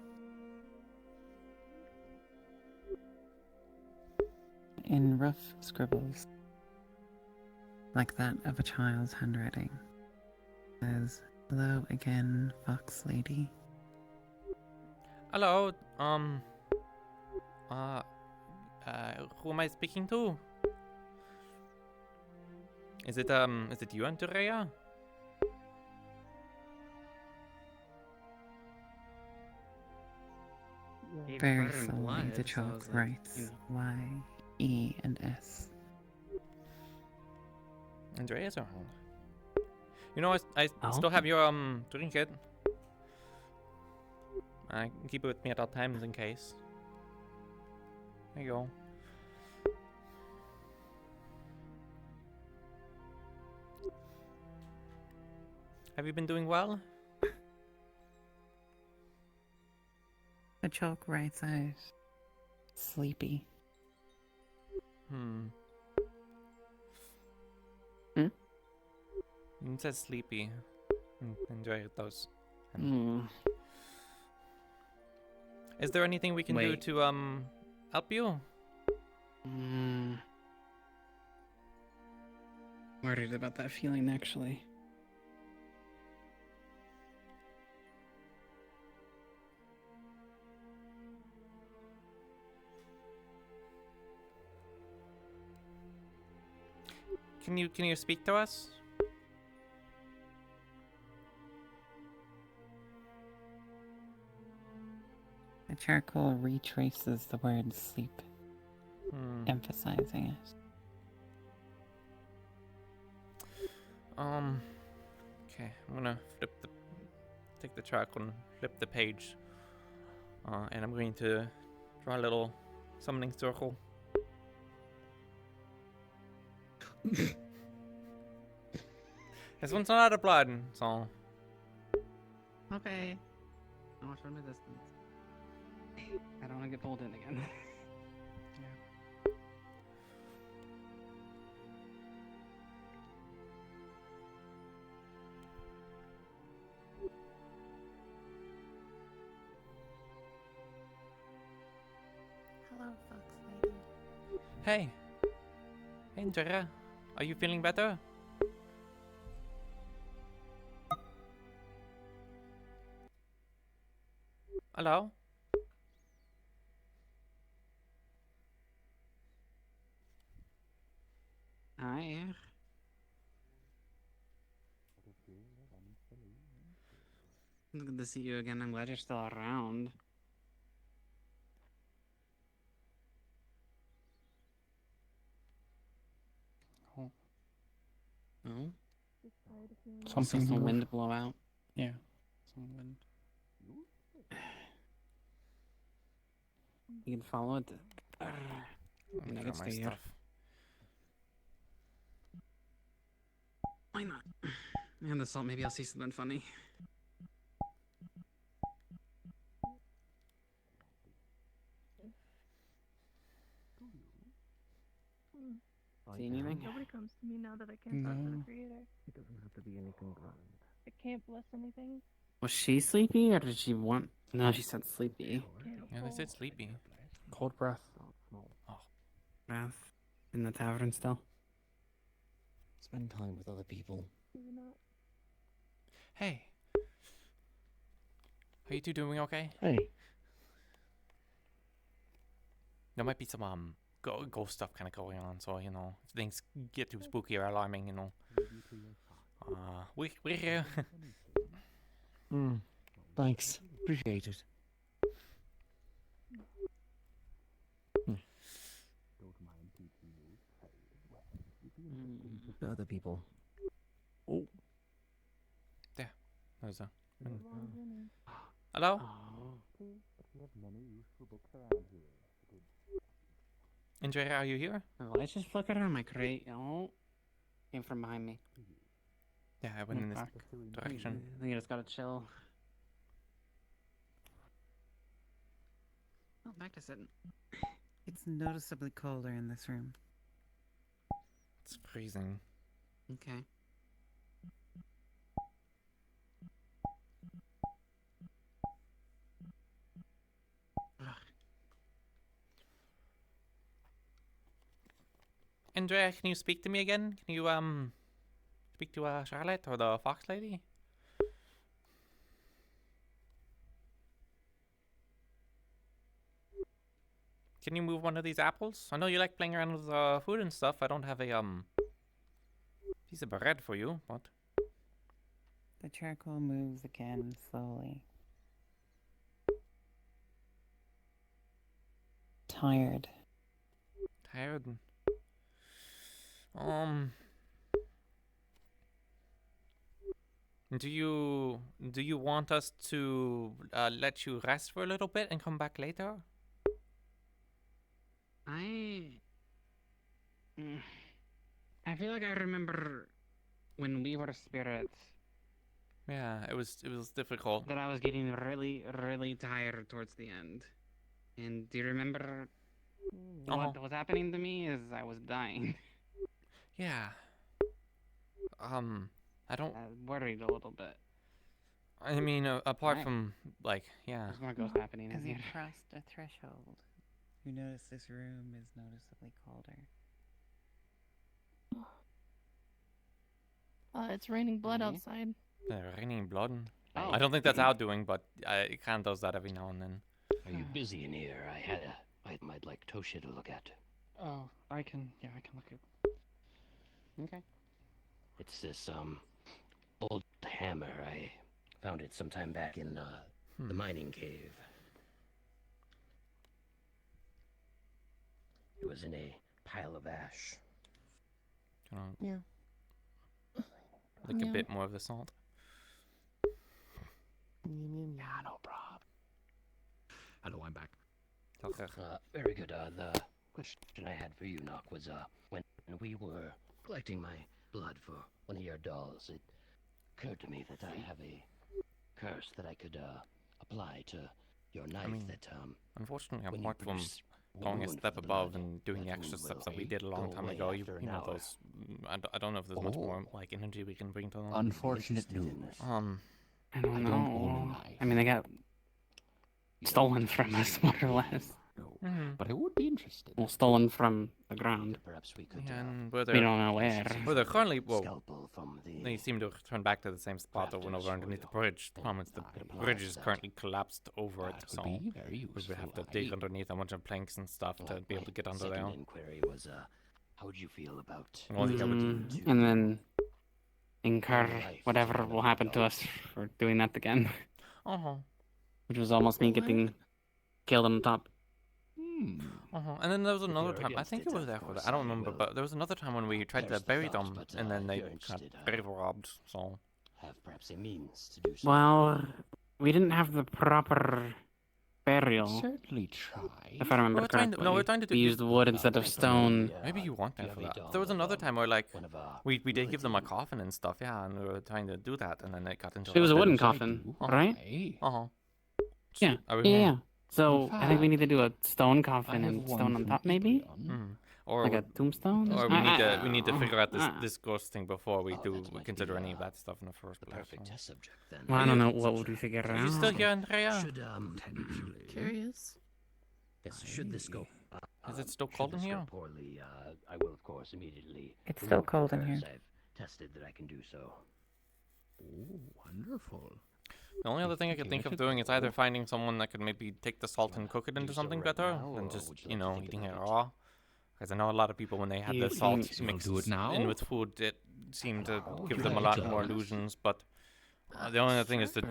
In rough scribbles, like that of a child's handwriting, says, "Hello again, Fox Lady." Hello, who am I speaking to? Is it you, Andrea? Very slowly, the chalk writes Y, E, and S. Andrea's around. You know, I still have your drink it. I keep it with me at all times in case. There you go. Have you been doing well? The chalk writes out, "Sleepy." It says sleepy. Enjoy those. Is there anything we can do to help you? Worried about that feeling, actually. Can you speak to us? The charcoal retraces the word sleep, emphasizing it. Okay, I'm gonna take the charcoal and flip the page. And I'm going to draw a little summoning circle. This one's not out of blood, so. Okay. I'll watch from a distance. I don't want to get pulled in again. Hey. Hey, Andrea. Are you feeling better? Hello? Hi. Good to see you again. I'm glad you're still around. Oh. Oh? Something Some here. wind blow out. Yeah. Some wind. You can follow it. Let me I grab can my stay here. stuff. Why not? And the salt, maybe I'll see something funny. See anything? Nobody comes to me now that I can't talk to the No. creator. It doesn't have to be anything grand. I can't bless anything. Was she sleepy or did she want? No, she said sleepy. Yeah, they said sleepy. Cold breath. Oh. Breath in the tavern still. Spend time with other people. Hey. Are you two doing okay? Hey. There might be some ghost stuff kind of going on, so you know, if things get too spooky or alarming, you know. We're here. Thanks. Appreciate it. The other people. Oh. There. There's a. Hello? Andrea, are you here? Oh, let's just flick it on my crate. Oh, came from behind me. Yeah, I went in this Back. direction. I think I just gotta chill. Oh, back to sitting. It's noticeably colder in this room. It's freezing. Okay. Andrea, can you speak to me again? Can you speak to Charlotte or the fox lady? Can you move one of these apples? I know you like playing around with food and stuff. I don't have a piece of bread for you, but The charcoal moves again slowly. Tired. tired. Do you want us to let you rest for a little bit and come back later? I feel like I remember when we were spirits Yeah, it was difficult. that I was getting really, really tired towards the end. And do you remember what was happening to me? Is I was dying. Yeah. I don't. I worried a little bit. I mean, apart Right. from like, yeah. There's more ghost happening in As you here. crossed a threshold, you notice this room is noticeably colder. It's raining blood outside. Raining blood. Oh. I don't think that's our doing, but it kind of does that every now and then. Are you busy in here? I had a item I'd like Tosha to look at. Oh, I can look at. Okay. It's this old hammer. I found it sometime back in the mining cave. It was in a pile of ash. Yeah. Like a bit more of the salt. Yeah, no problem. Hello, I'm back. Very good. The question I had for you, Nock, was when we were collecting my blood for one of your dolls, it occurred to me that I have a curse that I could apply to your knife. Unfortunately, when apart you from produce going a wound step for the above blood, and doing the that extra wound steps will that we did a long go time away ago, after an you know, hour. those. I don't know if there's much more like energy we can bring to them. Unfortunate news. I don't I know. don't own a knife. I mean, they got stolen from us, more or less. but I would be interested. Well, stolen from the ground. Perhaps we could. And we don't know where. Well, they're currently, well, they seem to have returned back to the same spot over and over underneath the bridge. The problem is the bridge is currently collapsed over it, so we would have to dig underneath a bunch of planks and stuff to be able to get under there. Inquiry was, how would you feel about? And then incur whatever will happen to us for doing that again. Which was almost me getting killed on the top. And then there was another time, I think it was after that, I don't remember, but there was another time when we tried to bury them, and then they got very robbed, so... Have perhaps a means to do so. Well, we didn't have the proper burial. Certainly try. If I remember correctly. we're trying to do... We used wood instead of stone. Maybe you weren't there for that. There was another time where, like, we did give them a coffin and stuff, yeah, and we were trying to do that, and then it got into... It was a wooden coffin, right? Yeah, yeah. So I think we need to do a stone coffin and stone on top, maybe. Or like a tombstone. Or we need to figure out this ghost thing before we consider any of that stuff in the first place. Perfect test subject then. Well, I don't know what would we figure out. Are you still here, Andrea? Should Curious. Yes. Should this go? Is it still cold in here? Poorly, I will of course immediately. It's still cold in here. I've tested that I can do so. Oh, wonderful. The only other thing I could think of doing is either finding someone that could maybe take the salt and cook it into something better than just, eating it raw. Because I know a lot of people, when they had the salt mixed in with food, it seemed to give them a lot more illusions, but the only other thing is to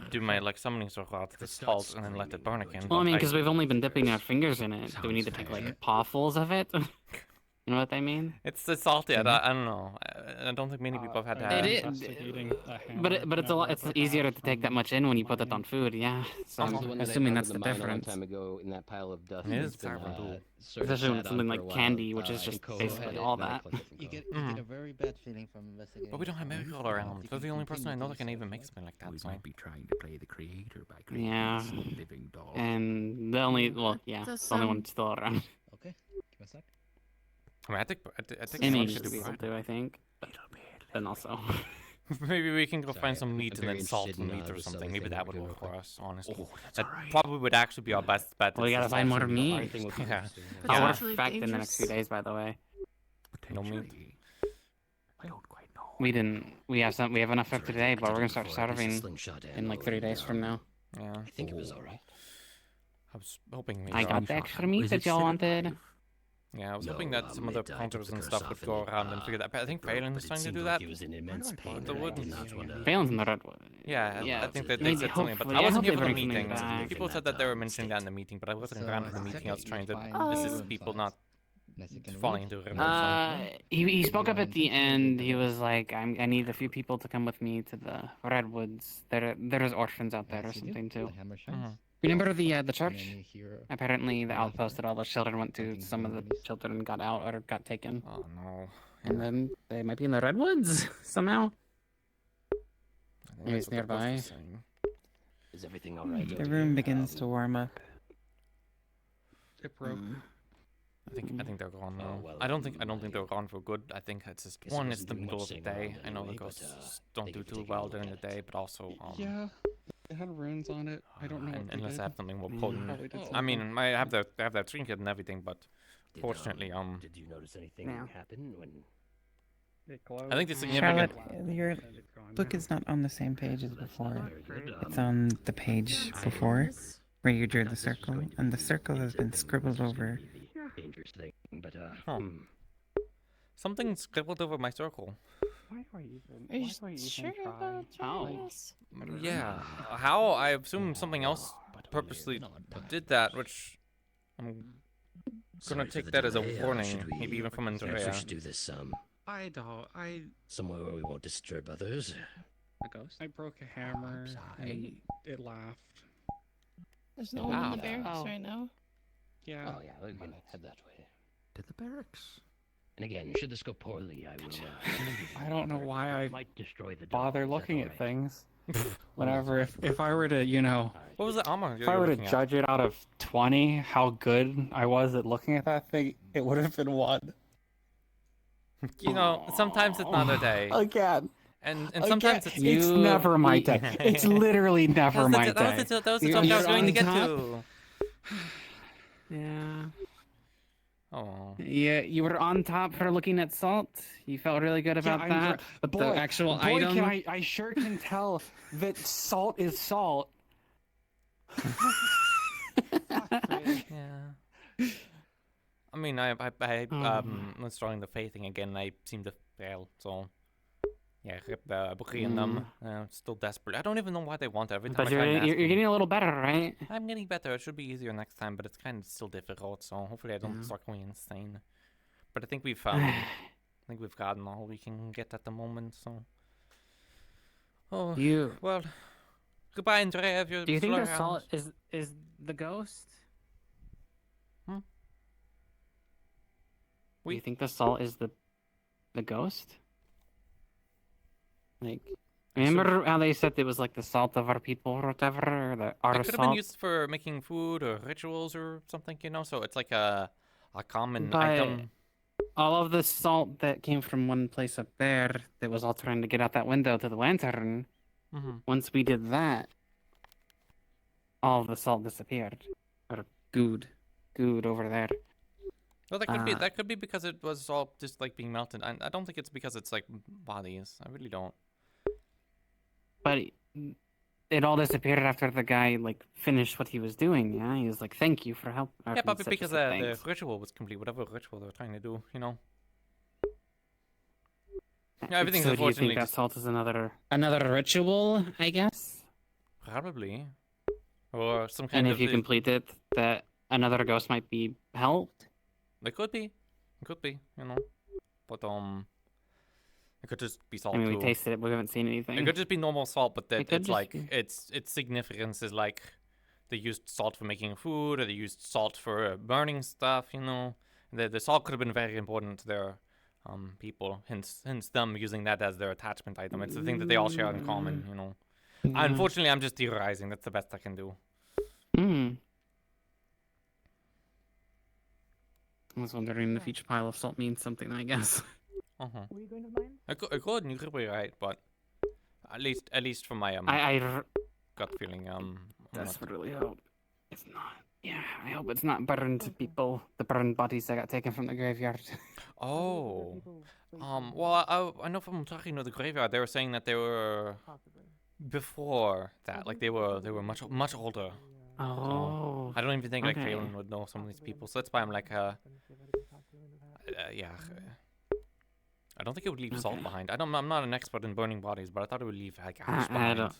do my, summoning circle out to the salt and then let it burn again. Well, I mean, because we've only been dipping our fingers in it. Do we need to take, pawfuls of it? You know what I mean? It's salty. I don't know. I don't think many people have had to. It is, but it's a lot. It's easier to take that much in when you put it on food. Yeah. So I'm assuming that's the difference. A long time ago in that pile of dust. It is especially with something like candy, which is just basically all that. You get a very bad feeling from investigating. But we don't have medical around. They're the only person I know that can even make something like that. We might be trying to play the creator by creating a living doll. And the only one still around. Okay. Give me a sec. I mean, I think Amy should be able to, I think. Then also. Maybe we can go find some meat and then salt the meat or something. Maybe that would work for us, honestly. That probably would actually be our best bet. Well, we gotta find more meat. Yeah. I'll order back in the next few days, by the way. No meat. I don't quite know. We have enough for today, but we're gonna start starving in 3 days from now. Yeah. I think it was alright. I was hoping maybe. I got the extra meat that y'all wanted. Yeah, I was hoping that some other hunters and stuff would go around and figure that. But I think Phelan is trying to do that. The wood. Phelan's in the redwood. Yeah, I think that they said something, but I wasn't here for the meeting. People said that they were mentioning that in the meeting, but I wasn't around for the meeting. I was trying to assist people not falling into it. He spoke up at the end. He was like, I need a few people to come with me to the redwoods. There's orphans out there or something too. Remember the church? Apparently the outpost that all the children went to, some of the children got out or got taken. Oh no. And then they might be in the redwoods somehow. Maybe it's nearby. Is everything alright? The room begins to warm up. I think they're gone now. I don't think they're gone for good. I think it's just one, it's the middle of the day. I know the ghosts don't do too well during the day, but also yeah. It had runes on it. I don't know. Unless I have something more potent. I mean, I have their trinket and everything, but fortunately, Did you notice anything happen when? I think the significant. Charlotte, your book is not on the same page as before. It's on the page before, where you drew the circle, and the circle has been scribbled over. Dangerous thing, but something scribbled over my circle. Why are you sure about this? Yeah. How? I assume something else purposely did that, which I'm gonna take that as a warning, maybe even from Andrea. Perhaps we should do this somewhere where we won't disturb others. A ghost? I broke a hammer and it laughed. There's no one in the barracks right now. Yeah. Oh yeah, we can head that way. To the barracks. And again, should this go poorly, I will. I don't know why I might destroy the bother looking at things. Whenever, if I were to, what was the armor? If I were to judge it out of 20, how good I was at looking at that thing, it would have been 1. Sometimes it's not a day. Again. And sometimes it's never my day. It's literally never my day. That was the joke I was going to get to. Yeah. Oh. Yeah, you were on top for looking at salt. You felt really good about that. But boy, the actual boy, item. can I sure can tell that salt is salt. Yeah. I mean, I was trying the faith thing again, and I seem to fail, so... Yeah, buggy them. Still desperate. I don't even know why they want it. Every time But I try and ask you're them. getting a little better, right? I'm getting better. It should be easier next time, but it's kind of still difficult, so hopefully I don't start going insane. But I think we've gotten all we can get at the moment, so... Oh, well... Goodbye, Andrea, if you're Do you think still the around. salt is the ghost? Hmm? Do you think the salt is the ghost? Like, remember how they said it was like the salt of our people or whatever, or the our It could have salt? been used for making food or rituals or something, you know, so it's like a common But item. all of the salt that came from one place up there that was all trying to get out that window to the lantern, once we did that, all of the salt disappeared. Or gooed over there. Well, that could be because it was all just like being melted. I don't think it's because it's like bodies. I really don't. But it all disappeared after the guy like finished what he was doing. Yeah, he was like, "Thank you for help." Yeah, but because the ritual was complete, whatever ritual they were trying to do, you know. Yeah, everything's so do you unfortunately think that just... salt is another ritual? I guess. Probably, or some And kind of. if you complete it, that another ghost might be helped. It could be, you know, but it could just be salt. I mean, too. we tasted it, but we haven't seen anything. It could just be normal salt, but that It could it's just like be. its significance is like they used salt for making food, or they used salt for burning stuff. You know, the salt could have been very important to their people. Hence them using that as their attachment item. It's the thing that they all share in common. You know. Yeah. Unfortunately, I'm just theorizing. That's the best I can do. I was wondering if each pile of salt means something. I guess. Were you going to mine? I could, and you could be right, but at least from my gut feeling, desperately hope it's not. Yeah, I hope it's not burned people. The burned bodies that got taken from the graveyard. Oh, well, I know from talking to the graveyard, they were saying that they were before that, like they were much older. Oh, so I don't even think like okay. Phelan would know some of these people, so that's why I'm like, yeah. I don't think it would leave salt behind. I'm not an expert in burning bodies, but I thought it would leave like ash behind.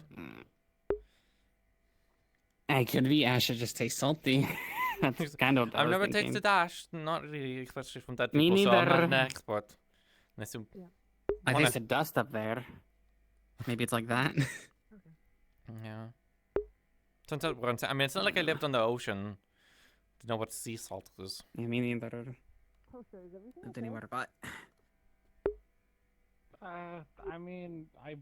It could be ash. It just tastes salty. That's kind of what I I've was never thinking. tasted ash, not really, especially from dead Me people, so I'm not neither. an expert. I tasted dust up there. Maybe it's like that. Yeah. Turns out what I'm saying. I mean, it's not like I lived on the ocean to know what sea salt is. Yeah, me neither. Lived anywhere but. I mean, I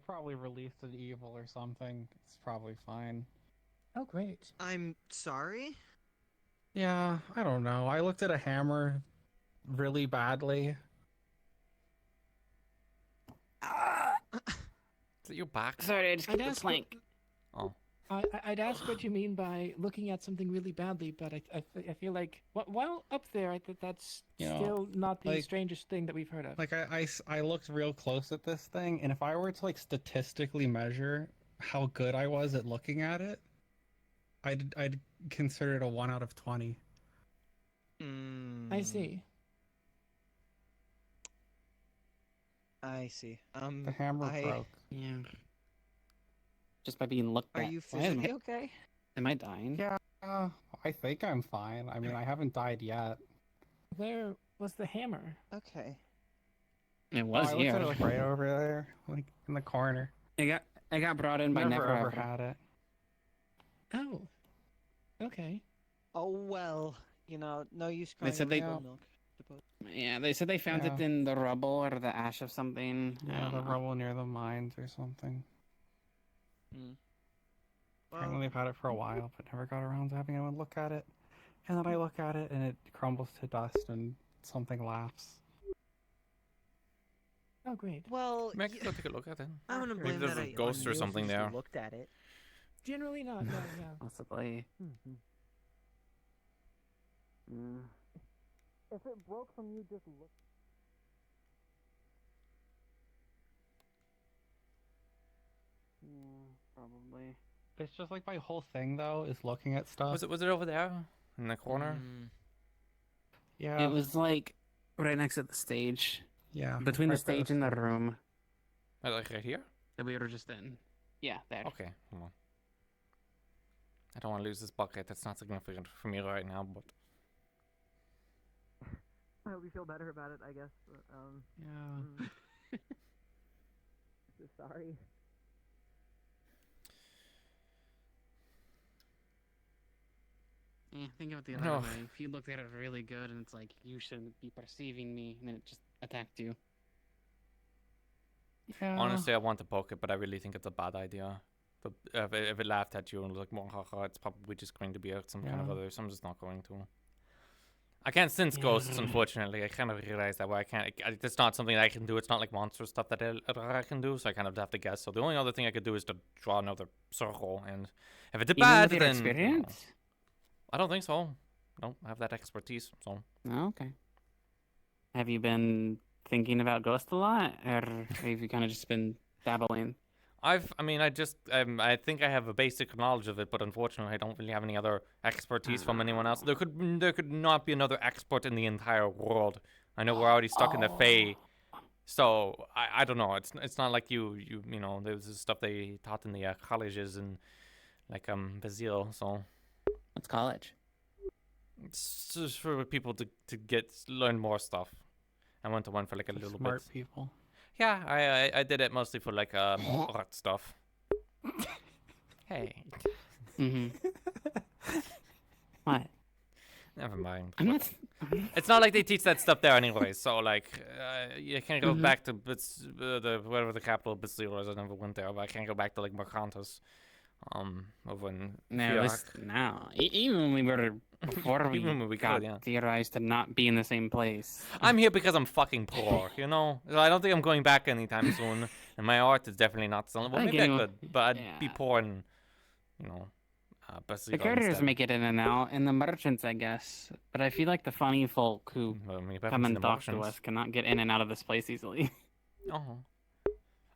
probably released an evil or something. It's probably fine. Oh, great. I'm sorry? Yeah, I don't know. I looked at a hammer really badly. Is it your back? Sorry, I just I'd got the ask plank. Oh. I'd ask what you mean by looking at something really badly, but I feel like while up there, I think that's still not the strangest thing that we've heard of. Like I looked real close at this thing, and if I were to like statistically measure how good I was at looking at it, I'd consider it a 1 out of 20. I see. I see. The hammer broke. Yeah. Just by being looked at. Are you physically okay? Am I dying? Yeah, I think I'm fine. I mean, I haven't died yet. Where was the hammer? Okay. It was I here. looked at it like right over there, like in the corner. It got brought in by Never ever Necro. had it. Oh. Okay. Oh well, no use crying. They said they. over spilled milk. Yeah, they said they found it in the rubble or the ash of something. I Yeah, don't the know. rubble near the mines or something. Apparently Well, they've had it for a while, but never got around to having anyone look at it. And then I look at it, and it crumbles to dust, and something laughs. Oh, great. well, Maybe I could go take a look at it. I'm gonna Maybe blame there's that a ghost or on something Niels who there. Looked at it. Generally not. No, yeah. Possibly. If it broke from you just look. Yeah, probably. It's just like my whole thing though is looking at stuff. Was it over there in the corner? Yeah. It was like right next to the stage. Yeah. Between the right by the stage and the room Like right here? that we were just in. Yeah, there. Okay, hold on. I don't want to lose this bucket. That's not significant for me right now, but I hope you feel better about it, I guess. But, Yeah. So sorry. Yeah, think of it the other way. If you looked at it really good and it's like, you shouldn't be perceiving me, and then it just attacked you. Yeah. honestly, I want to poke it, but I really think it's a bad idea. But if it laughed at you and was like, "Mwah, ha, ha," it's probably just going to be some kind of Yeah. other. So I'm just not going to. I can't sense ghosts, unfortunately. I kind of realize that. Why I can't. It's not something that I can do. It's not like monster stuff that I can do. So I kind of have to guess. So the only other thing I could do is to draw another circle. And if it's Even bad, with your then experience? I don't think so. No, I have that expertise. So Oh, okay. Have you been thinking about Ghost a lot, or have you kind of just been dabbling? I think I have a basic knowledge of it, but unfortunately, I don't really have any other expertise from anyone else. There could not be another expert in the entire world. I know we're already stuck in the Fae, so I don't know. It's not like you know. There's this stuff they taught in the colleges and like Basile. So what's college? It's just for people to learn more stuff. I went to one for like a little Smart bit. people. Yeah, I did it mostly for like art stuff. Hey. What? Never mind. I'm not. It's not like they teach that stuff there anyway. So like, you can't go Mhm. back to whatever the capital Basile is. I never went there, but I can't go back to like Mercantus. Over in No, even when we were before we, Even when we got could, yeah. theorized to not be in the same place. I'm here because I'm fucking poor, you know? So I don't think I'm going back anytime soon. And my art is definitely not selling. Well, I think maybe I anyone- could, but I'd be poor in, you know, Basile The curators instead. make it in and out, and the merchants, I guess. But I feel like the funny folk who happens come to and the talk to merchants? us cannot get in and out of this place easily. Oh.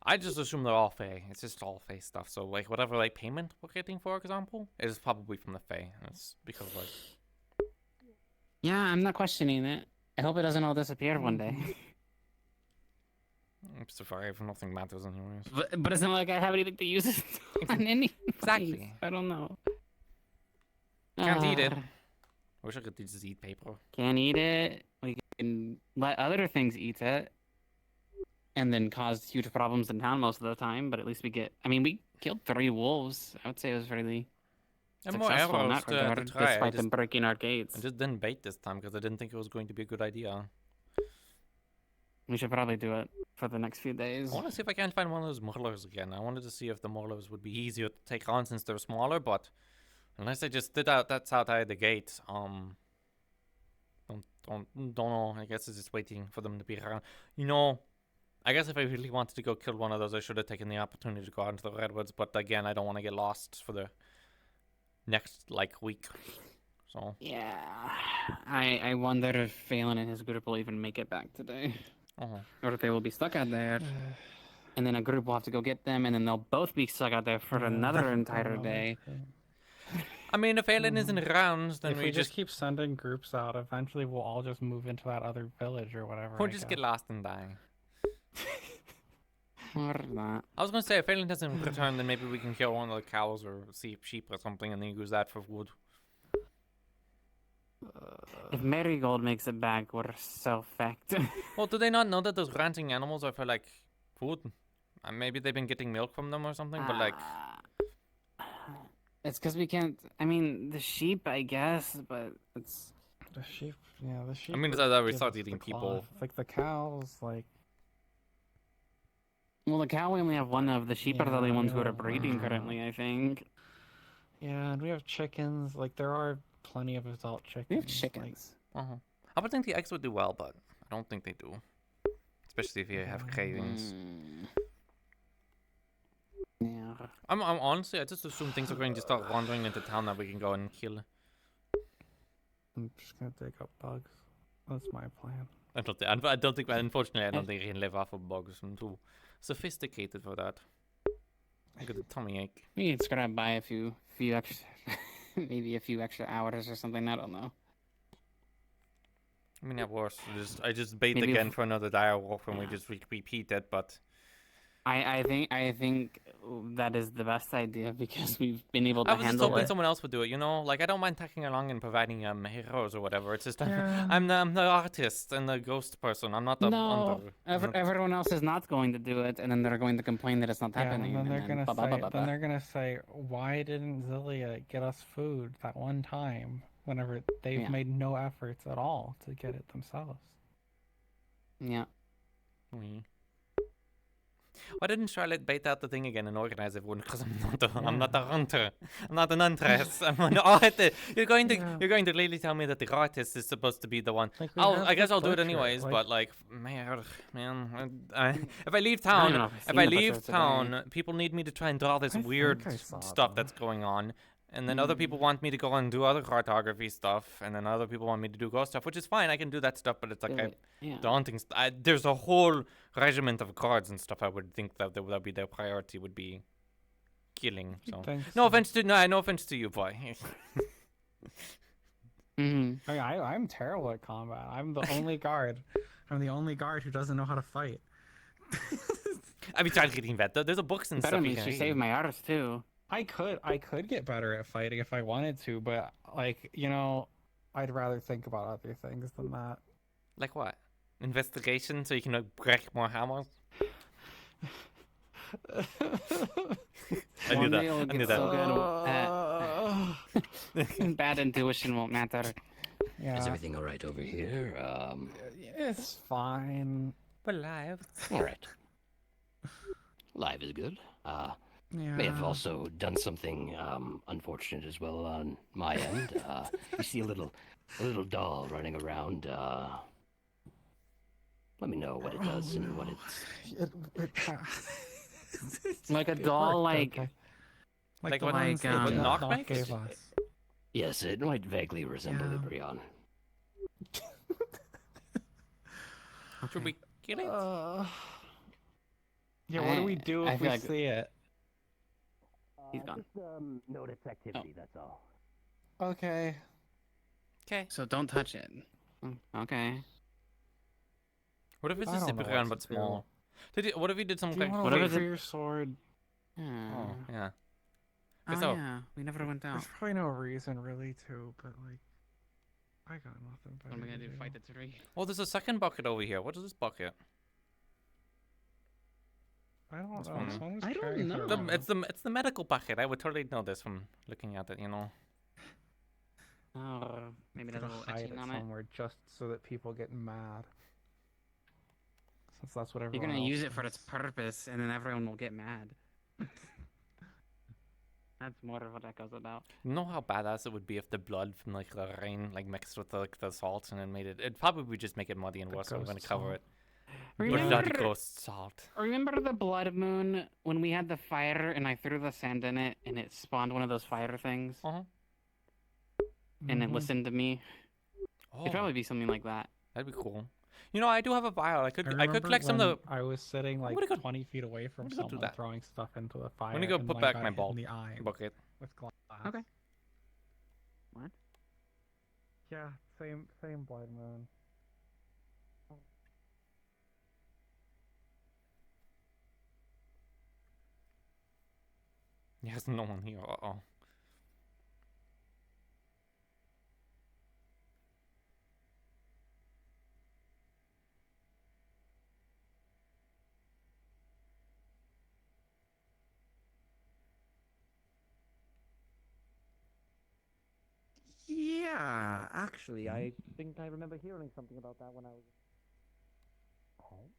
I just assume they're all Fae. It's just all Fae stuff. So like whatever like payment we're getting, for example, is probably from the Fae. It's because like Yeah, I'm not questioning it. I hope it doesn't all disappear one day. survive. Nothing matters anyways. But it's not like I have anything to use it on any. Exactly. I don't know. Can't eat it. Ah. I wish I could just eat paper. Can't eat it. We can let other things eat it, and then cause huge problems in town most of the time. But at least we get. I mean, we killed 3 wolves. I would say it was really And more successful in arrows that to regard, try. I despite just- them breaking our gates. I just didn't bait this time because I didn't think it was going to be a good idea. We should probably do it for the next few days. I want to see if I can find one of those Murlers again. I wanted to see if the Murlers would be easier to take on since they're smaller, but unless I just did that's outside the gate. Don't know. I guess it's just waiting for them to be around. You know, I guess if I really wanted to go kill one of those, I should have taken the opportunity to go out into the redwoods. But again, I don't want to get lost for the next like week. So Yeah, I wonder if Phelan and his group will even make it back today, or if they will be stuck out there, and then a group will have to go get them, and then they'll both be stuck out there for another entire day. I mean, if Phelan isn't around, then If we just keep sending groups out, eventually we'll all just move into that other village or whatever. Or I just guess. get lost and die. Or not. I was gonna say if Phelan doesn't return, then maybe we can kill one of the cows or sheep or something, and then use that for wood. If Marigold makes it back, we're so fucked. Well, do they not know that those ranting animals are for like food? Maybe they've been getting milk from them or something, but like. It's because we can't. I mean, the sheep, I guess, but it's. The sheep, yeah, the sheep. I mean, would it's that we give start us eating the people. cloth. Like the cows, like. Well, the cow we only have one of. The sheep are the only Yeah, ones who yeah. are breeding currently, I think. Yeah, and we have chickens. Like there are plenty of adult chickens. We have chickens. I would think the eggs would do well, but I don't think they do. Especially if you have cravings. Yeah. I'm honestly, I just assume things are going to start wandering into town that we can go and kill. I'm just gonna dig up bugs. That's my plan. I don't think. Unfortunately, I don't think I can live off of bugs. I'm too sophisticated for that. I got a tummy ache. We just gotta buy a few extra, maybe a few extra hours or something. I don't know. I mean, at worst, I just bait Maybe again for another dire wolf and we just repeat it. But I think that is the best idea because we've been able to I was just handle hoping it. someone else would do it. You know, like I don't mind tagging along and providing heroes or whatever. It's just Yeah. I'm the artist and the ghost person. I'm not the No, hunter. everyone else is not going to do it, and then they're going to complain that it's not happening. And then they're gonna blah, blah, blah, blah, then blah. they're gonna say, why didn't Zilia get us food that one time? Whenever they've Yeah. made no efforts at all to get it themselves. Yeah. Why didn't Charlotte bait out the thing again and organize everyone? Because I'm not a hunter. I'm not an huntress. I'm an artist. You're going to really tell me that the artist is supposed to be the one. we I have guess the I'll do it butcher, anyways. like- But like, man, if I leave I don't know town, if I've if I seen the leave butcher town, today. people need me to try and draw this I weird think I saw stuff them. that's going on. And then other people want me to go and do other cartography stuff, and then other people want me to do ghost stuff, which is fine. I can do that stuff, but it's like Yeah. daunting. There's a whole regiment of cards and stuff. I would think that would be their priority would be killing. So Thanks. no offense to you, boy. Mm-hmm. I'm terrible at combat. I'm the only guard. I'm the only guard who doesn't know how to fight. I mean, trying getting better. There's a books and Better stuff. You means can you read. saved my artist too. I could get better at fighting if I wanted to, but like, I'd rather think about other things than that. Like what? Investigation, so you can break more hammers. I knew One that. day it'll I get knew that. so good. Bad intuition won't matter. Yeah. Is everything all right over here? It's fine. We're live. All right. Live is good. May have also done something unfortunate as well on my end. You see a little doll running around. Let me know what it does and what it's. Like a doll, like okay. Like the what- ones like, that Knock Knock makes? gave us. Yes, it might vaguely resemble Yeah. Iberion. Should we kill it? Yeah, what do we do I if feel we like- see it? He's gone. Just note its activity. That's all. Okay. Okay. So don't touch it. Okay. What if it's I just don't know Iberion what but to do. small? What if you did some Do you like want What to if wait it's for a- your sword? Oh, yeah. Oh So- yeah, we never went out. There's probably no reason really to, but like, I got nothing better What am I to gonna do? do. Fight the tree? Oh, there's a second bucket over here. What is this bucket? I don't This know. one. Someone's I don't carrying it know. around. It's the medical bucket. I would totally know this from looking at it. You know. Oh, maybe there's a Gonna little hide etching it on it. somewhere just so that people get mad. Since that's what You're everyone gonna else use it for does. its purpose, and then everyone will get mad. That's more of what that goes about. You know how badass it would be if the blood from like the rain like mixed with like the salt and then made it. It'd probably just make it muddy and The worse. So I'm gonna ghost cover salt. it. But not ghost salt. Remember the blood moon when we had the fire and I threw the sand in it and it spawned one of those fire things? Uh-huh. And it Mhm. listened to me? Oh, It'd probably be something like that. that'd be cool. You know, I do have a vial. I could remember collect some of the. when I was sitting like gonna go- 20 feet away from I'm gonna go do someone that. throwing stuff into the fire. I'm gonna go and put one back got my hit ball in the eye bucket. with glass. Okay. What? Yeah, same blood moon. There's no one here. Uh-oh. Yeah, actually, I think I remember hearing something about that when I was home.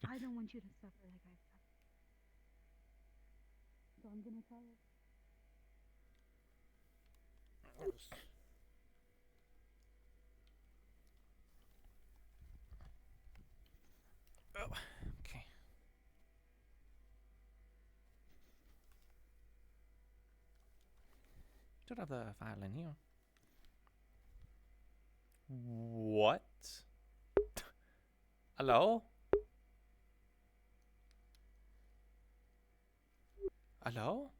I don't want you to suffer like I suffered. So I'm gonna try it. Oh, okay. Should have the file in here. What? Hello? Hello?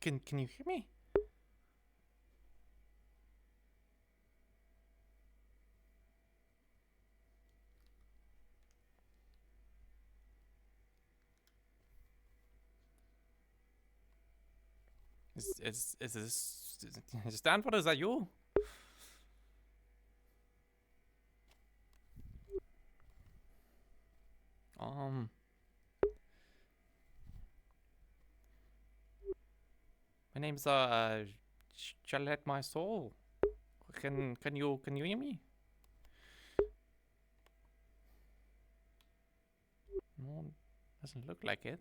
Can you hear me? Is this Stanford? Is that you? My name's Charlotte Marceau. Can you hear me? No, doesn't look like it.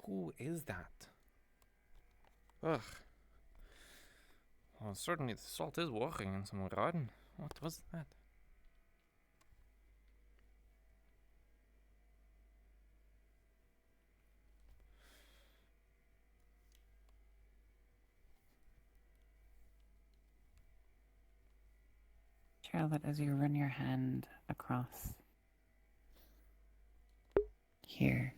Who is that? Ugh. Well, certainly the salt is working in some garden. What was that? Charlotte, as you run your hand across here,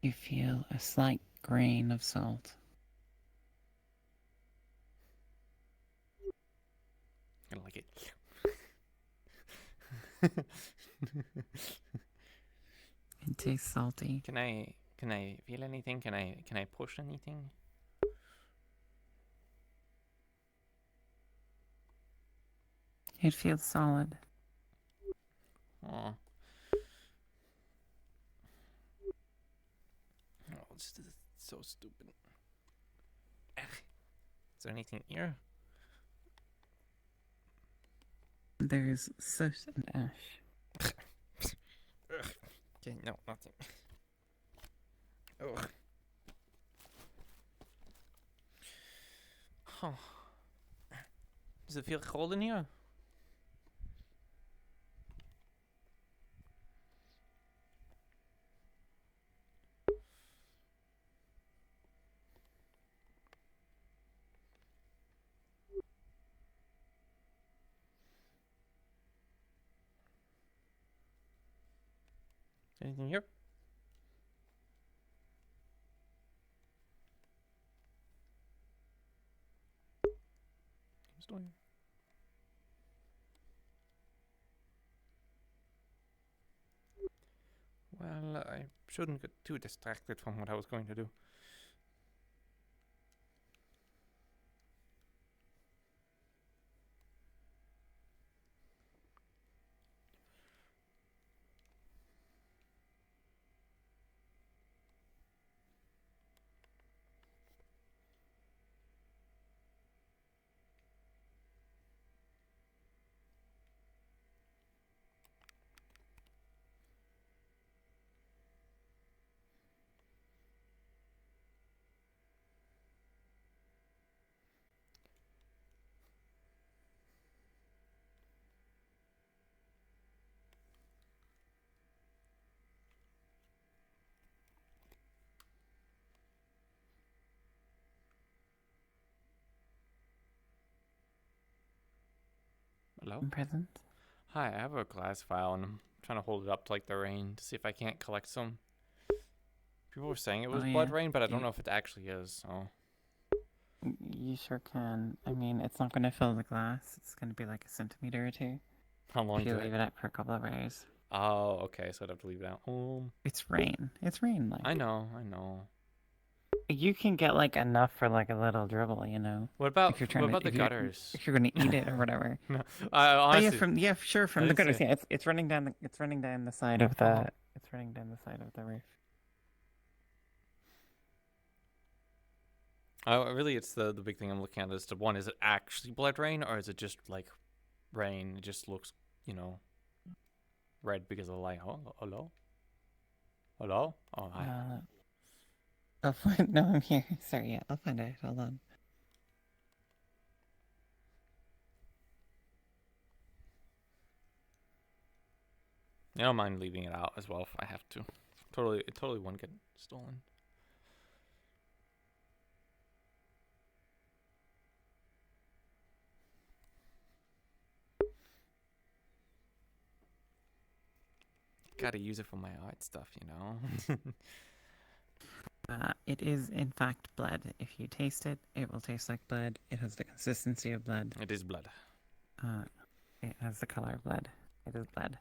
you feel a slight grain of salt. I like it. It tastes salty. Can I feel anything? Can I push anything? It feels solid. Oh. Oh, this is so stupid. Ugh. Is there anything here? There's soot and ash. Okay, no, nothing. Ugh. Huh. Does it feel cold in here? Anything here? Still here. Well, I shouldn't get too distracted from what I was going to do. Hello? Present. Hi, I have a glass vial and I'm trying to hold it up to like the rain to see if I can't collect some. People were saying it was blood rain, but I don't know if it actually is, so. You sure can. I mean, it's not going to fill the glass. It's going to be like a centimeter or two. How long if you do leave it out for a couple of hours. Oh, okay, so I'd have to leave it out. It's rain. It's rain, like. I know. You can get like enough for like a little dribble, you know. What about if you're trying the if gutters? If you're gonna eat it or whatever. No, Oh yeah, honestly, sure from I the didn't gutters. see- Yeah, it's running down the side of the it's running down the side of the roof. Really, it's the big thing I'm looking at is one: is it actually blood rain, or is it just like rain? It just looks, you know, red because of the light. Oh, hello, hello. Oh, hi. I'll find. No, I'm here. Sorry, yeah, I'll find it. Hold on. I don't mind leaving it out as well if I have to. It totally won't get stolen. Gotta use it for my art stuff, you know. It is in fact blood. If you taste it, it will taste like blood. It has the consistency of blood. It is blood. It has the color of blood. It is blood.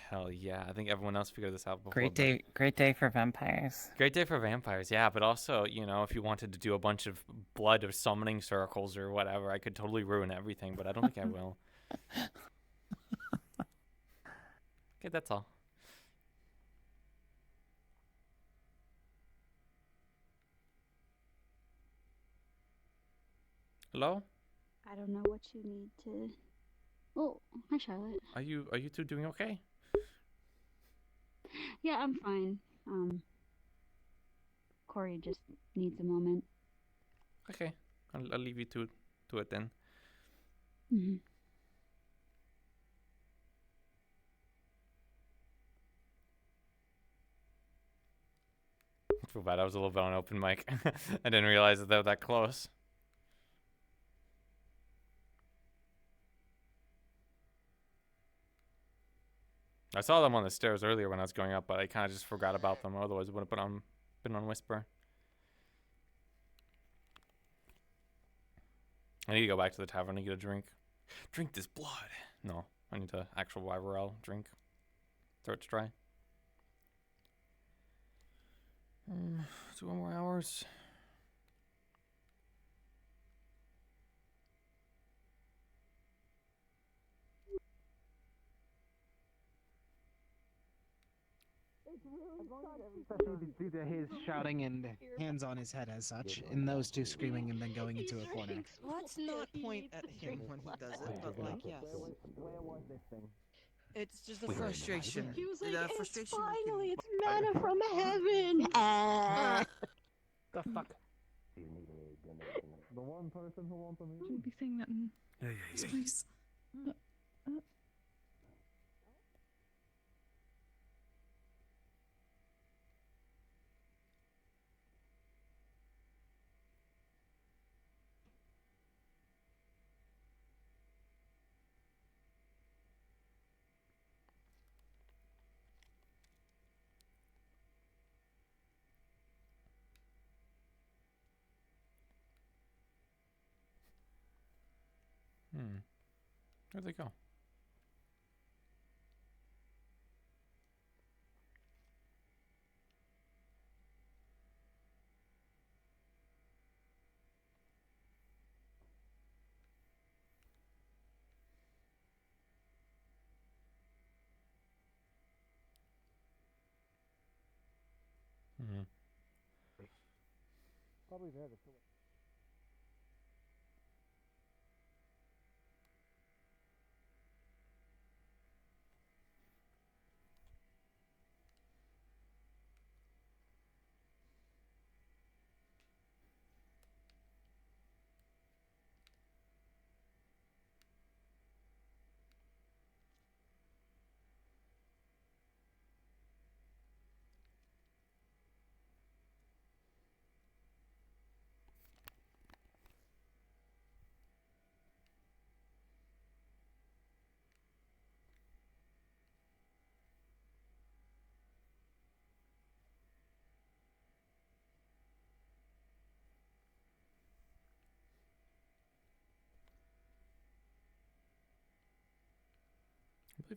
Hell yeah! I think everyone else figured this out before. Great day for vampires. Great day for vampires, yeah. But also, you know, if you wanted to do a bunch of blood or summoning circles or whatever, I could totally ruin everything. But I don't think I will. Okay, that's all. Hello? I don't know what you need to. Oh, hi Charlotte. Are you two doing okay? Yeah, I'm fine. Corey just needs a moment. Okay, I'll leave you to it then. Mm-hmm. I feel bad. I was a little bit on open mic. I didn't realize that they were that close. I saw them on the stairs earlier when I was going up, but I kind of just forgot about them. Otherwise, it would have been on Whisper. I need to go back to the tavern and get a drink. Drink this blood. No, I need to actual YRL drink. Throat's dry. 2 more hours. Especially due to his shouting and hands on his head as such, and those two screaming and then going into a corner. Let's not point at him when he does it, but like, yes. Where was this thing? It's just a frustration. He was like, The it's frustration finally, it's manna from heaven. The fuck? The one person who wants to meet Shouldn't be saying that in this place. Where'd they go? Probably there.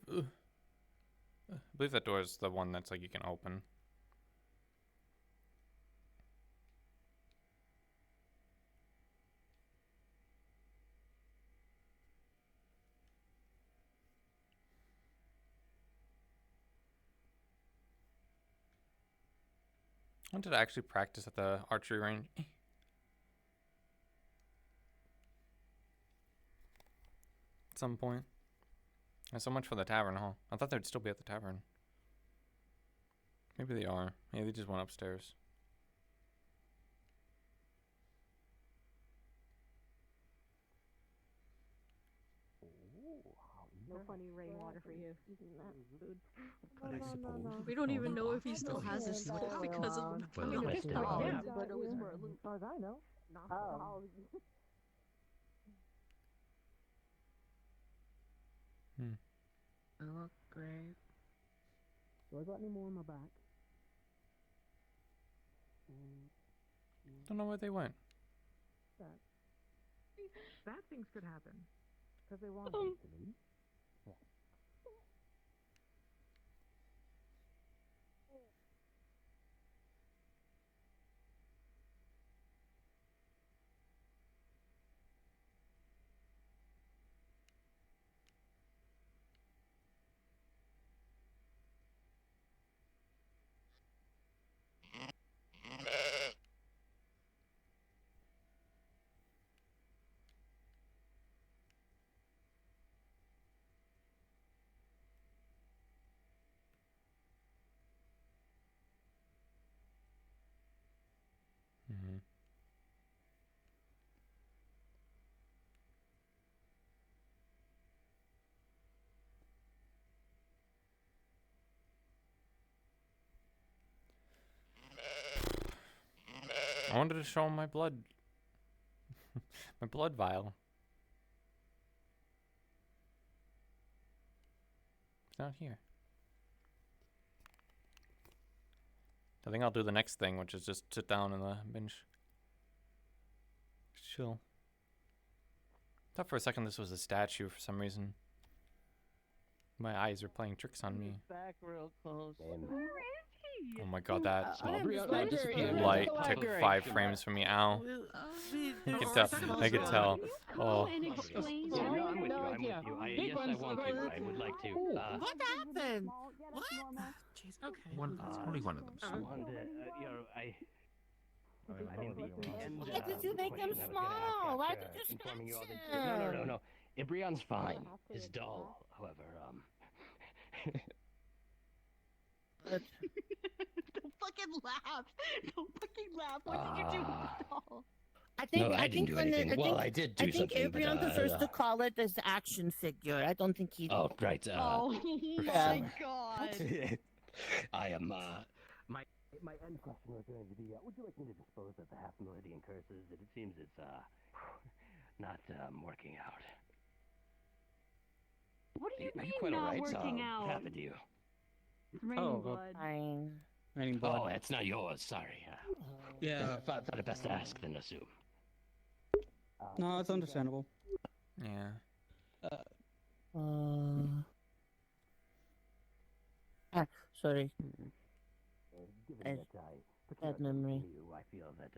I believe that door is the one that's like you can open. I wanted to actually practice at the archery range. At some point. And so much for the tavern, huh? I thought they'd still be at the tavern. Maybe they are. Maybe they just went upstairs. No funny rainwater for you. Using that food. We don't even know if he still has his stuff because of the I mean, dog. it's dog, yeah, but it was for a loop. As far as I know. Not for dog. I look great. Do I got any more on my back? Don't know where they went. Bad things could happen. Because they want Um, to leave. Mm-hmm. I wanted to show him my blood. My blood vial. It's not here. I think I'll do the next thing, which is just sit down on the bench. Chill. Thought for a second this was a statue for some reason. My eyes are playing tricks on me. Back real close. Oh my god, that Disappeared. light took 5 frames from me. Ow. I could tell. I could tell. Oh. I'm with you. I'm with you. Yes, I want to. I would like to. What happened? What? Jeez, okay. It's only one of them. So. Why did you make him small? Why did you scratch him? No. Ibrion's fine. His doll, however, Don't fucking laugh. Don't fucking laugh. What did you do with the doll? I didn't do anything. I did do something. I think Abrion prefers to call it as action figure. I don't think he. Oh, right. Oh my god. I am. My end question was going to be: would you like me to dispose of the half-meridian curses? It seems it's not working out. What do you Are mean quite not alright? working What out? happened to you? It's raining blood. Fine. Raining blood. Oh, it's not yours. Sorry. Yeah. Thought it best to ask than assume. No, it's understandable. Yeah. Sorry. Given that Bad memory. I feel that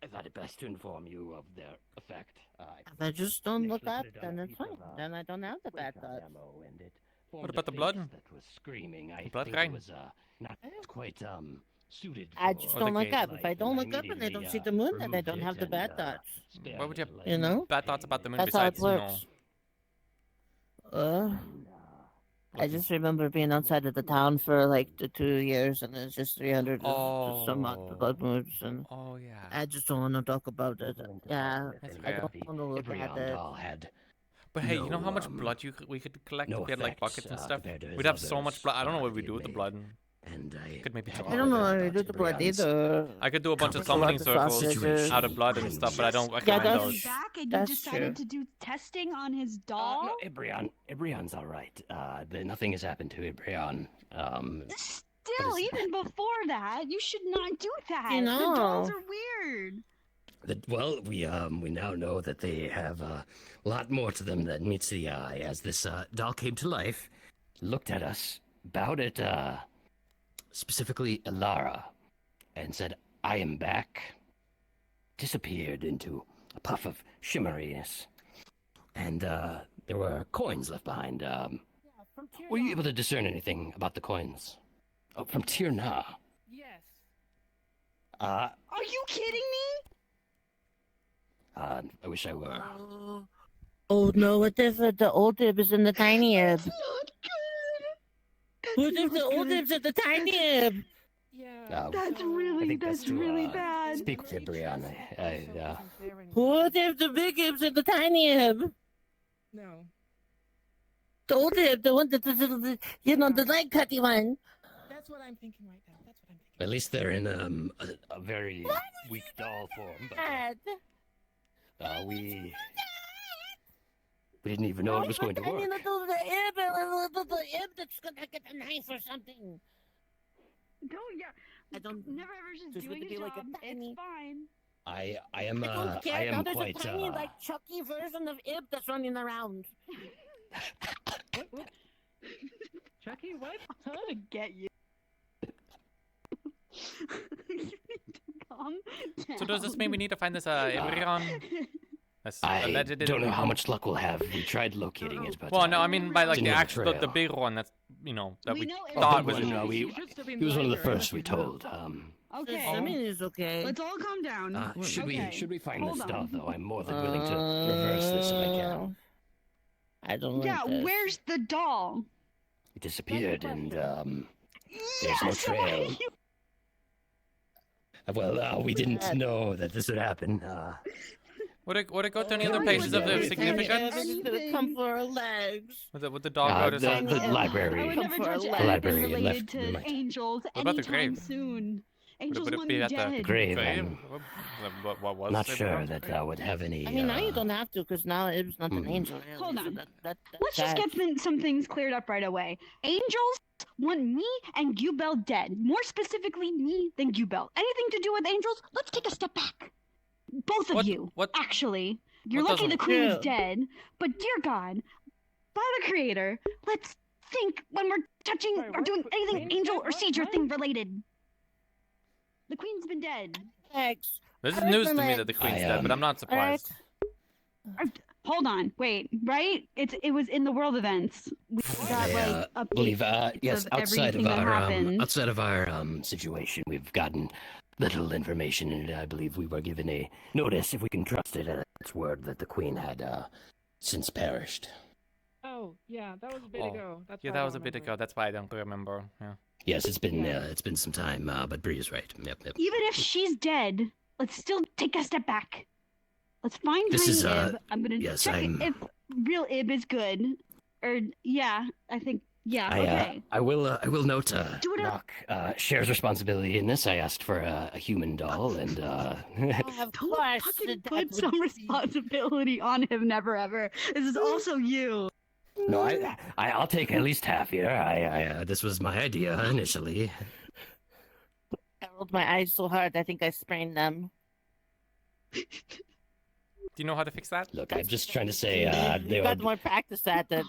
I thought it best to inform you of their effect. If I just don't look up, listed it then on a it's piece fine. of, Then I don't have the bad thoughts. ammo, and it What formed about a the blood? face That was screaming. I blood think guy? it was not quite suited. I just for don't look the up. If I life, don't and look up and I don't immediately, see the moon, then I removed don't it have the and, bad thoughts. Why would you have You know? bad thoughts about the moon That's how it besides, you know? works. I just remember being outside of the town for like the 2 years, and it's just 300 some odd blood moons, and oh yeah. I just don't want to talk about it. Yeah, That's I fair. don't want to look at Ibrion it. doll had. But hey, you know how much No, blood we could collect no if we had like effects, buckets and stuff? compared to his We'd have so much others, blood. I don't know what that we'd he do with the made. blood. And I Could maybe talk I don't know how to do the blood either. I could do a bunch of With a lot summoning of circles sausages. out of blood and stuff, but I don't Yeah, recommend that's- those. Back and you That's decided true. to do testing on his doll? No, Ibrion's all right. Nothing has happened to Ibrion. Still, even before that, you should not do that. You The know. dolls are weird. We now know that they have a lot more to them than meets the eye. As this doll came to life, looked at us, bowed at specifically Elara, and said, "I am back." Disappeared into a puff of shimmeriness, and there were coins left behind. Were you able to discern anything about the coins? Oh, from Tirna. Uh, Are you kidding me? I wish I were. Oh no, what if the old Ib is in the tiny Ib? What if the old Ib's in the tiny Ib? That's I really, think that's best to, really bad. Speak with Brian. What if the big Ib's in the tiny Ib? No. The old Ib, the one that the leg cutty one. That's what I'm thinking right now. That's what I'm thinking. At least they're in a very weak doll form. But we didn't even know it was going to work. I mean, the Ib that's gonna get a knife or something. No, yeah. I don't. Never ever just There's doing gonna a be job. like a tiny. It's fine. I am don't care. I Now am there's quite a tiny, like Chucky version of Ib that's running around. What? Chucky, what? I'm gonna get you. You need to calm down. So does this mean we need to find this Ibrion? I alleged don't know how Ibrion? much luck we'll have. We tried locating it, but Well, no, I mean by like didn't the leave a actual, the trail. big one that's that we know thought Ibrion. was. No, he was one of the first we told. Okay. I mean, it's okay. Let's all calm down. Should Okay. we find Hold this on. doll though? I'm more than willing to reverse this if I can. I don't Yeah, like this. where's the doll? It disappeared and there's no Yes, why trail. you- Well, we didn't know that this would happen. Would it go to any other places of their significance? Come for our legs. Would the dog go to some? the library. I would never For touch a The anything library related left to my- angels What about the anytime grave? soon. Angels Would it want be me at the dead. grave? grave? What was Not it? sure that would have any. I mean, now you don't have to, because now Ib's not an angel. Really, Hold so on. that's Let's just sad. get some things cleared up right away. Angels want me and Gubel dead. More specifically, me than Gubel. Anything to do with angels? Let's take a step back. Both of you. Actually, you're what lucky the doesn't- queen is Yeah. dead. But dear God, by the Creator, let's think when we're touching Sorry, or what? doing anything Queen angel dead? or What? Seizure What? thing related. The queen's been dead. Legs. This is I like news my to me legs. that the queen's I, dead, but I'm not surprised. Hold on, wait, right? It was in the world events. We got I like updates believe yes, of outside everything of that our happened. outside of our situation, we've gotten little information, and I believe we were given a notice, if we can trust it, at its word, that the queen had since perished. Oh, yeah, that was a bit Oh, ago. That's yeah, why I that don't was a bit remember ago. That's why I don't remember. Yeah. Yes, it's been some time, but Bree is right. Yep. Even if she's dead, let's still take a step back. Let's find This Tiny is, Ib. I'm gonna yes, check I'm- if real Ib is good. Or yeah, I think yeah. Okay. I will note. Do it up. Nock shares responsibility in this. I asked for a human doll, and Of course. Put some responsibility on him. Never ever. This is also you. no, I'll take at least half here. This was my idea initially. I rolled my eyes so hard, I think I sprained them. Do you know how to fix that? Look, I'm just trying to say, You got more practice at it.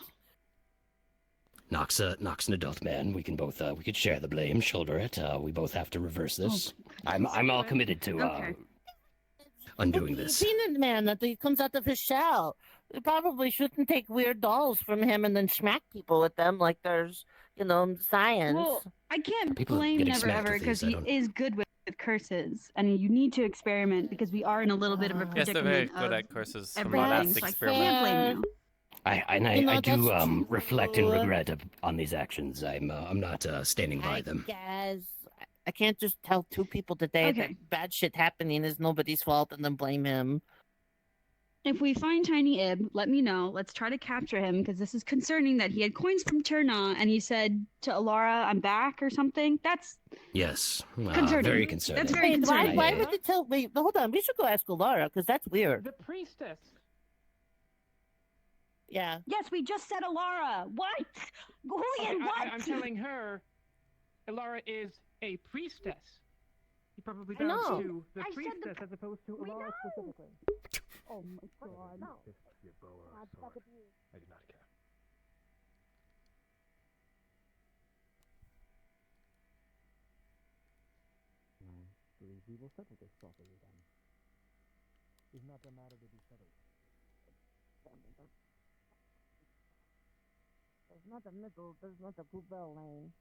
Nock's an adult man. We can both we could share the blame, shoulder it. We both have to reverse this. I'm all committed to undoing this. Peanut Man, that he comes out of his shell. We probably shouldn't take weird dolls from him and then smack people with them like there's, science. Well, I can't People blame getting Never smacked Ever with because these, he I don't- is good with curses, and you need to experiment because we are in a little bit of a Yes, they're very predicament good of at curses from everything. our last So I experiment. can't blame you. I do that's reflect and true. regret on these actions. I'm not standing by them. Guys, I can't just tell two people today that bad shit happening is nobody's fault and then blame him. If we find Tiny Ib, let me know. Let's try to capture him because this is concerning that he had coins from Turna and he said to Alara, "I'm back" or something. That's Yes, Concerning. very concerning. That's very Wait, concerning. why would they tell? Wait, hold on. We should go ask Alara because that's weird. The priestess. Yeah. Yes, we just said Alara. What? Julian, Okay, what? I'm telling her, Elara is a priestess. He probably I bows know. to the I said priestess the- as opposed to We Elara know. specifically. Oh my god. No. I do not care. believe we will settle this properly then. Is not a matter to be settled. There's not a middle, there's not a Poubelle lane.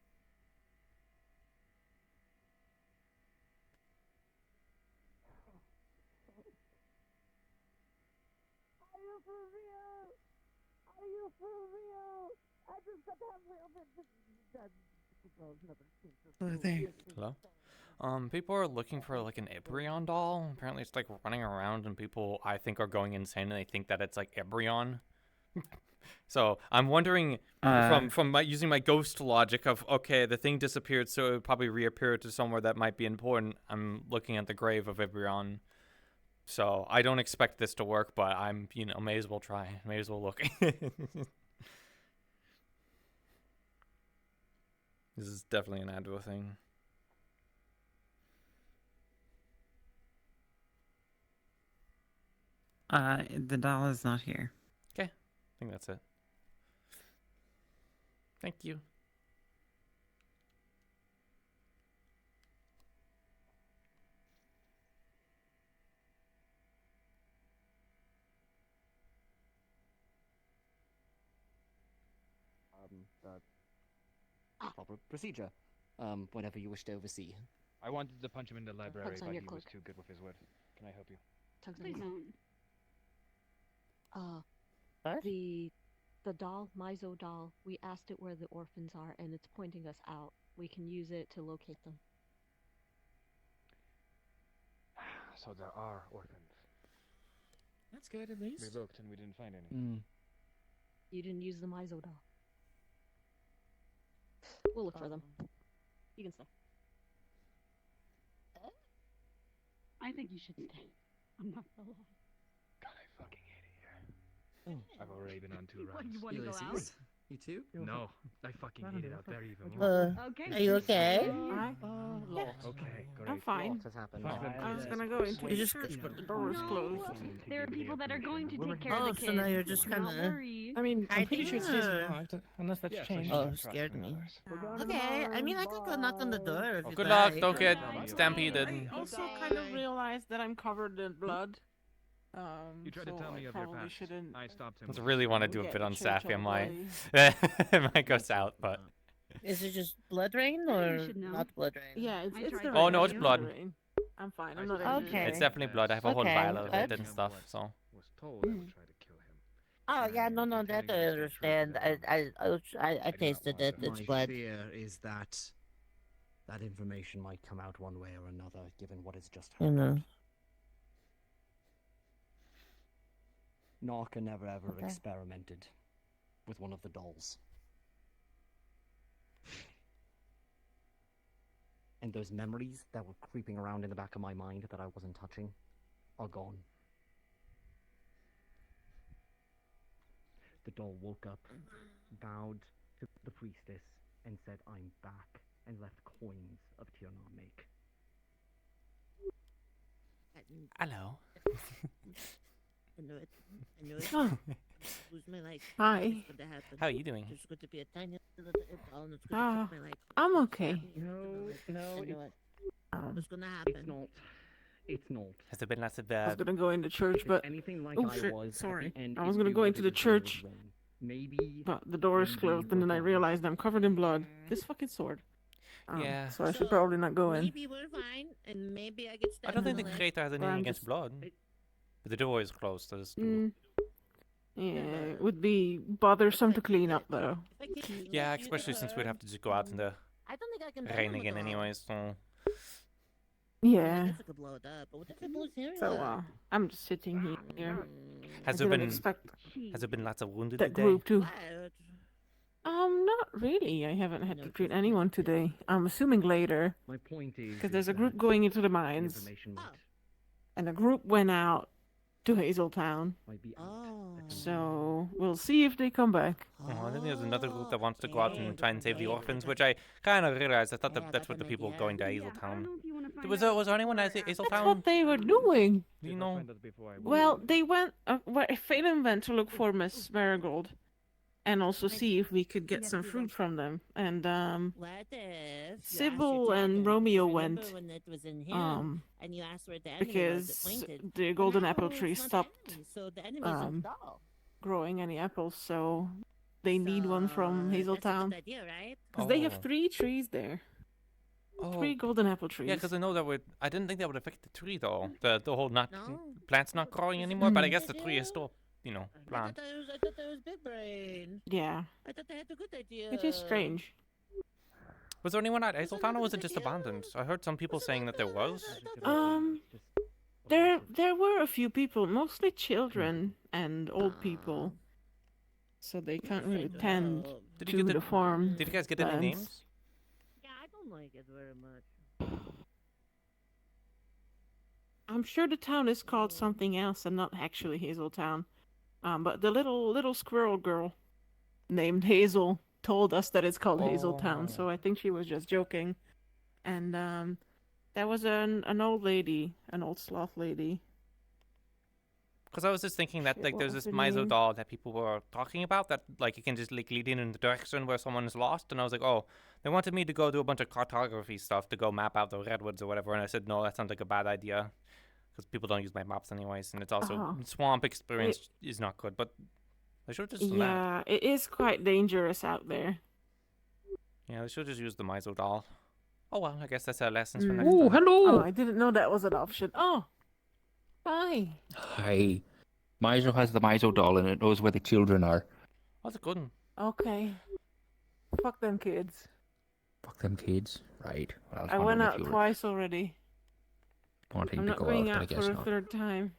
for real? Are you for real? I just got to have real Hello? People are looking for like an Ebryon doll. Apparently it's like running around and people I think are going insane and they think that it's like Ebryon. So I'm wondering from using my ghost logic of, okay, the thing disappeared, so it would probably reappear to somewhere that might be important. I'm looking at the grave of Ebryon. So I don't expect this to work, but I'm, may as well try. May as well look. This is definitely an Advo thing. The doll is not here. Okay, I think that's it. Thank you. Proper procedure. Whatever you wish to oversee. I wanted to punch him in the library, Tugs on but your he was cloak. too good with his word. Can I help you? Tugs on Please your don't. The doll, Marceau doll, we asked it where the orphans are, and it's pointing us out. We can use it to locate them. So there are orphans. That's good, at least. We looked and we didn't find any. You didn't use the Marceau doll. We'll look for them. You can stay. I think you should stay. I'm not gonna lie. God, I fucking hate it here. I've already been on 2 runs. You want to go out? You too? No, I fucking hate it out there even Uh, more. are you okay? Okay, great. I'm fine. What has happened? I was gonna go into You the just church, got- but the door was closed. There are people that are going to take care Oh, of the so kids. now you're just Don't kinda- worry. I mean, I'm pretty sure it stays Yeah. locked, unless that's Yeah, changed. Oh, scared me. Okay, I mean, I could go knock on the door if you'd Good luck, like. don't get stampeded. I also kind of realized that I'm covered in blood. You tried to so tell me I of your probably past. shouldn't. I stopped him. I really want to do a Get bit on the church Safi. I all might. bloody. It might go south, but. Is it just blood rain or not blood rain? Yeah, it's the Oh, rain. no, it's the blood. rain. I'm fine. I'm not Okay. It's definitely blood. I have a whole Okay, vial of it good. and stuff, so. Was told I would try to kill him. Oh yeah, no, that I understand. I tasted it. It's My blood. fear is that that information might come out one way or another, given what has just You happened. know. Narka never ever Okay. experimented with one of the dolls. And those memories that were creeping around in the back of my mind that I wasn't touching are gone. The doll woke up, bowed to the priestess, and said, "I'm back," and left coins of Tirna make. Hello. I knew it. I knew it. Oh. Lose my leg. Hi. It's going to happen. How are you doing? There's going to be a tiny little doll and it's going to Ah, take my leg. I'm okay. No, I knew it. Um, What's going to happen? it's not. It's not. Has there been lots of I was gonna go into church, If but anything like oh I shit, was at sorry. the end, I was it gonna knew go what into it the was doing was church, wrong. Maybe. but the door is closed, and then I realized I'm covered in blood. This fucking sword. Yeah. So I should probably not go in. Maybe we're fine, and maybe I get I stabbed don't in think the leg. creator has anything I'm against just- blood. But the door is closed, so there's Yeah, it would be bothersome to clean up though. Yeah, especially since we'd have to just go out in the I don't think I can rain bend again them at all. anyways, so. I Yeah. guess I could blow it up, but what if it blows here? So I'm just sitting here. Has I there didn't been expect has there been lots of wounded that today? group too. Not really. I haven't had to treat anyone today. I'm assuming later, My point is. because there's a is group that going into the the mines, information might, and a group went out to Hazeltown. might be out. So we'll see if they come back. Oh, and then there's another group that wants to go out and try and save the orphans, which I kind of realized. I thought that's what the people going to Hazeltown. Was there anyone at That's Hazeltown? what they were doing. Do you know? Well, they went. Phelan went to look for Miss Marigold, and also see if we could get some fruit from them. And What if Sybil and Romeo went, when it was in here, and you asked where the enemy because was, it pointed. the golden Now apple it's tree not stopped happening, so the enemy's in the doll. growing any apples, so they need one from That's a Hazeltown. good idea, right? Because they have Oh. 3 trees there. Oh. 3 golden apple trees. Yeah, because I know that would. I didn't think that would affect the tree though. The whole No. plant's not growing anymore, but I guess the tree is still plan. I thought that was big brain. Yeah. I thought they had a good idea. It is strange. Was there anyone at Hazeltown, or was it just abandoned? I heard some people saying that there was. There were a few people, mostly children and old people. So they can't really tend to the farm. Did you guys get any lands. names? Yeah, I don't like it very much. I'm sure the town is called something else and not actually Hazeltown. But the little squirrel girl named Hazel told us that it's called Hazeltown, so I think she was just joking. And there was an old lady, an old sloth lady. Because I was just thinking that like what there's was this her Marceau name? doll that people were talking about that like you can just like lead in the direction where someone is lost, and I was like, oh, they wanted me to go do a bunch of cartography stuff to go map out the redwoods or whatever, and I said no, that sounds like a bad idea because people don't use my maps anyways, and it's also swamp experience is not good. But they should just Yeah, it is quite dangerous out there. they should just use the Marceau doll. Oh well, I guess that's our lessons for Mm. next time. Oh, I didn't know that was an option. Oh, hi. Hi. Marceau has the Marceau doll and it knows where the children are. That's a good one. Okay. Fuck them kids. Fuck them kids. Right. Well, I went out twice already. Wanting I'm to not go going out, but I out guess for a not. third time.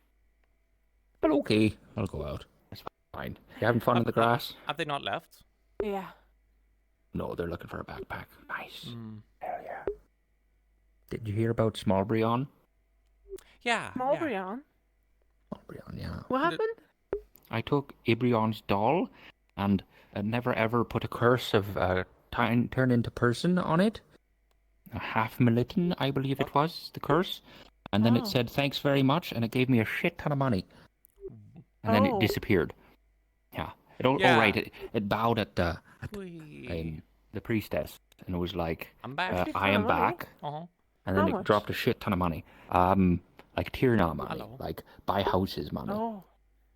But okay, I'll go out. It's fine. You having fun in the grass? Have they not left? Yeah. No, they're looking for a backpack. Nice. Mm. Hell yeah. Did you hear about Smallbrion? Yeah. Smallbrion? Smallbrion, yeah. What happened? I took Ibrion's doll and never ever put a curse of turn into person on it. A half militon, I believe it was, the curse. And then it said, thanks very much, and it gave me a shit ton of money. And then it disappeared. Yeah. Oh, right, it bowed at the priestess, and it was like, I'm back. I am back. Uh-huh. And then How it much? dropped a shit ton of money. Like Tierna money, like buy houses money. Oh.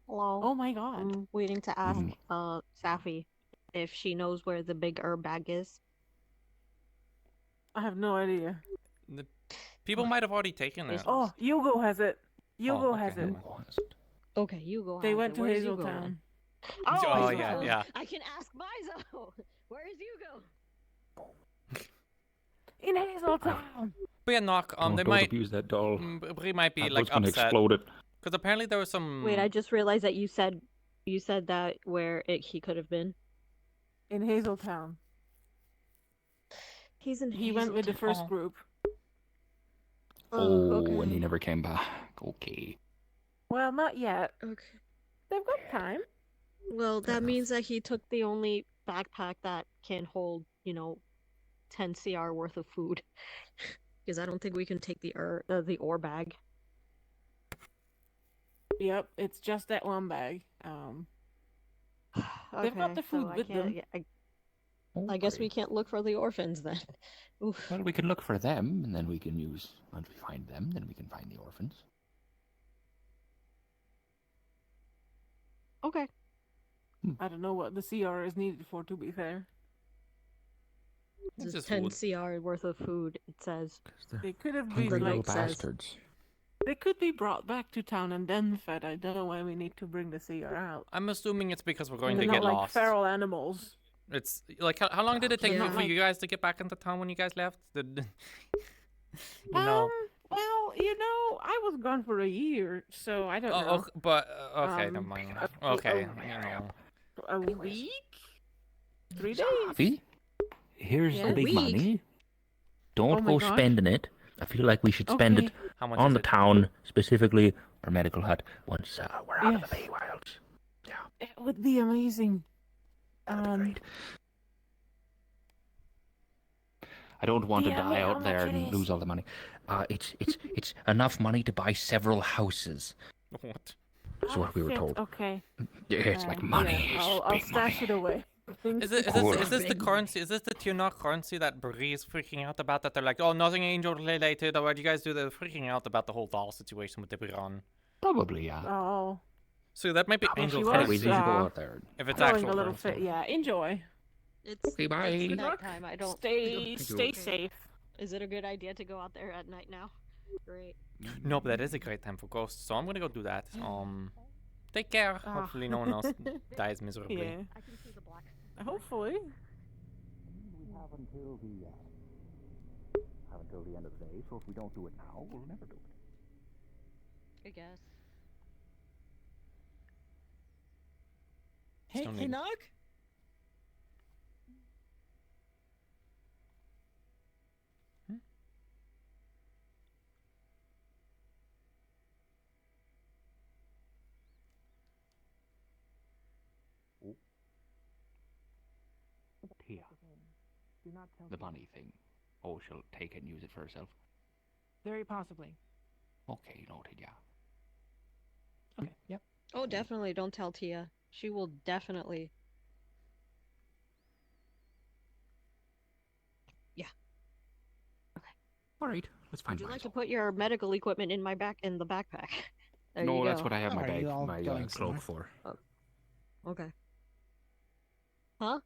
Hello. Oh my god. I'm waiting to ask Safi if she knows where the big herb bag is. I have no idea. People might have already taken it. Oh, Hugo has it. Hugo has it. Okay, you go. They went to Hazeltown. Oh, yeah. I can ask Mizo. Where is Hugo? In Hazeltown. But yeah, Knock, they Don't might abuse that doll. Bree might be That like was gonna upset. explode it. Because apparently there was some. Wait, I just realized that you said that where he could have been. In Hazeltown. He's in. He went with the first group. Oh, and he never came back. Okay. Well, not yet. Okay. They've got time. Well, that means that he took the only backpack that can hold, 10 CR worth of food. Because I don't think we can take the ore bag. Yep, it's just that one bag. They've got the food with them. I guess we can't look for the orphans then. Oof. Well, we can look for them, and then we can use. Once we find them, then we can find the orphans. Okay. I don't know what the CR is needed for, to be fair. This is 10 CR worth of food, it says. They could have Hungry been little like bastards. They could be brought back to town and then fed. I don't know why we need to bring the CR out. I'm assuming it's because we're going They're to not get like lost. feral animals. It's like how long did it take Yeah. for you guys to get back into town when you guys left? Did Well, I was gone for a year, so I don't know. But okay, never mind. Okay, A week? 3 days? Avi, here's Yeah. the big Week? money. Don't Oh my go gosh. spending it. I feel like we should spend Okay. it How much on is the it? town, specifically our medical hut, once we're out of the Feywilds. It would be amazing. I don't want to Yeah, die how out there much it and is? lose all the money. It's enough money to buy several houses. What? That's what we were Shit, told. Okay. Yeah, it's like money. Yeah, I'll stash it away. Is this the currency? Is this the Tiernock currency that Bree is freaking out about? That they're like, oh, nothing angel related. Or what do you guys do? They're freaking out about the whole doll situation with the Biron. Probably, yeah. Oh. So that might be Well, angel she was, currency. We need to go out there. If it's throwing actual a little currency. fit. Yeah, enjoy. It's Okay, bye. It's nighttime. I don't Stay safe. Is it a good idea to go out there at night now? Great. No, but that is a great time for ghosts. So I'm gonna go do that. Take care. Hopefully no one else dies miserably. Yeah. I can see the black. Hopefully. We have until the end of the day. So if we don't do it now, we'll never do it. I guess. Hey, Still hey, need- Nog? Tia. Do not tell The me. money thing. Oh, she'll take it and use it for herself. Very possibly. Okay, noted, yeah. Okay, yep. Oh, definitely don't tell Tia. She will definitely. Yeah. All right, let's find Would you like to Marceau. put your medical equipment in the backpack? There No, you that's go. what I have my Are bag, you all my going cloak somewhere? for. Oh. Okay. Huh?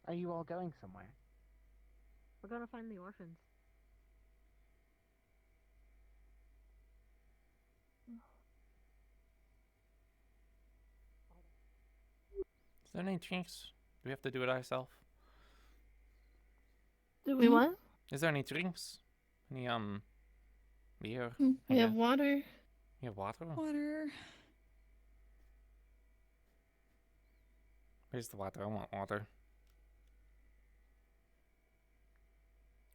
Are you all going somewhere? We're gonna find the orphans. Is there any drinks? Do we have to do it ourselves? Do we what? Is there any drinks? Any beer? We have water. You have water? Water. Where's the water? I want water.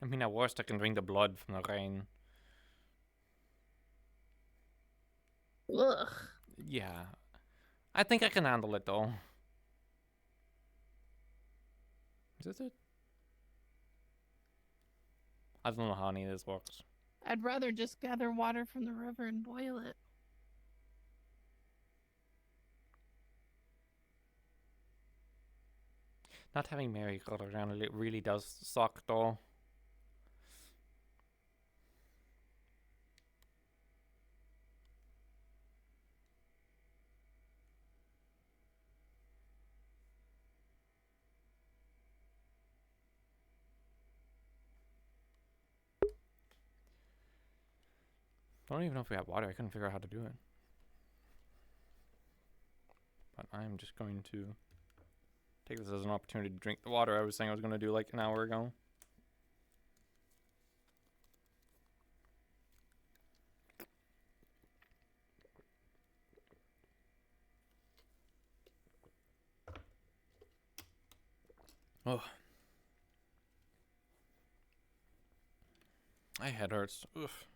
I mean, at worst, I can drink the blood from the rain. Ugh. Yeah. I think I can handle it, though. Is this it? I don't know how any of this works. I'd rather just gather water from the river and boil it. Not having Mary go around it really does suck, though. I don't even know if we have water. I couldn't figure out how to do it. But I'm just going to take this as an opportunity to drink the water I was saying I was going to do like an hour ago. Oh. My head hurts. Oof.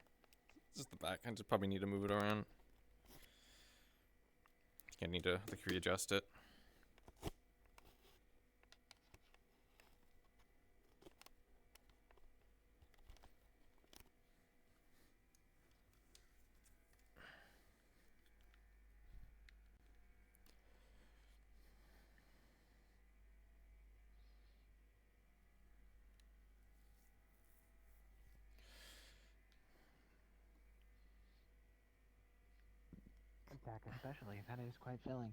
Just the back. I just probably need to move it around. I need to like readjust it. Attack especially. That is quite filling.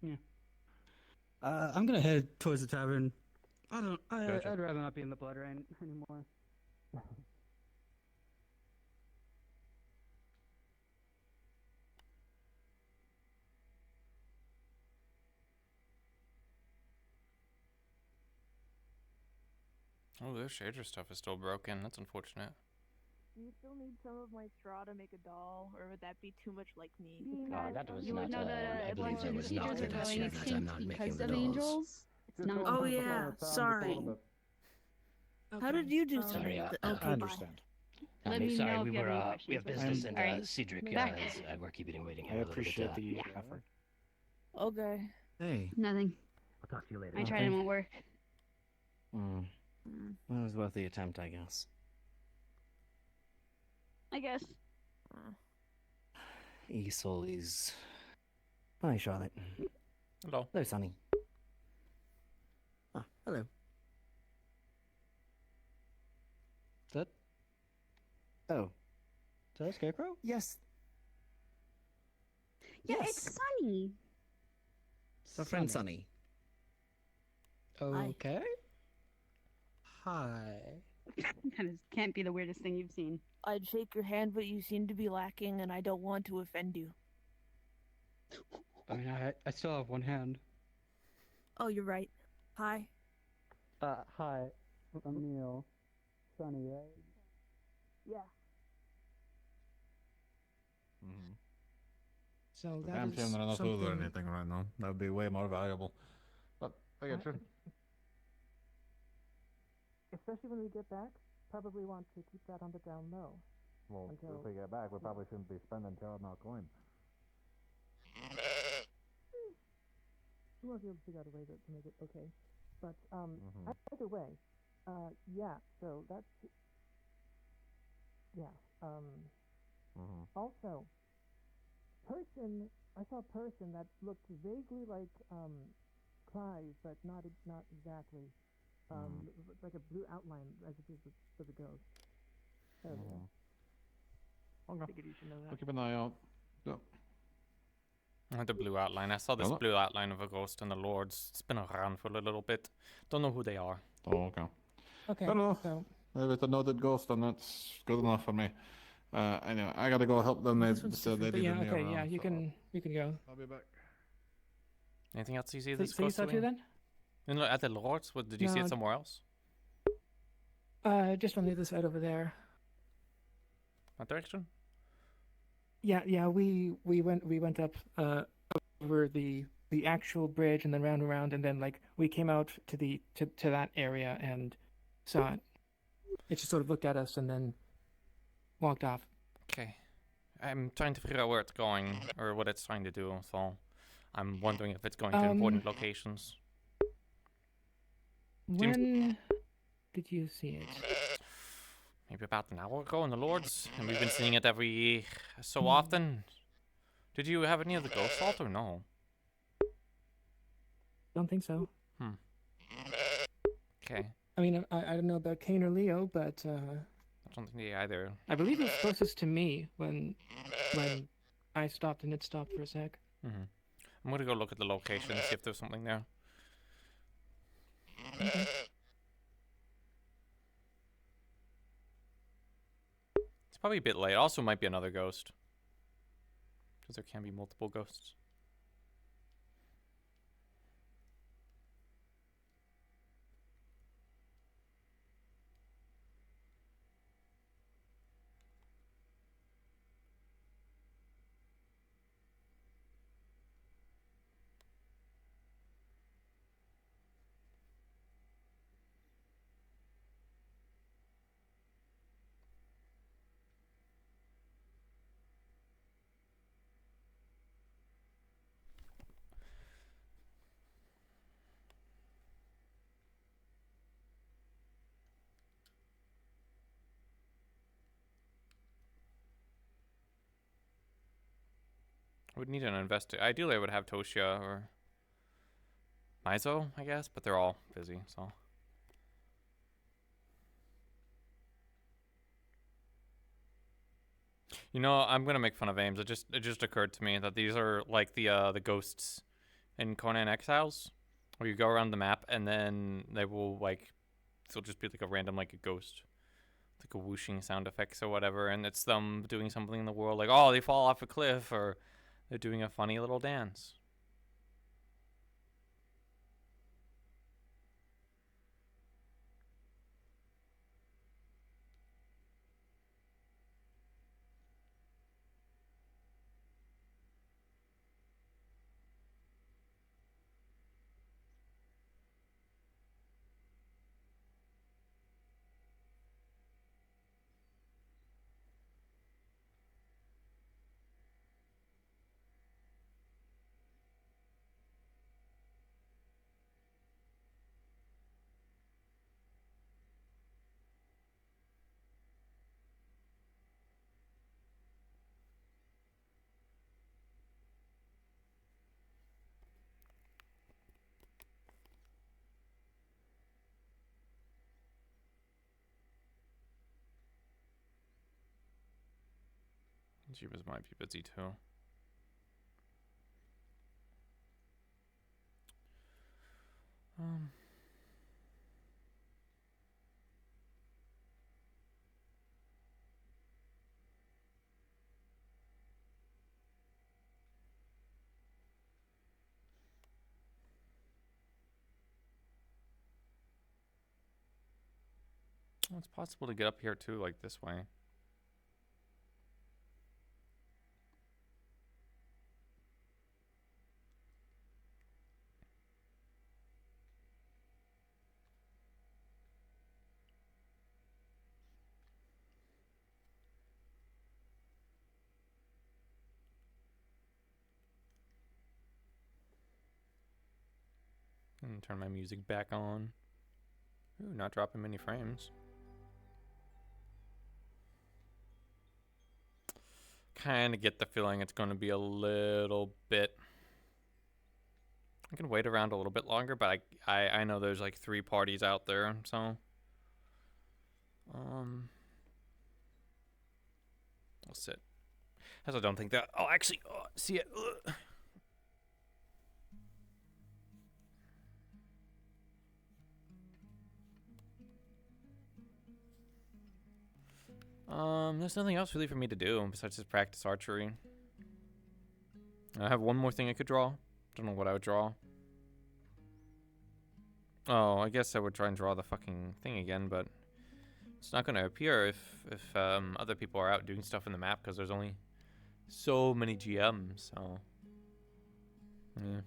Yeah. I'm gonna head towards the tavern. I'd rather not be in the blood rain anymore. Oh, their shader stuff is still broken. That's unfortunate. Do you still need some of my straw to make a doll, or would that be too much like me? That was You not, would know that I a believe bunch that of was not mosquitoes the are going best I'm not extinct making because the of dolls. angels. It's not. Oh yeah, sorry. How did you do something? Sorry, Okay, I bye. understand. Let me sorry, know if we you have were any we questions, have but- business and Alright. Cedric Back. we're keeping him waiting I here a little bit. appreciate the effort. Okay. Hey. Nothing. I'll talk to you later. I tried, it won't work. That was worth the attempt, I guess. I guess. Esol is. Hi, Charlotte. Hello. Hello, Sonny. Hello. That? Oh. Is that a scarecrow? Yes. Yeah, Yes. it's Sunny. It's our friend Sunny. Okay. Hi. That can't be the weirdest thing you've seen. I'd shake your hand, but you seem to be lacking, and I don't want to offend you. I mean, I still have one hand. Oh, you're right. Hi. Hi. I'm Neil. Sunny, right? Yeah. So that Damn is shame that I'm not food or something- anything right now. That would be way more valuable. But I get you. Especially when we get back, probably want to keep that on the down low. Well, Until- if we get back, we probably shouldn't be spending Terramount coin. We won't be able to figure out a way to make it okay. But either way, yeah. So that's yeah. Also, I saw a person that looked vaguely like Clive, but not exactly. Like a blue outline as if it was for the ghost. Okay. Figured you should know I'll that. keep an eye out. Yep. The blue outline. I saw this Hello? blue outline of a ghost in the Lords. It's been around for a little bit. Don't know who they are. Oh, okay. Okay. Fair enough. So Maybe it's a noted ghost, and that's good enough for me. Anyway, I gotta go help them. They this one's said they different, but needed yeah, me okay, around. yeah, you so can go. I'll be back. Anything else you see So- this so you ghost saw two doing? then? At the Lords? What, did you see No. it somewhere else? Just on the other side over there. That direction? Yeah. We went up over the actual bridge and then round and round, and then like we came out to the to that area and saw it. It just sort of looked at us and then walked off. Okay. I'm trying to figure out where it's going, or what it's trying to do, so I'm wondering if it's going to important locations. When did you see it? Maybe about an hour ago in the Lords, and we've been seeing it every so often. Did you have any of the ghost salt or no? Don't think so. Okay. I mean, I don't know about Kane or Leo, but I don't think they either. I believe it was closest to me when I stopped and it stopped for a sec. I'm gonna go look at the location and see if there's something there. Okay. It's probably a bit late. Also, might be another ghost, because there can be multiple ghosts. I would need an investor. Ideally, I would have Toshia or Marceau, I guess, but they're all busy, so. You know, I'm gonna make fun of Ames. It just occurred to me that these are like the ghosts in Conan Exiles, where you go around the map and then they will like, it'll just be like a random like a ghost, like a whooshing sound effects or whatever, and it's them doing something in the world, like oh they fall off a cliff or they're doing a funny little dance. Jeebus might be busy too. Well, it's possible to get up here too, like this way. And turn my music back on. Ooh, not dropping many frames. Kind of get the feeling it's going to be a little bit. I can wait around a little bit longer, but I know there's like 3 parties out there, so I'll sit. As I don't think that I'll actually see it. There's nothing else really for me to do besides just practice archery. I have one more thing I could draw. Don't know what I would draw. Oh, I guess I would try and draw the fucking thing again, but it's not going to appear if other people are out doing stuff in the map because there's only so many GMs, so yeah.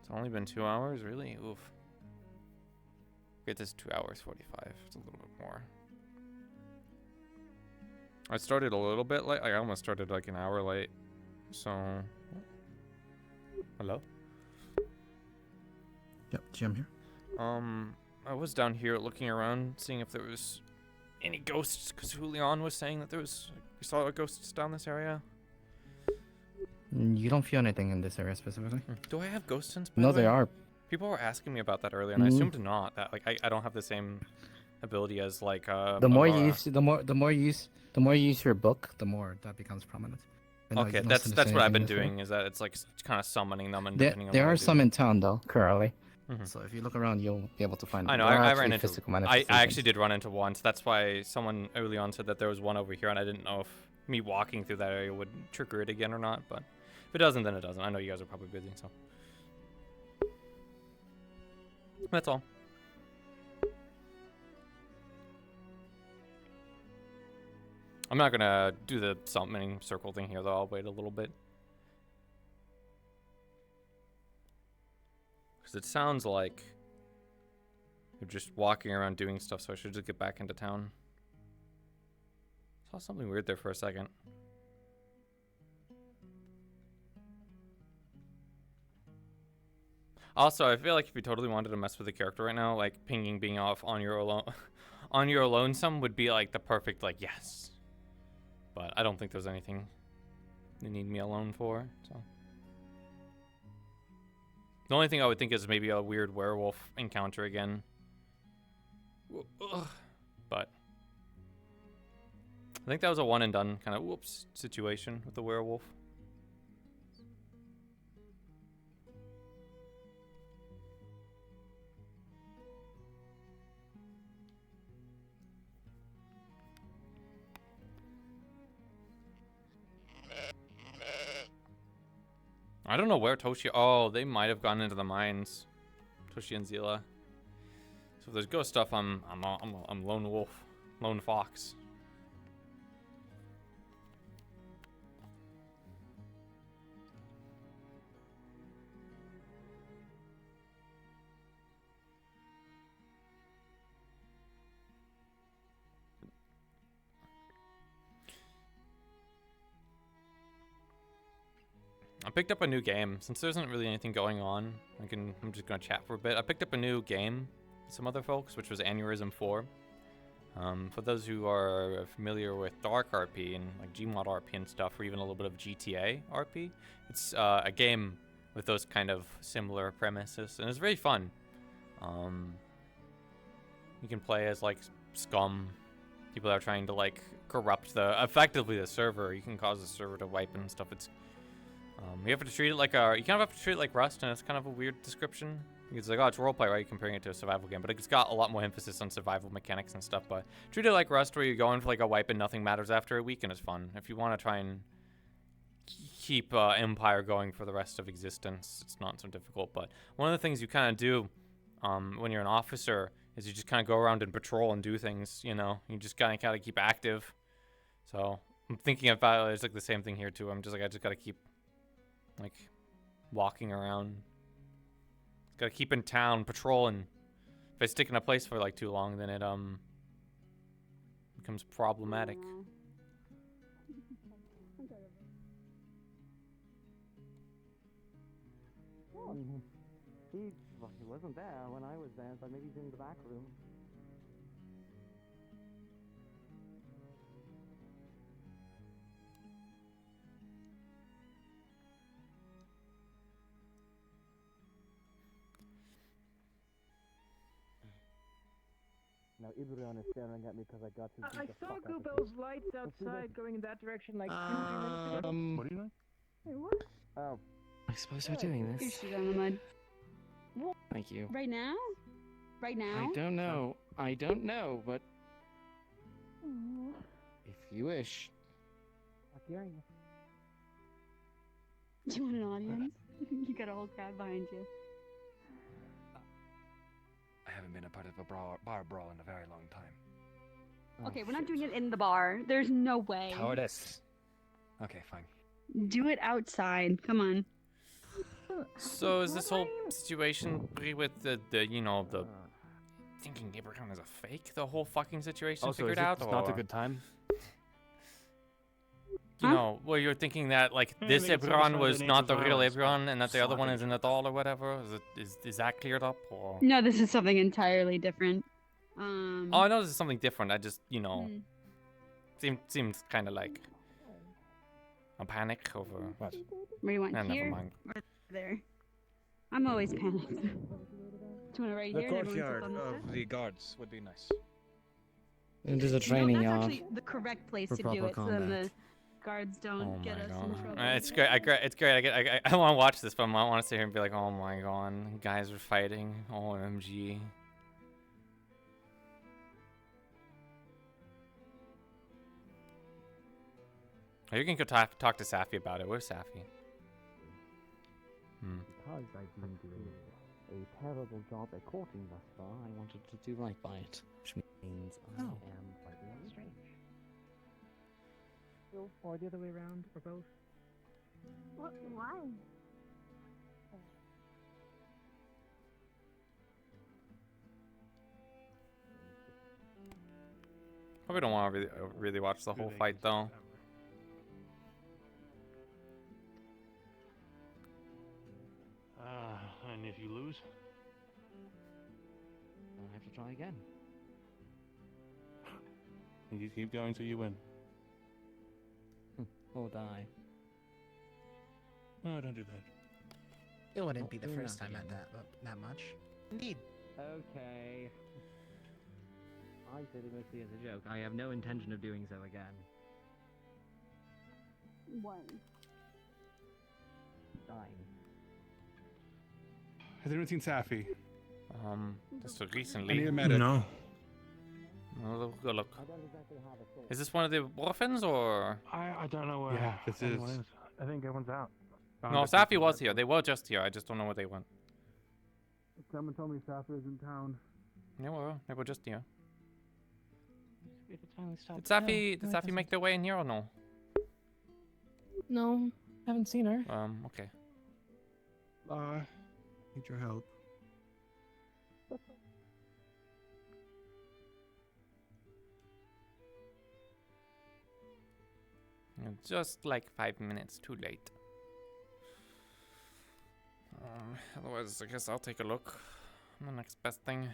It's only been 2 hours, really? Oof. Get this 2 hours 45. It's a little bit more. I started a little bit late. I almost started like an hour late. So, hello. Yep, Jim here. I was down here looking around, seeing if there was any ghosts, because Julian was saying that we saw ghosts down this area. You don't feel anything in this area specifically. Do I have ghost sense? No, they are. People were asking me about that earlier, and I assumed not. That like I don't have the same ability as like the more you use the more you use your book, the more that becomes prominent. Okay, that's what I've been doing. Is that it's like kind of summoning them and depending on there what are I some do. in town though currently. So if you look around, you'll be able to find. I know. There are I actually ran into. physical I manifestations. actually did run into one. So that's why someone early on said that there was one over here, and I didn't know if me walking through that area would trigger it again or not. But if it doesn't, then it doesn't. I know you guys are probably busy, so that's all. I'm not gonna do the summoning circle thing here, though. I'll wait a little bit. Because it sounds like they're just walking around doing stuff, so I should just get back into town. Saw something weird there for a second. Also, I feel like if you totally wanted to mess with the character right now, like pinging being off on your alone, on your lonesome would be like the perfect like yes. But I don't think there's anything they need me alone for. So the only thing I would think is maybe a weird werewolf encounter again. But I think that was a one and done kind of whoops situation with the werewolf. I don't know where Toshi. Oh, they might have gone into the mines. Toshi and Zila. So if there's ghost stuff, I'm lone wolf, lone fox. picked up a new game. Since there isn't really anything going on, I'm just gonna chat for a bit. I picked up a new game with some other folks, which was Aneurysm 4. For those who are familiar with Dark RP and like Gmod RP and stuff, or even a little bit of GTA RP, it's a game with those kind of similar premises, and it's very fun. You can play as like scum, people that are trying to like corrupt effectively the server. You can cause the server to wipe and stuff. It's you have to treat it like you kind of have to treat it like Rust, and it's kind of a weird description. It's like, oh, it's roleplay, right? You're comparing it to a survival game, but it's got a lot more emphasis on survival mechanics and stuff. But treat it like Rust, where you go in for like a wipe and nothing matters after a week, and it's fun. If you want to try and keep Empire going for the rest of existence, it's not so difficult. But one of the things you kind of do when you're an officer is you just kind of go around and patrol and do things. You know, you just kind of keep active. So I'm thinking about it. It's like the same thing here too. I'm just like, I just gotta keep like walking around. Gotta keep in town, patrolling. If I stick in a place for like too long, then it becomes problematic. He wasn't there when I was there, but maybe he's in the back room. Now Ibrion is staring at me because I got his. I saw Goobel's lights outside going in that direction like 2 minutes ago. What do you know? Hey, what? Oh. I suppose we're doing You this. should on the mud. Thank you. Right now? Right now? I don't know. I don't know, but if you wish. You want an audience? You got a whole crowd behind you. I haven't been a part of a bar brawl in a very long time. Okay, we're not doing it in the bar. There's no way. Cowardice. Okay, fine. Do it outside. Come on. So is this whole situation with the thinking Abraham is a fake? The whole fucking situation figured out? It's not a good time. You know, well, you're thinking that like this Ebron was not the real Ebron, and that the other one isn't at all, or whatever. Is that cleared up? Or No, this is something entirely different. oh, I know this is something different. I just seems kind of like a panic over what? Where do you want Never here mind. or there? I'm always panicked. Do you want it right The here? and everyone's up courtyard on this side? of the guards would be nice. And there's a No, training that's yard. actually the correct place for to do proper it, so then combat. the guards don't get us in trouble. It's great. It's great. I want to watch this, but I want to sit here and be like, oh my god, guys are fighting. OMG. Oh, you can go talk to Safi about it. Where's Safi? Because I've been doing a terrible job at courting thus far, I wanted to do right by it, which means I am slightly strange. Or the other way around, or both. What? Why? Probably don't want to really watch the whole fight though. And if you lose? I'll have to try again. You keep going till you win. Or die. No, don't do that. It wouldn't Not be the doing first that time at again. that much. Indeed. Okay. I said it mostly as a joke. I have no intention of doing so again. Why? Dying. Has anyone seen Safi? Just I recently. need a medic. No. I'll go look. Is this one of the orphans or? I don't know where. Yeah, this anyone is. I think everyone's out. No, Safi was here. They were just here. I just don't know where they went. Someone told me Safi is in town. They were just here. If it's finally stopped. Did Safi make their way in here or no? No, haven't seen her. Okay. Need your help. Just like 5 minutes too late. Otherwise, I guess I'll take a look. The next best thing.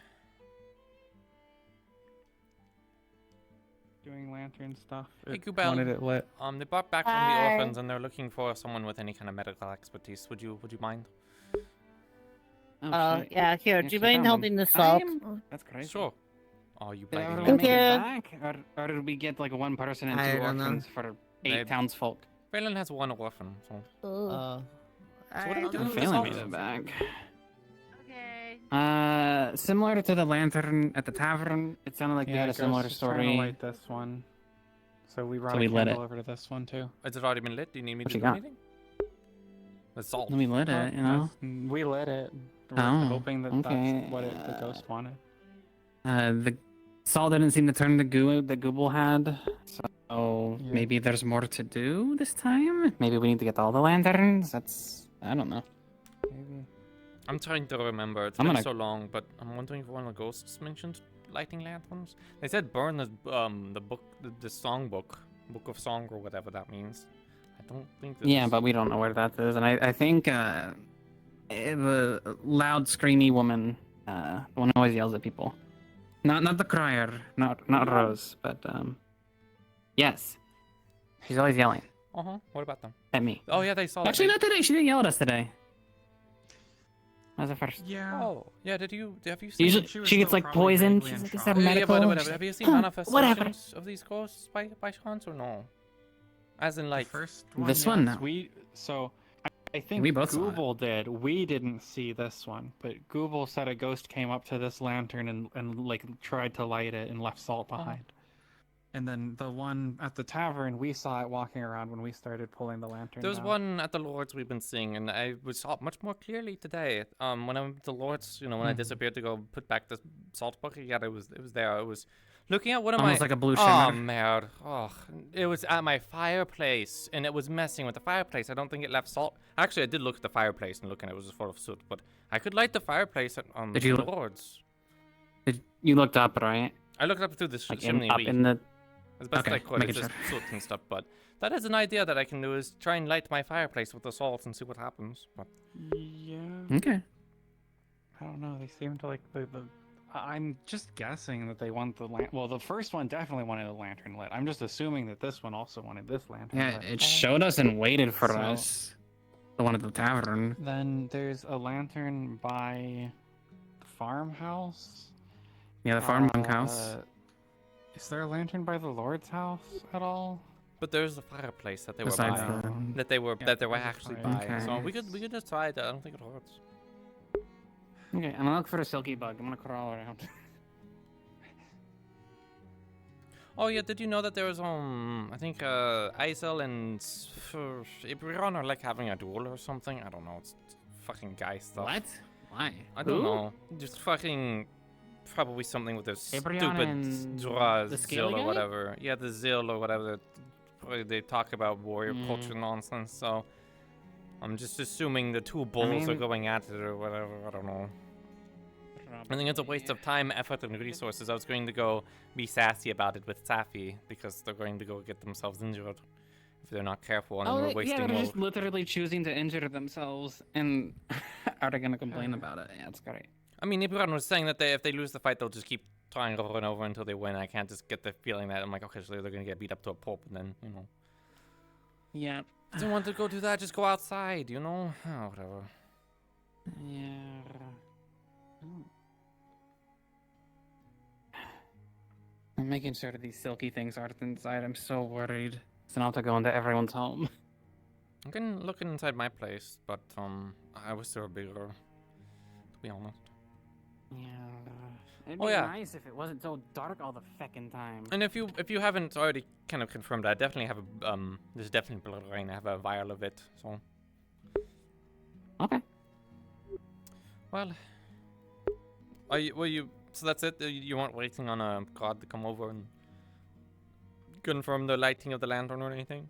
Doing lantern stuff. Hey, It Kubel. wanted it lit. They brought back from the Hi. orphans, and they're looking for someone with any kind of medical expertise. Would you mind? Oh, yeah, here, do you mind found helping them. the salt? That's crazy. Sure. Oh, you Did biting everyone me. make it back? Or did we get like one person and I two don't know. orphans for 8 Maybe. townsfolk? Phelan has one orphan, so. Oh. So what are we doing with the Phelan salt? made it back. Okay. Similar to the lantern at the tavern, it sounded like they had a similar trying to story. light this one. So we brought So a we lit candle it. over to this one too. Has it already been lit? Do you need me What to you do got? anything? The salt. We lit it, you know? We lit it. We're Oh, hoping that okay. that's what the ghost wanted. The salt didn't seem to turn the goo that Google had, so Yeah. maybe there's more to do this time? Maybe we need to get all the lanterns? I don't know. Maybe. I'm trying to remember. It's I'm been gonna- so long, but I'm wondering if one of the ghosts mentioned lighting lanterns. They said burn the book, the song book of song or whatever that means. I don't think. Yeah, but we don't know where that is, and I think the loud, screamy woman, the one who always yells at people, not the crier, not Rose, but yes, she's always yelling What about them? at me. Oh yeah, they saw. that. Actually, They- not today. She didn't yell at us today. That was the first. Yeah. Oh yeah. Have you seen? Usually, she gets like poisoned. She's like, is that medical? Whatever. She's Have you like, seen "Huh, manifestations of these ghosts by chance or no? As in like First This one, yes. no. I think We both saw it. Google did. We didn't see this one, but Google said a ghost came up to this lantern and like tried to light it and left salt behind. And then the one at the tavern, we saw it walking around when we started pulling the lantern. There was down. one at the Lords we've been seeing, and I saw it much more clearly today. When I went to the Lords, when I disappeared to go put back the salt bucket, yeah, it was there. It was looking at one of Almost my. like a blue Oh shimmer. man, it was at my fireplace, and it was messing with the fireplace. I don't think it left salt. Actually, I did look at the fireplace and looking, it was full of soot. But I could light the fireplace at Did you the look- Lords. You looked up, right? I looked up through the Like chimney. up in the. As best Okay, I could, making it's just sure. soot and stuff, but that is an idea that I can do, is try and light my fireplace with the salt and see what happens. But Yeah. Okay. I don't know. They seem to like the. I'm just guessing that they want the Well, the first one definitely wanted a lantern lit. I'm just assuming that this one also wanted this lantern Yeah, lit. it showed us and waited for So- us. The one at the tavern. Then there's a lantern by the farmhouse. Yeah, the farm bunkhouse. Is there a lantern by the Lord's house at all? But there's a fireplace that they Besides were buying, the- that they were Yeah, actually there's a buying. fire. So we could just try that. I don't think it hurts. Okay, I'm gonna look for a silky bug. I'm gonna crawl around. Oh yeah, did you know that there was I think Isel and Ibrion are like having a duel or something? I don't know. It's fucking guy stuff. What? Why? I don't Who? know. Just fucking probably something with their Ibrion stupid and Dra the Zill scaly or guy? whatever. Yeah, the Zill or whatever. They talk about warrior Mm. culture nonsense. So I'm just assuming the two bulls are mean- going at it or whatever. I don't know. I think it's a waste of time, effort, and resources. I was going to go be sassy about it with Safi because they're going to go get themselves injured if they're not careful, and then we're wasting yeah, they're more. just literally choosing to injure themselves and are they gonna complain about it? Yeah, it's great. I mean, Ibrahim was saying that if they lose the fight, they'll just keep trying over and over until they win. I can't just get the feeling that I'm like, okay, so they're going to get beat up to a pulp, and then, Yeah. I don't want to go do that. Just go outside, Oh, whatever. Yeah. I'm making sure that these silky things aren't inside. I'm so worried. So now I have to go into everyone's home. I'm going to look inside my place, but I wish they were bigger, to be honest. Yeah. It'd Oh, be yeah. nice if it wasn't so dark all the feckin' time. And if you haven't already kind of confirmed, I definitely have a there's definitely blood rain. I have a vial of it, so. Okay. Well, so that's it. You weren't waiting on a god to come over and confirm the lighting of the lantern or anything?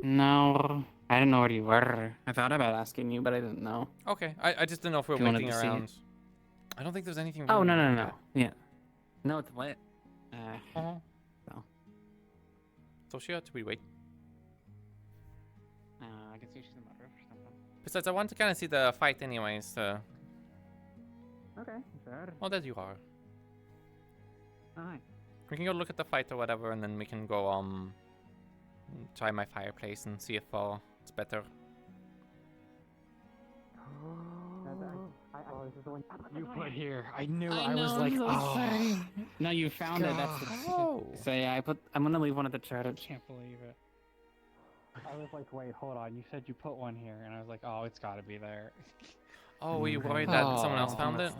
No, I didn't know where you were. I thought about asking you, but I didn't know. Okay, I just didn't know if we If were you wanted waiting to see it. around. I don't think there's anything. Oh, really no, no, like no. that. Yeah. No, it's lit. So, So she had to be wait. I can see she's in my roof or something. Besides, I want to kind of see the fight anyways. Okay, sure. Oh, there you are. Hi. We can go look at the fight or whatever, and then we can go try my fireplace and see if it's better. You put here. I knew. I was like, oh. No, you found it. That's the so yeah. I'm gonna leave one at the chart. I can't believe it. I was like, wait, hold on. You said you put one here, and I was like, oh, it's gotta be there. Oh, were you worried that someone else found it?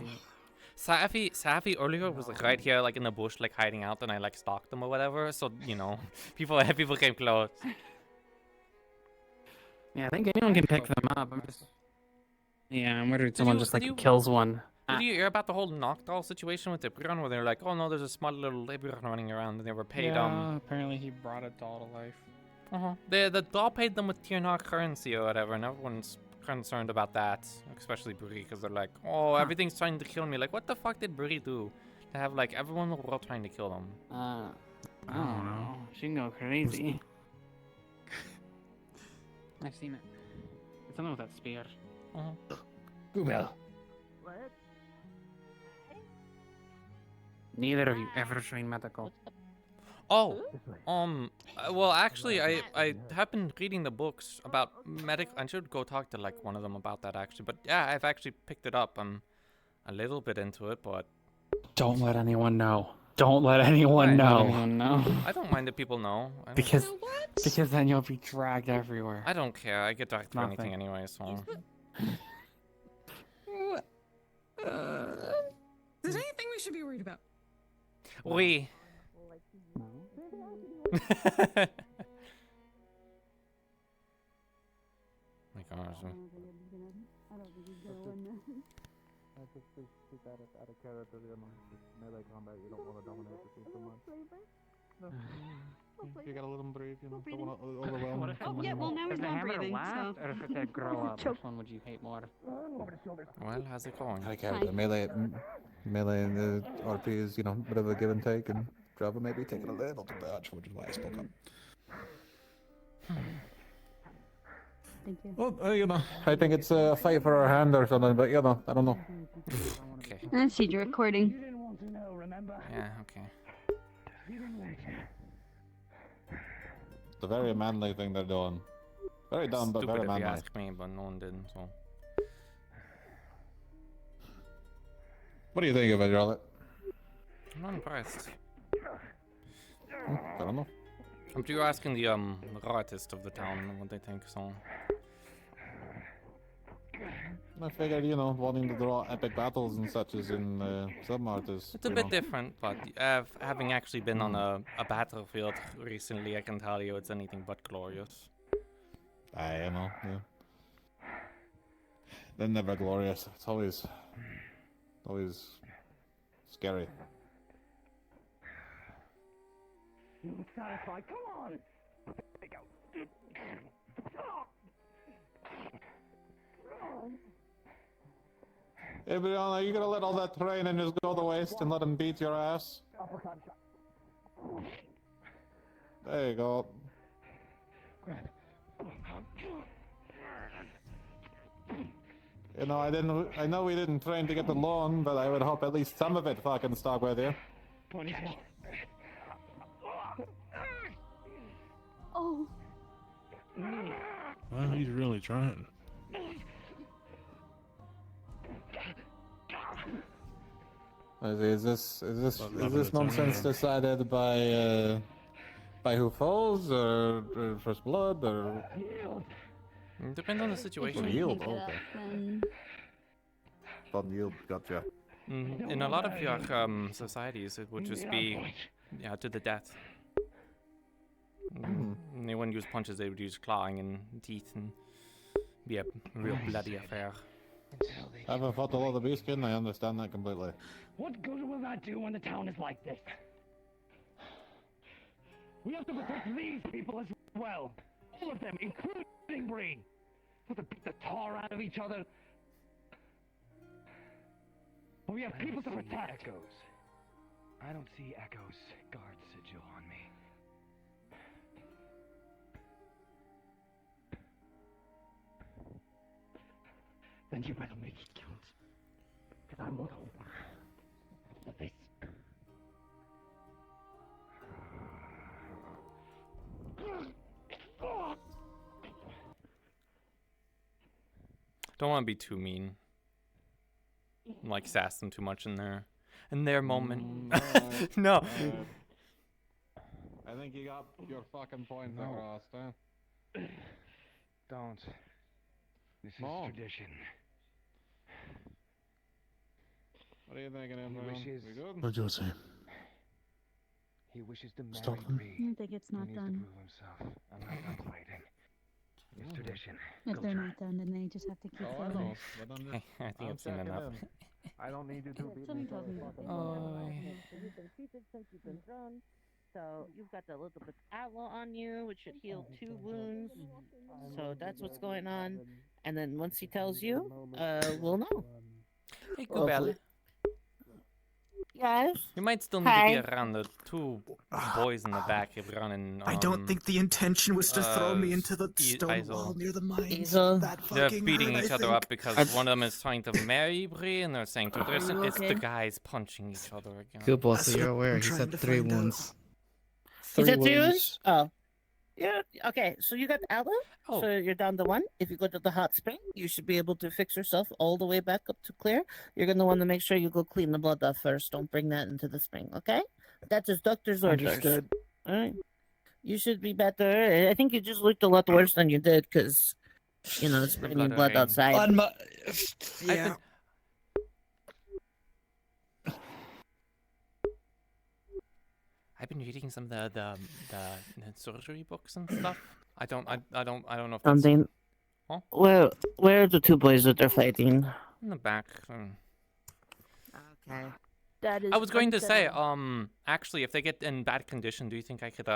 Safi earlier was like right here, like in the bush, like hiding out, and I like stalked them or whatever. So you know, people came close. Yeah, I think anyone can pick them up. I'm worried someone just like kills one. Did you hear about the whole knockdoll situation with the Ibran, where they're like, oh no, there's a small little Ibran running around, and they were paid. Yeah, apparently he brought a doll to life. The doll paid them with Tirnar currency or whatever, and everyone's concerned about that, especially Buri, because they're like, oh, everything's trying to kill me. Like, what the fuck did Buri do to have like everyone in the world trying to kill them? I don't know. She can go crazy. I've seen it. It's something with that spear. Gubel. Neither of you ever trained medical. Oh, well, actually, I have been reading the books about medical. I should go talk to like one of them about that actually. But yeah, I've actually picked it up. I'm a little bit into it, but don't let anyone know. Don't let anyone know. I don't mind if people know. Because then you'll be dragged everywhere. I don't care. I get dragged through anything anyway, so. Is there anything we should be worried about? We. My gosh. I just think out of character, melee combat, you don't want to dominate the team too much. No. You gotta let them breathe, don't want to overwhelm them. Oh, yeah, well, now he's not breathing, so... Or if it could grow up, which one would you hate more? Well, how's it going? I care. The melee and the RP is, a bit of a give and take, and Java maybe taking a little too much, which is why I spoke up. Thank you. Well, I think it's a fight for our hand or something, but I don't know. Okay. I see your recording. Yeah, okay. It's a very manly thing they're doing. Very dumb, but very manly. If you ask me, but no one didn't, so. What do you think of it, Charlotte? I'm not impressed. I don't know. You're asking the artist of the town what they think, so. I figured, wanting to draw epic battles and such as in some artists. It's a bit different, but having actually been on a battlefield recently, I can tell you it's anything but glorious. I know, yeah. They're never glorious. It's always scary. You satisfied? Come on! There you go. Hey, Brianna, are you gonna let all that train and just go to waste and let him beat your ass? There you go. I know we didn't train to get the loan, but I would hope at least some of it fucking stuck with you. Oh. Well, he's really trying. Is this nonsense decided by who falls or first blood or? Depends on the situation. Yield, okay. Fun yield, gotcha. In a lot of your societies, it would just be, to the death. They wouldn't use punches; they would use clawing and teeth, and be a real bloody affair. I haven't fought a lot of beastkin. I understand that completely. What good will that do when the town is like this? We have to protect these people as well. All of them, including Breen. We have to beat the tar out of each other. But we have people to protect. Echoes. I don't see Echo's guard sigil on me. Then you better make it count. Because I'm not over this. Don't want to be too mean. Like sass them too much in their moment. No. I think you got your fucking point across, huh? Don't. This is tradition. What are you thinking, everyone? wishes. We good? What'd you say? He wishes to marry Stop him. Bree. I think it's He not needs done. to prove himself. I'm not done fighting. It's tradition. If they're not done, then they just have to keep Oh, I going. know. But I'm just, I think I'm I've seen checking enough. in. I don't need you to beat Something me. tells me that they Oh, know yeah. You've been treated since you've been thrown. So you've got a little bit of aloe on you, which should heal 2 wounds. So that's what's going on. And then once he tells you, we'll know. Hey, Gubel. Yes. You might still need to be around the 2 boys in the back running. I don't think the intention was to throw me into the stone Eisel. wall near the mines. Eisel. That They're fucking beating hurt, each I other think. up because one of them is trying to marry Bree, and they're saying to Tristan, you it's the okay? guys punching each other again. Good boss, so That's you're what aware. I'm He trying said to 3 find out. wounds. Is that 3 wounds. wounds? Oh. Yeah, okay, so you got aloe, Oh. so you're down to 1. If you go to the hot spring, you should be able to fix yourself all the way back up to clear. You're going to want to make sure you go clean the blood off first. Don't bring that into the spring, okay? That's his doctor's orders. Understood. All right. You should be better. I think you just looked a lot worse than you did because, it's bringing blood outside. On my... Yeah. I've been reading some of the surgery books and stuff. I don't know if that's... Something. Huh? Where are the 2 boys that they're fighting? In the back. Okay. That is I was going to say, unsettling. actually, if they get in bad condition, do you think I could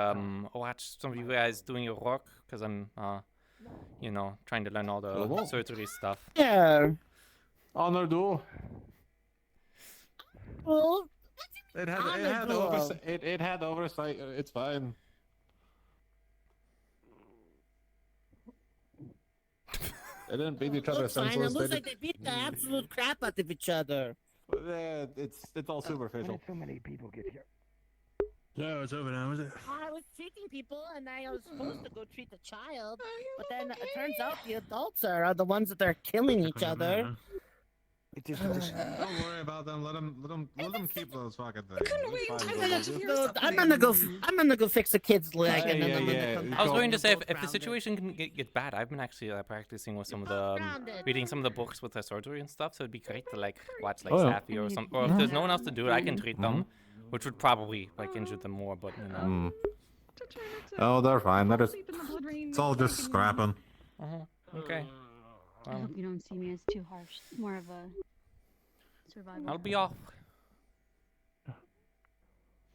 watch some of you guys doing your work? Because I'm trying to learn all the surgery stuff. Yeah. Honor duel. Well, It had Honor duel. oversight. It had oversight. It's fine. They didn't beat each other looks fine. It senseless. looks like they beat the absolute crap out of each other. It's all superficial. So many people get here. Yeah, it's over now, is it? I was treating people, and I was supposed to go treat the child, but then it turns out the adults are the ones that are killing each other. Don't worry about them. Let them keep those fucking things. I'm gonna go fix the kid's leg, and then I'm gonna come back. I was going to say, if the grounded. situation can get bad, I've been actually practicing with some of the reading some of the books with the surgery and stuff. So it'd be great to watch Safi or something. Or if there's no one else to do it, I can treat them, which would probably injure them more. But Oh, they're fine. It's all just scrapping. Okay. I hope you don't see me as too harsh. More of a survival. I'll be off.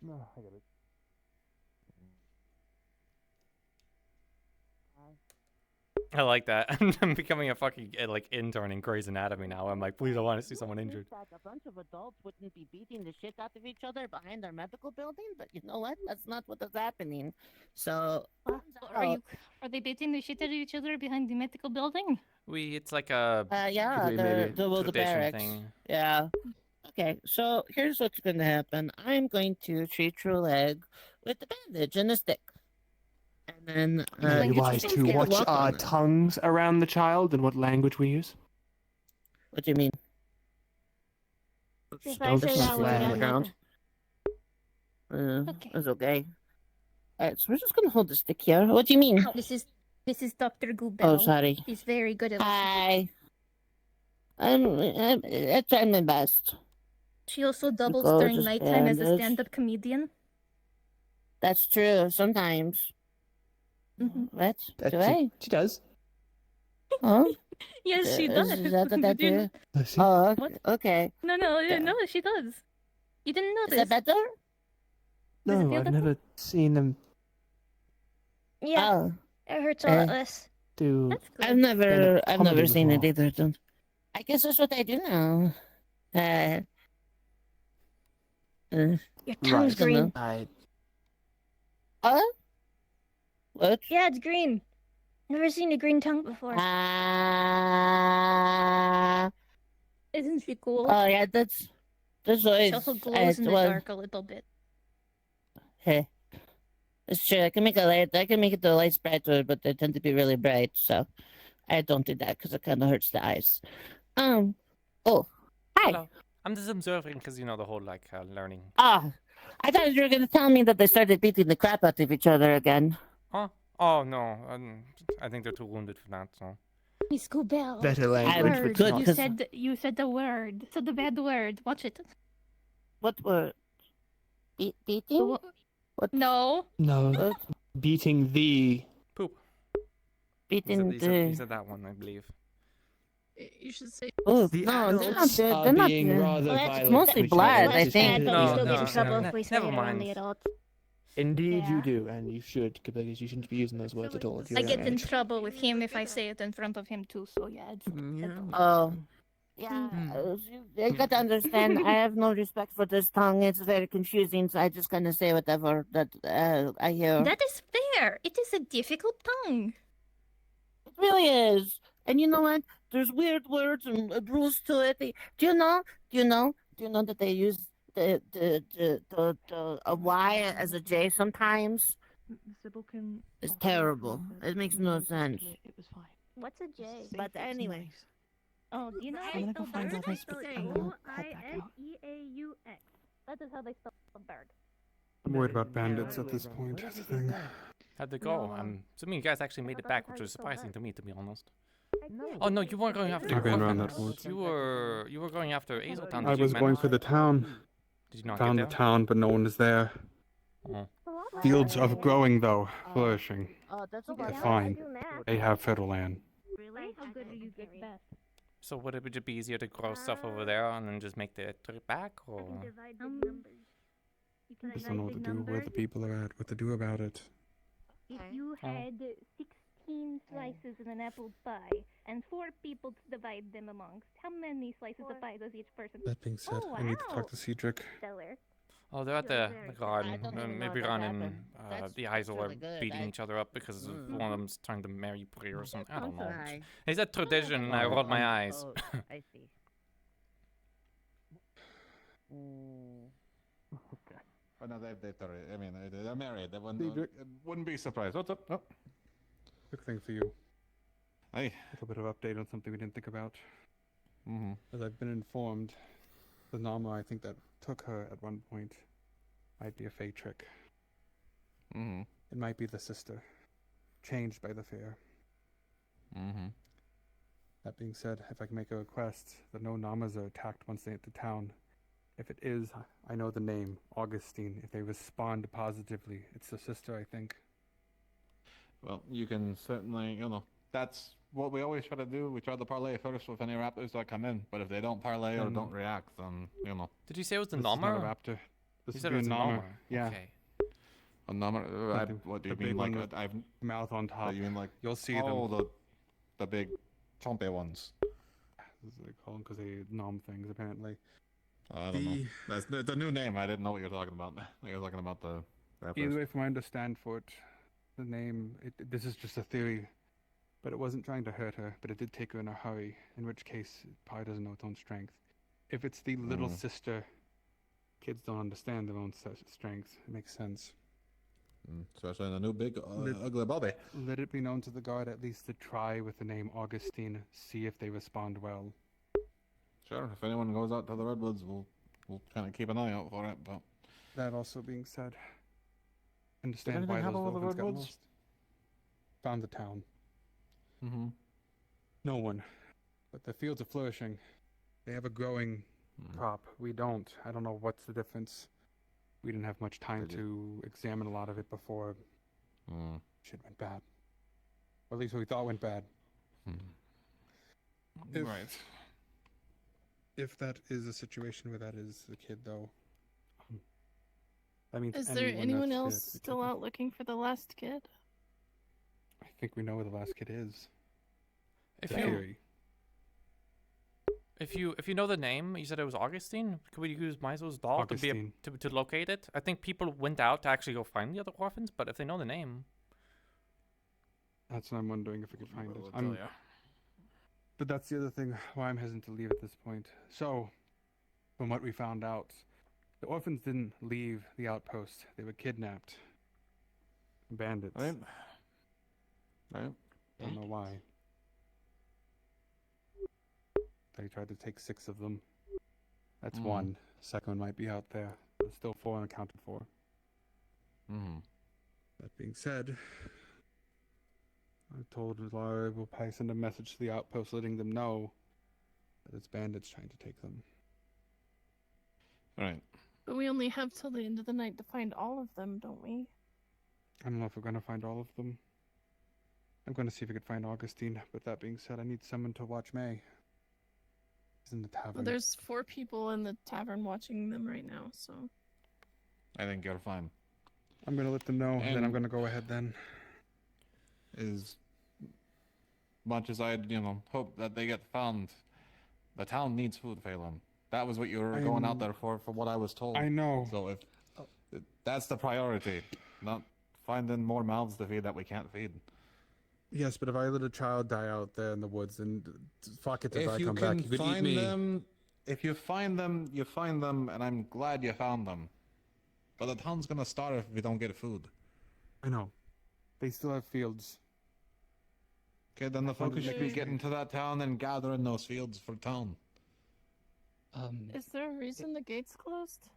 No, I get it. I like that. I'm becoming a fucking intern in Grey's Anatomy now. I'm like, please, I want to see someone injured. A bunch of adults wouldn't be beating the shit out of each other behind our medical building, but you know what? That's not what is happening. So, Are they beating the shit out of each other behind the medical building? It's like a yeah, the tradition barracks. thing. Yeah. Okay, so here's what's going to happen. I'm going to treat your leg with the bandage and a stick. And then Be wise to watch tongues around the child and what language we use. What do you mean? If Don't I say that fly on the word, ground. It's okay. Alright, so we're just gonna hold the stick here. What do you mean? This is Dr. Gubel. Oh, sorry. He's very good at. Hi. I'm trying my best. She also doubles Go during just nighttime as a bandage. stand-up comedian. That's true. Sometimes. What? Do I? She does. Huh? Yes, she does. Is that what I do? Does she? Oh, What? okay. No, she does. You didn't know Is this. that better? No, feel I've different? never seen them Yeah, Oh, it hurts a lot less. do. I've never comedy seen it before. either. Then. I guess that's what I do now. Your tongue's green. I What? Yeah, it's green. Never seen a green tongue before. Isn't she cool? Oh yeah, that's always. She also glows in the dark a little bit. Hey, it's true. I can make the lights brighter, but they tend to be really bright, so I don't do that because it kind of hurts the eyes. Oh, hi. Hello. I'm just observing because you know the whole like learning. Ah, I thought you were gonna tell me that they started beating the crap out of each other again. Oh no, I think they're too wounded for that. So. Miss Goobel. Better language, Word. but not. You said the word. Said the bad word. Watch it. What word? Beating? No. No. Beating the. Poop. Beating He said that one, I believe. You should say. Oh, The no, they're not adults good. are They're not being good. rather Well, violent it's mostly to each blood, other. I Just think. But we still get in trouble no, if we say it never around mind. the adults. Indeed, Yeah. you do, and you should, because you shouldn't be using those words at all. If you're I your get own in age. trouble with him if I say it in front of him too. So yeah, it's. Oh. Yeah, you got to understand, I have no respect for this tongue. It's very confusing, so I just kind of say whatever that I hear. That is fair. It is a difficult tongue. It really is. And you know what? There's weird words and rules to it. Do you know that they use the a Y as a J sometimes? Sybil can. It's terrible. It makes no sense. It was fine. What's a J? But anyway. Oh, do you know how I'm they gonna go spell find bird? out how to spell O-I-S-E-A-U-X. That is how they spell bird. I'm worried about bandits at this point. That's the thing. How'd it go? I'm assuming you guys actually made it back, which was surprising to me, to be honest. Oh no, you weren't going after. I've been around that orphans. once. You were going after Azeltown. I was going for the town. Did you not Found get the there? town, but no one is there. Oh. Fields are growing, though, flourishing. That's They're fine. They have fertile land. Really? How good do you get that? So would it just be easier to grow stuff over there and then just make the trip back, or? Divide big numbers. You can Just don't know what to do, where the people are at, what to do about it. If you had 16 slices in an apple pie and 4 people to divide them amongst, how many slices of pie does each person? That being said, Oh, I need to wow. talk to Cedric. Stellar. Oh, they're at the garden. don't even know Maybe that Ron and happened. That's the Eisel are really good. beating each other up because one of them's trying to marry Pri or something. I don't know. Sorry. He said tradition, and I rolled my eyes. Oh, I see. Oh, no, I mean, they're married. They wouldn't, Cedric. wouldn't be surprised. What's up? Oh. Quick thing for you. Hey. A little bit of update on something we didn't think about. Mm-hmm. As I've been informed, the Nama I think that took her at one point might be a fey trick. Mm-hmm. It might be the sister, changed by the fear. Mm-hmm. That being said, if I can make a request that no Namas are attacked once they enter town. If it is, I know the name, Augustine. If they respond positively, it's the sister, I think. Well, you can certainly, that's what we always try to do. We try to parlay first with any raptors that come in, but if they don't parlay or don't react, then, Did you say it was the This is not a Nama? raptor. This You is said a it was a Nama. Nama. Yeah. Okay. A number, what do you The mean, big like, one with I've, mouth on top. you mean like, You'll see oh, them. the big chompy ones. This is what they call them because they nom things, apparently. I don't know. That's the new name. I didn't know what you were talking about. You were talking about the raptors. Either way, from what I understand for it, the name, this is just a theory, but it wasn't trying to hurt her, but it did take her in a hurry, in which case it probably doesn't know its own strength. If it's the little sister, kids don't understand their own strength. It makes sense. Especially in a new big ugly bobby. Let it be known to the guard at least to try with the name Augustine, see if they respond well. Sure, if anyone goes out to the redwoods, we'll kind of keep an eye out for it, but... That also being said, Did understand anything why those happen with the orphans got redwoods? lost. Found the town. Mm-hmm. No one. But the fields are flourishing. They have a growing crop. We don't. I don't know what's the difference. We didn't have much time to examine a lot of it before shit went bad. Or at least we thought went bad. If- Right. If that is a situation where that is the kid, though, that means Is there anyone anyone that's else fit, still out looking for the last kid? I think we know where the last kid is. If The you- theory. If you know the name, you said it was Augustine. Could we use Marceau's doll Augustine. to locate it? I think people went out to actually go find the other orphans, but if they know the name, That's what I'm wondering if we could find it. We'll tell ya. But that's the other thing why I'm hesitant to leave at this point. So, from what we found out, the orphans didn't leave the outpost. They were kidnapped. Bandits. Right. Don't know why. They tried to take 6 of them. That's one. Second one might be out there. There's still 4 unaccounted for. That being said, I told Laura we'll probably send a message to the outpost letting them know that it's bandits trying to take them. Right. But we only have till the end of the night to find all of them, don't we? I don't know if we're going to find all of them. I'm going to see if I can find Augustine. But that being said, I need someone to watch May. He's in the tavern. Well, there's 4 people in the tavern watching them right now, so... I think you're fine. I'm going to let them know, and then I'm going to go ahead then. As much as I'd, hope that they get found, the town needs food, Phelan. That was what you were going out there for what I was told. I know. So if that's the priority, not finding more mouths to feed that we can't feed. Yes, but if I let a child die out there in the woods, then fuck it if I If you come can back. You could eat find me. them, if you find them, you find them, and I'm glad you found them. But the town's gonna starve if we don't get food. I know. They still have fields. Okay, then the focus should be getting to that town and gathering those fields for town. Is there a reason the gate's closed?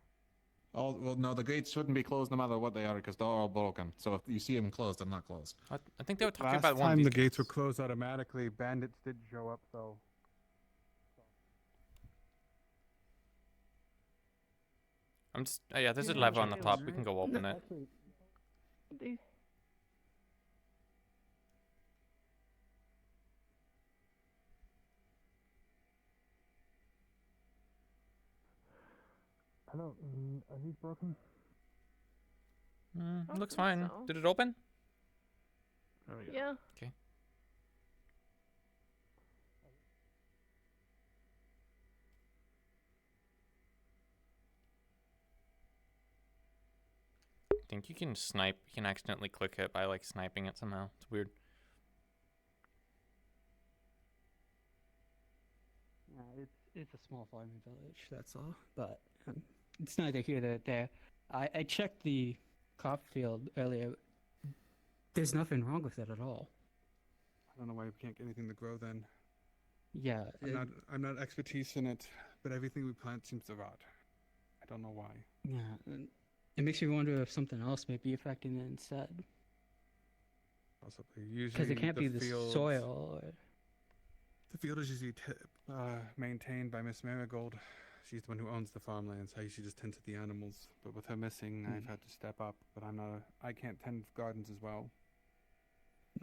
Oh, well, no, the gates shouldn't be closed no matter what they are because they're all broken. So if you see them closed, they're not closed. I think they were talking Last about one of time these the gates were closed automatically, bandits did show up, so... I'm just... Oh, yeah, there's a lever on the top. We can go open it. Hello, are these broken? Looks fine. so. Did it open? Oh, Yeah. Okay. I think you can snipe. You can accidentally click it by like sniping it somehow. It's weird. It's a small farming village, that's all. But it's neither here nor there. I checked the crop field earlier. There's nothing wrong with it at all. I don't know why we can't get anything to grow then. Yeah. I'm not expertise in it, but everything we plant seems to rot. I don't know why. Yeah. It makes me wonder if something else may be affecting it instead. Possibly. Usually Because it can't be the fields- soil. Or... The field is usually maintained by Miss Marigold. She's the one who owns the farmlands. I usually just tend to the animals, but with her missing, I've had to step up. But I can't tend gardens as well.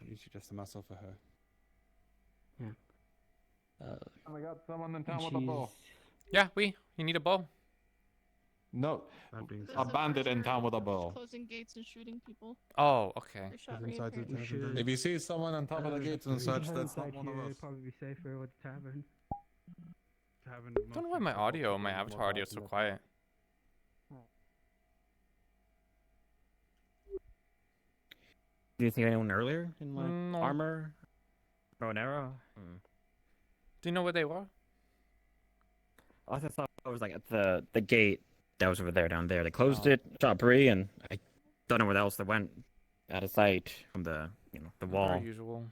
I'm usually just a muscle for her. Yeah. We got someone in town with a bow. Yeah, you need a bow. No, There's a bandit in town with a bow. Closing gates and shooting people. Oh, okay. They shot me apparently. If you see someone on top of the gates and such, that's not one of us. Probably be safer with the tavern. I don't know why my avatar audio is so quiet. Do you see anyone earlier in like No. armor? Bow and arrow? Do you know where they were? I just thought it was like at the gate that was over there down there. They closed it, shot Bree, and I don't know where else they went. Out of sight from the the wall. Per usual.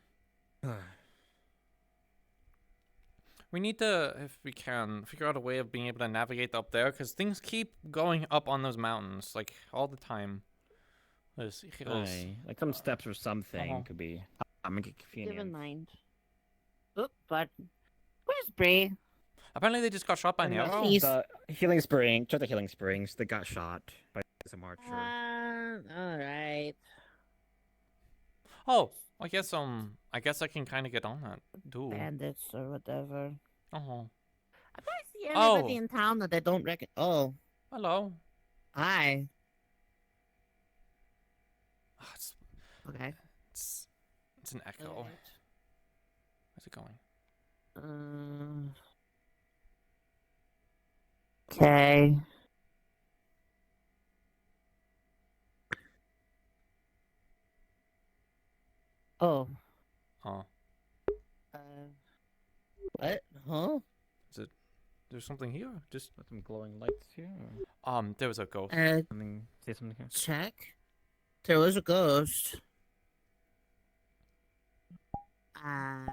We need to, if we can, figure out a way of being able to navigate up there, because things keep going up on those mountains, like, all the time. There's hills. Aye, like some steps or something could be. I'm Give in convenient. mind. Oop, but where's Bree? Apparently they just got shot by an arrow. The healing spring. Check the healing springs. They got shot by some archer. Alright. Oh, I guess I can kind of get on that too. Bandits or whatever. Oh. I probably see anybody Oh. in town that they don't reckon. Oh. Hello. Hi. Oh, Okay. It's an echo. Where's it going? Okay. Oh, What? Huh? Is it? There's something here. Just some glowing lights here. There was a ghost. Say something here. Check. There was a ghost. I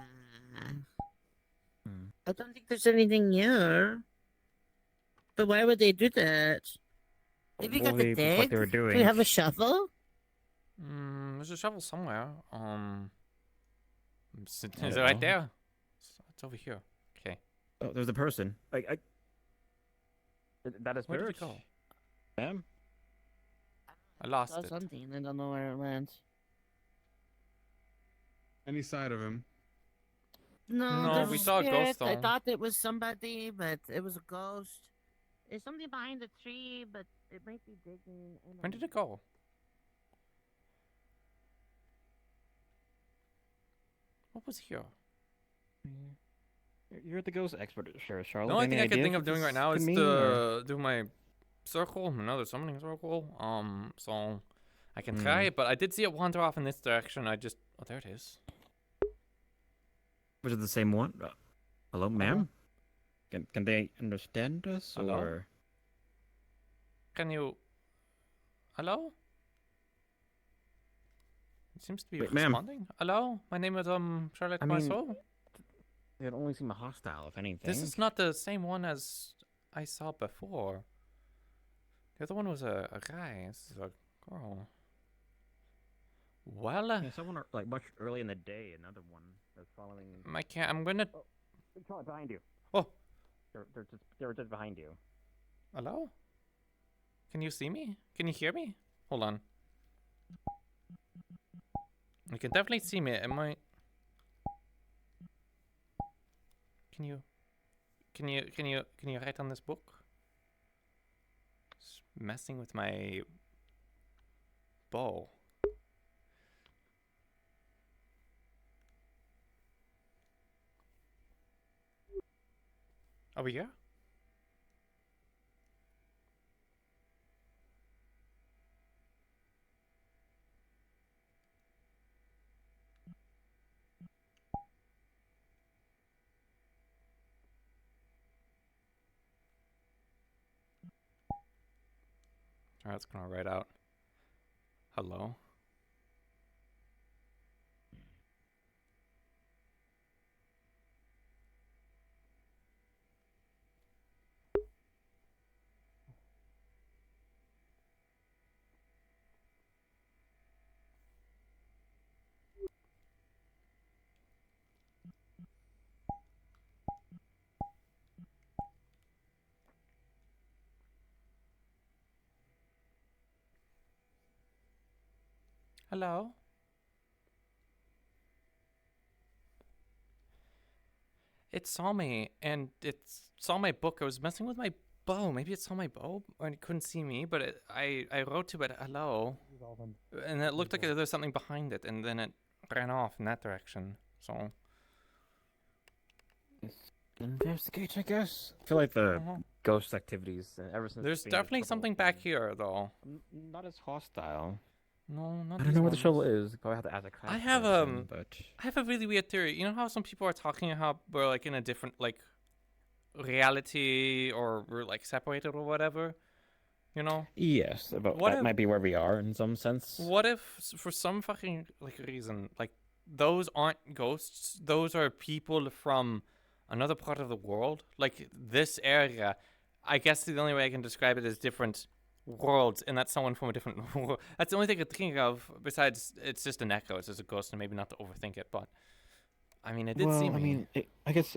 don't think there's anything here. But why would they do that? Have you got the dig? What they were doing. Do you have a shovel? There's a shovel somewhere. Is it don't right know. there? It's over here. Okay. Oh, there's a person. That is Where did Birch. it go? Ma'am? I lost Saw it. something. I don't know where it went. Any side of him? No, No, there's we a saw a ghost, spirit. I though. thought it was somebody, but it was a ghost. There's something behind the tree, but it might be digging. When did it go? What was here? You're the ghost expert, Sheriff Charlotte. The only Any thing I can ideas think of what doing this right now could is mean, to or- do my circle, another summoning circle. So I can try it, but I did see it wander off in this direction. Oh, there it is. Was it the same one? Hello, ma'am? Can they understand us, Hello? or...? Can you? Hello? It seems to be Wait, ma'am. responding. Hello, my name is Charlotte I mean, Marceau. It only seemed hostile, if anything. This is not the same one as I saw before. The other one was a guy. This is a girl. Well, Yeah, someone like much early in the day. Another one that's following. I'm gonna. Oh, Charlotte, behind you. Oh, they're just behind you. hello. Can you see me? Can you hear me? Hold on. You can definitely see me. Am I? Can you write on this book? It's messing with my bow. Over here? Alright, it's gonna write out. Hello. Hello. It saw me, and it saw my book. I was messing with my bow. Maybe it saw my bow, or it couldn't see me, but I wrote to it, hello. And it looked like there was something behind it, and then it ran off in that direction. So. Investigate, I guess. I feel like the ghost activities ever since. There's being definitely trouble something with back them, here, though. Not as hostile. No, not I don't these know what the ones. trouble is. Go have to ask a craft I have person, but I have a really weird theory. You know how some people are talking how we're like in a different like reality, or we're like separated or whatever. You know? yes, but What that if- might be where we are in some sense. What if for some fucking like reason, like those aren't ghosts, those are people from another part of the world? Like this area, I guess the only way I can describe it is different worlds, and that's someone from a different world. That's the only thing I could think of, besides it's just an echo, it's just a ghost, and maybe not to overthink it, but I mean, it did see me. I mean, I guess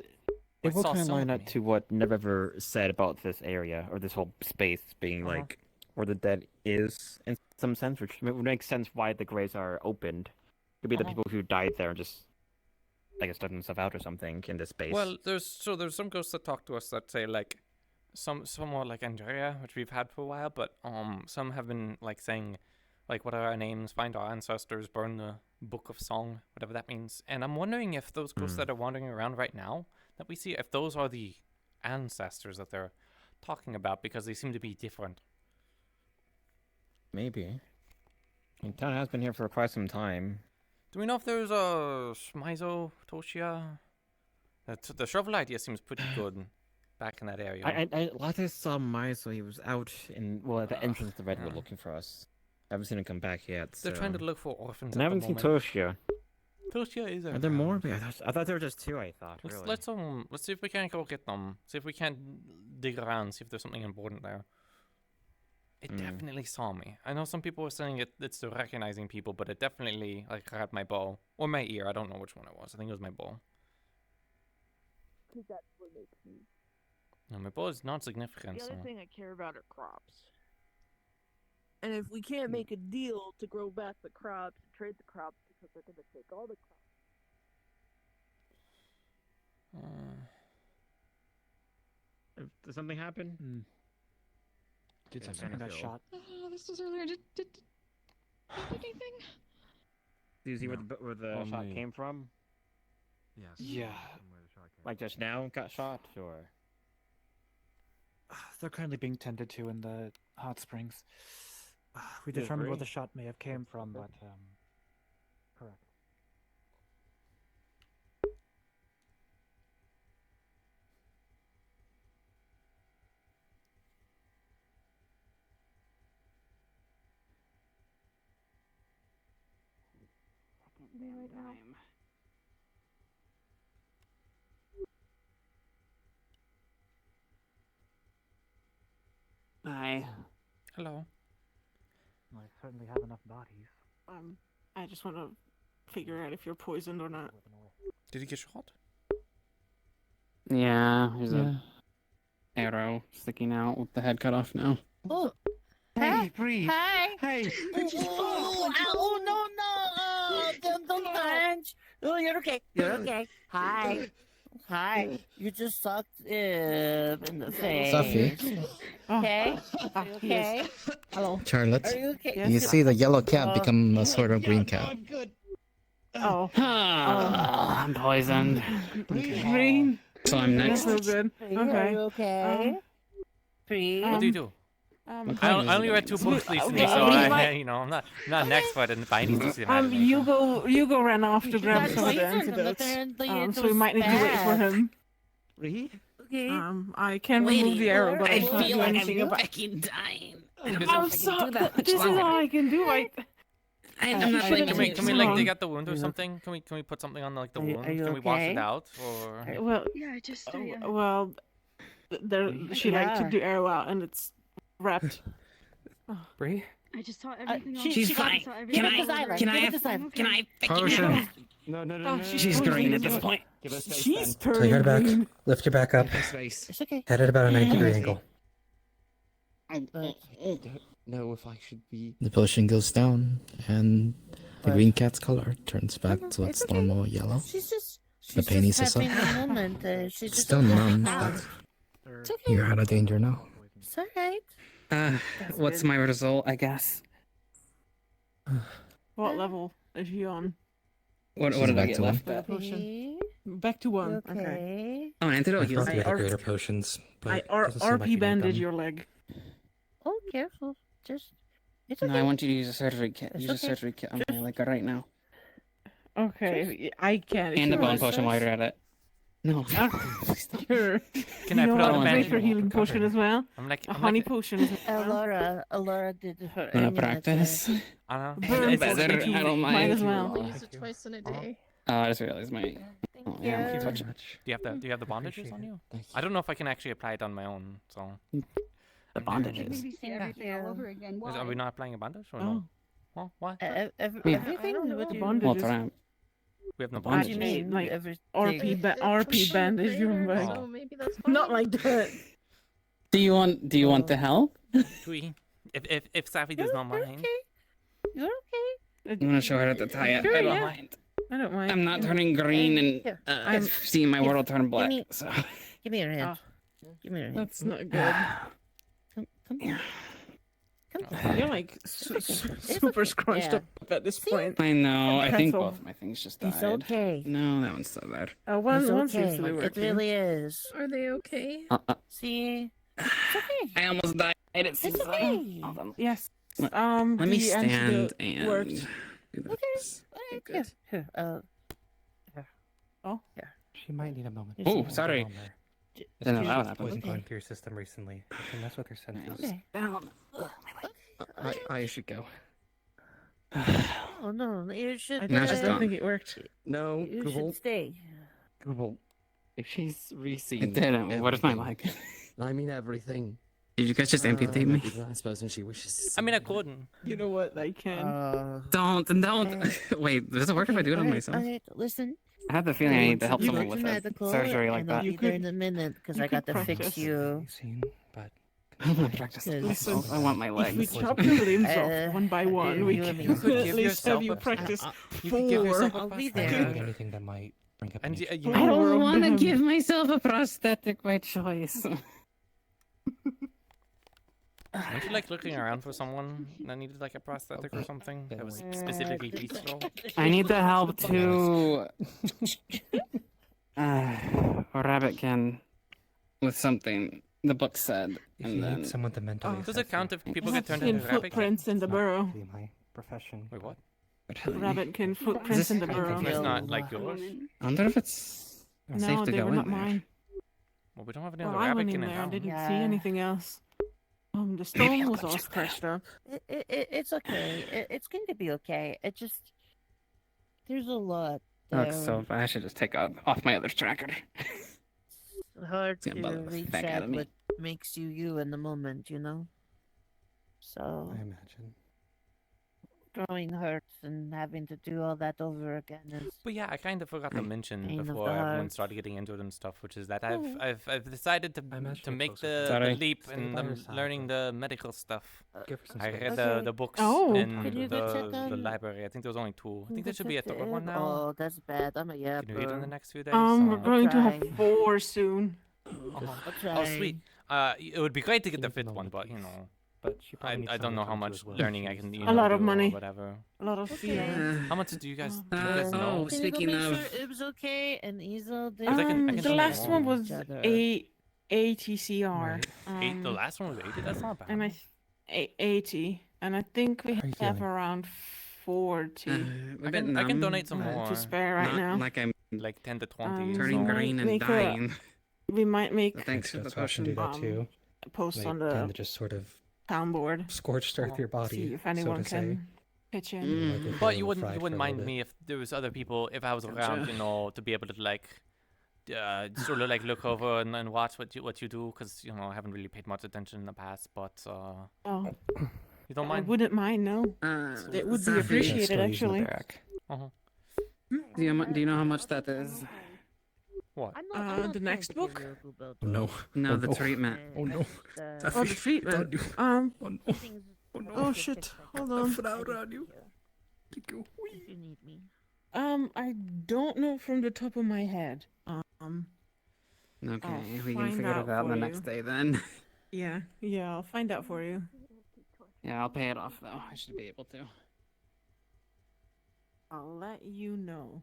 I it will saw kind of line some up to what Never said about this area or this whole space being like where the dead is in some sense, which would make sense why the graves are opened. Could be the people who died there and just, I guess, dug themselves out or something in this space. Well, there's some ghosts that talk to us that say like some more like Andrea, which we've had for a while, but some have been like saying like, what are our names, find our ancestors, burn the book of song, whatever that means. And I'm wondering if those ghosts that are wandering around right now that we see, if those are the ancestors that they're talking about, because they seem to be different. Maybe. I mean, town has been here for quite some time. Do we know if there's a Schmizo, Toshia? The shovel idea seems pretty good back in that area. Last I saw Marceau, he was out at the entrance to Redwood looking for us. I haven't seen him come back yet. They're trying to look for orphans. And I haven't seen Toshia. Toshia is. Are there more? I thought there were just two. I thought. Let's see if we can go get them. See if we can dig around. See if there's something important there. It definitely saw me. I know some people were saying it's the recognizing people, but it definitely grabbed my bow or my ear. I don't know which one it was. I think it was my bow. That's what makes me. No, my bow is not significant. The other thing I care about are crops. And if we can't make a deal to grow back the crops, to trade the crops, because they're gonna take all the crops. Does something happen? Did something got shot? This was earlier. Did anything? Do you see where the shot came from? Yes. Yeah. Like just now got shot, or? They're currently being tended to in the hot springs. We Good determined where grief. the shot may have came from, but correct. time. Hi. Hello. I certainly have enough bodies. I just want to figure out if you're poisoned or not. Did he get shot? Yeah, there's a arrow sticking out with the head cut off now. Oh, hey, breathe. Hey, hey. Oh, no, don't punch. Oh, you're okay. You're okay. Hi. Hi. You just sucked in the face. Sophie. Okay. Are you okay? Hello. Charlotte. Are you okay? You see the yellow cat become a sort of green cat. Oh. I'm poisoned. Green. So I'm next. That's so good. Are Okay. you okay? Breathe. What do you do? I only read 2 books recently, so I'm not an expert in by any stretch of the imagination. Hugo ran off to grab some of the antidotes. So we might need to wait for him. Breathe. Okay. I can remove the arrow, but I feel can't do like anything I'm about fucking dying. I'm sorry. This is all I can do. I'm not blaming you. Can we dig out the wound or something? Can we put something on the wound? Are you Can we wash okay? it out or? Well, Yeah, I just. well, she took the arrow out and it's wrapped. Bree? I just saw everything. She's fine. Can I Potion. No. She's green at this point. She's Take turning her back. green. Lift your back up. It's okay. Head at about a 90-degree angle. I don't know if I should be. The potion goes down, and the green cat's color turns back to its normal yellow. The pain eases up. having a moment. She's just Still numb, but It's okay. you're out of danger now. It's alright. What's my result, I guess? What level is he on? What She's did I back get to left one. at? Potion. Back to 1. Okay. Okay. Oh, an antidote I heals thought me. you had greater potions, but I it doesn't seem like you RP need bandage them. your leg. Oh, careful. Just. It's No, okay. I want you to use a surgery kit. It's Use a okay. surgery kit on my leg right now. Okay, I can't. if And a you bone want. potion while you're at it. No. Sure. Can I put on a Wait bandage? for healing potion as well. I'm like, A honey potion as well. Laura did her. Wanna amulet, practice? Burn Burn better, potion if you I don't might mind. as well. I use it twice in a day. Oh, I just realized my. Oh, yeah, you. touch it. Do you have the bandages on you? I don't know if I can actually apply it on my own. So. The bandages. Maybe see everything all over again. Why? Are we not applying a bandage or no? Well, what? Everything. What do you Bandages. What's around? We have no What do bandages. you mean? Like, Everything. RP bandage your leg. So maybe that's fine. Not like that. Do you want the help? Twee. If Safi does not mind. You're okay. I'm gonna show her how to tie it. Sure, I don't yeah. mind. I don't mind. I'm not turning green and Here. I'm seeing my world turn black. me- So. Give me your hand. Give me your hand. That's not good. Come here. You're like super scrunched up at this point. I know. I think Pretzel. both my things just died. It's okay. No, that one's still there. One It's seems to be okay. It working. really is. Are they okay? See? It's okay. I almost died. It seems It's like. okay. Hold on. Yes. Let The me stand antidote and worked. do Okay. this. Alright, here. Here. Oh. Here. She might need a moment. Oh, sorry. Didn't allow that. Wasn't going through your system recently. It can mess with her senses. Okay. Down. I should go. Oh no, you should. No, she's I don't gone. think it worked. No, You Google. should stay. Google. If she's re-seen. It didn't. What is my leg? I mean everything. Did you guys just amputate me? I suppose when she wishes. I mean, I couldn't. You know what? I can. Don't. Wait, does it work if I do it on myself? Listen. I have the feeling I need to help You someone go with to a medical, surgery like and that. I'll be there in a minute because I got to fix you. But I want to practice. Listen, I want my legs. If we chop your limbs off one by one, we you can and me. at least have you practice four. I'll be doing there. anything that might bring up. And any- you I know, don't want to give myself a prosthetic by choice. aren't you like looking around for someone that needed like a prosthetic or something that was specifically peaceful? I need the help to rabbitkin with something. The book said, If and you then need someone to mentally Does it assess count you, if people get turned Rabbitkin into rabbit? footprints in the burrow. be my profession. Wait, what? Rabbitkin footprints in the burrow. It's not like yours. I wonder if it's No, safe to they go were in not there. mine. Well, we don't have any Well, other I went rabbit in in there and town. didn't see anything else. The Maybe stone I'll was go all check scratched up. It's okay. It's going to be okay. It just there's a lot. Looks so bad. I should just take off my other tracker. hard It's gonna to bother the reach heck out out of me. what makes you you in the moment, you know. So I imagine. growing hurts and having to do all that over again is. But yeah, I kind of forgot to mention Pain of the before everyone heart. started getting into it and stuff, which is that I've decided to imagine make you're the Sorry. leap Stay in by your side, learning the medical stuff. Give her some I space. read Okay. the books Oh. in Could you go check the on library. I think there was only 2. I think there should be a third one now. Oh, that's bad. I'm a yapper. Can you read in the next few days? We're or- going to have try. 4 soon. I'll Oh, sweet. It would be great to get the Give them 5th one, the but you know, But she probably needs I don't someone know to how talk to much as well. learning I can A lot of do or money. whatever. A lot of fear. How much do you guys Oh, know? Can you speaking go make of- sure it was okay and Easel did. 'Cause I can The tell you last one more. was Each other. ATCR. The last one was 80. That's not bad. And 80, and I think we How are you have feeling? around 40 a I bit can numb, donate some but more. to spare right not now. like I'm Like 10 to 20. turning so green and make a- dying. We might make But thanks for the That's why I can do potion. that too. a post They on tend the to just sort of town board. scorched earth your body. See if anyone so to can say. pitch in. Like you're But feeling you wouldn't fried for a mind little bit. me if there was other people, if I was Gotcha. around, you know, to be able to like sort of like look over and watch what you do, because you know I haven't really paid much attention in the past. But Oh, you don't I mind? wouldn't mind. No, it would be Safi, appreciated still using the actually. barrack. Uh-huh. Do you know how much that is? What? The next book? No. No, the no. treatment. Oh no. Oh, the treatment. Oh no. Oh shit. Hold on. If you need me. I don't know from the top of my head. Okay, I'll we can find figure out it out for the you. next day then. Yeah, I'll find out for you. Yeah, I'll pay it off though. I should be able to. I'll let you know.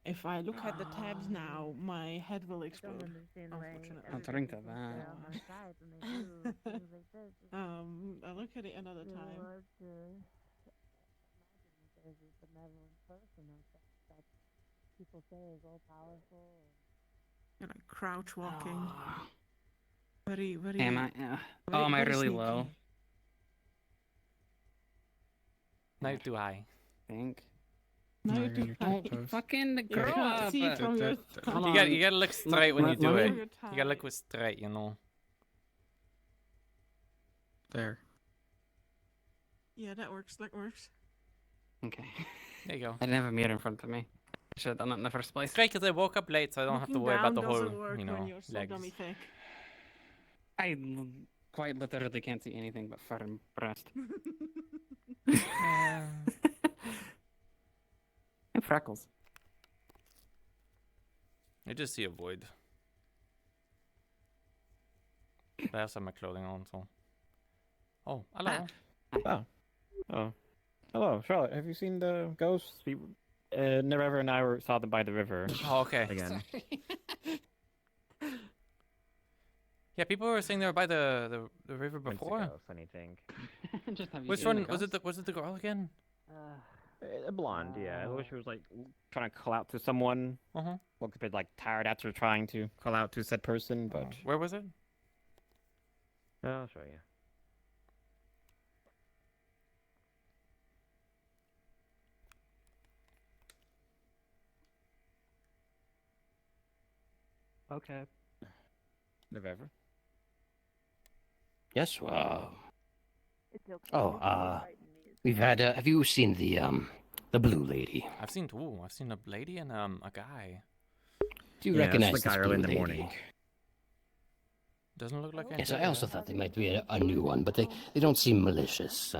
If I look at the tabs now, my head will explode. Unfortunately. I'll drink to that. I'll look at it another time. People say is all powerful. You're like crouch walking. Very. Am I? Yeah. very- Oh, am I very really sneaky. low? Neither do I. Think. No, you're in your Oh, tiptoes. fucking You grow can't up. see from your Hold You gotta look straight when you do let it. me- You gotta look straight, you know. There. Yeah, that works. Okay. There you go. I didn't have a mirror in front of me. I should have done that in the first place. It's great because I woke up late, so I don't have to Looking worry about the down whole, doesn't work you when know, you're so legs. dummy thick. Quite literally can't see anything but firm breast. Uh, And freckles. I just see a void. But I also have my clothing on, so. Oh, hello. Oh. Hello, Charlotte. Have you seen the ghosts? Nerever and I saw them by the river. Oh, okay. Again. Yeah, people were saying they were by the river before. Funny thing. Just have you Which seen one the was it? ghost? Was it the girl again? A blonde, yeah. I wish she was like trying to call out to someone. Looked a bit like tired after trying to call out to said person, but Where was it? I'll show you. Okay. November. Yes. It's okay. Oh, we've had. Have you seen the blue lady? I've seen two. I've seen a lady and a guy. Do you Yeah, recognize it's the this guy blue early in the lady? morning. Doesn't look like Yes, anything. I also thought they might be a new one, but they don't seem malicious.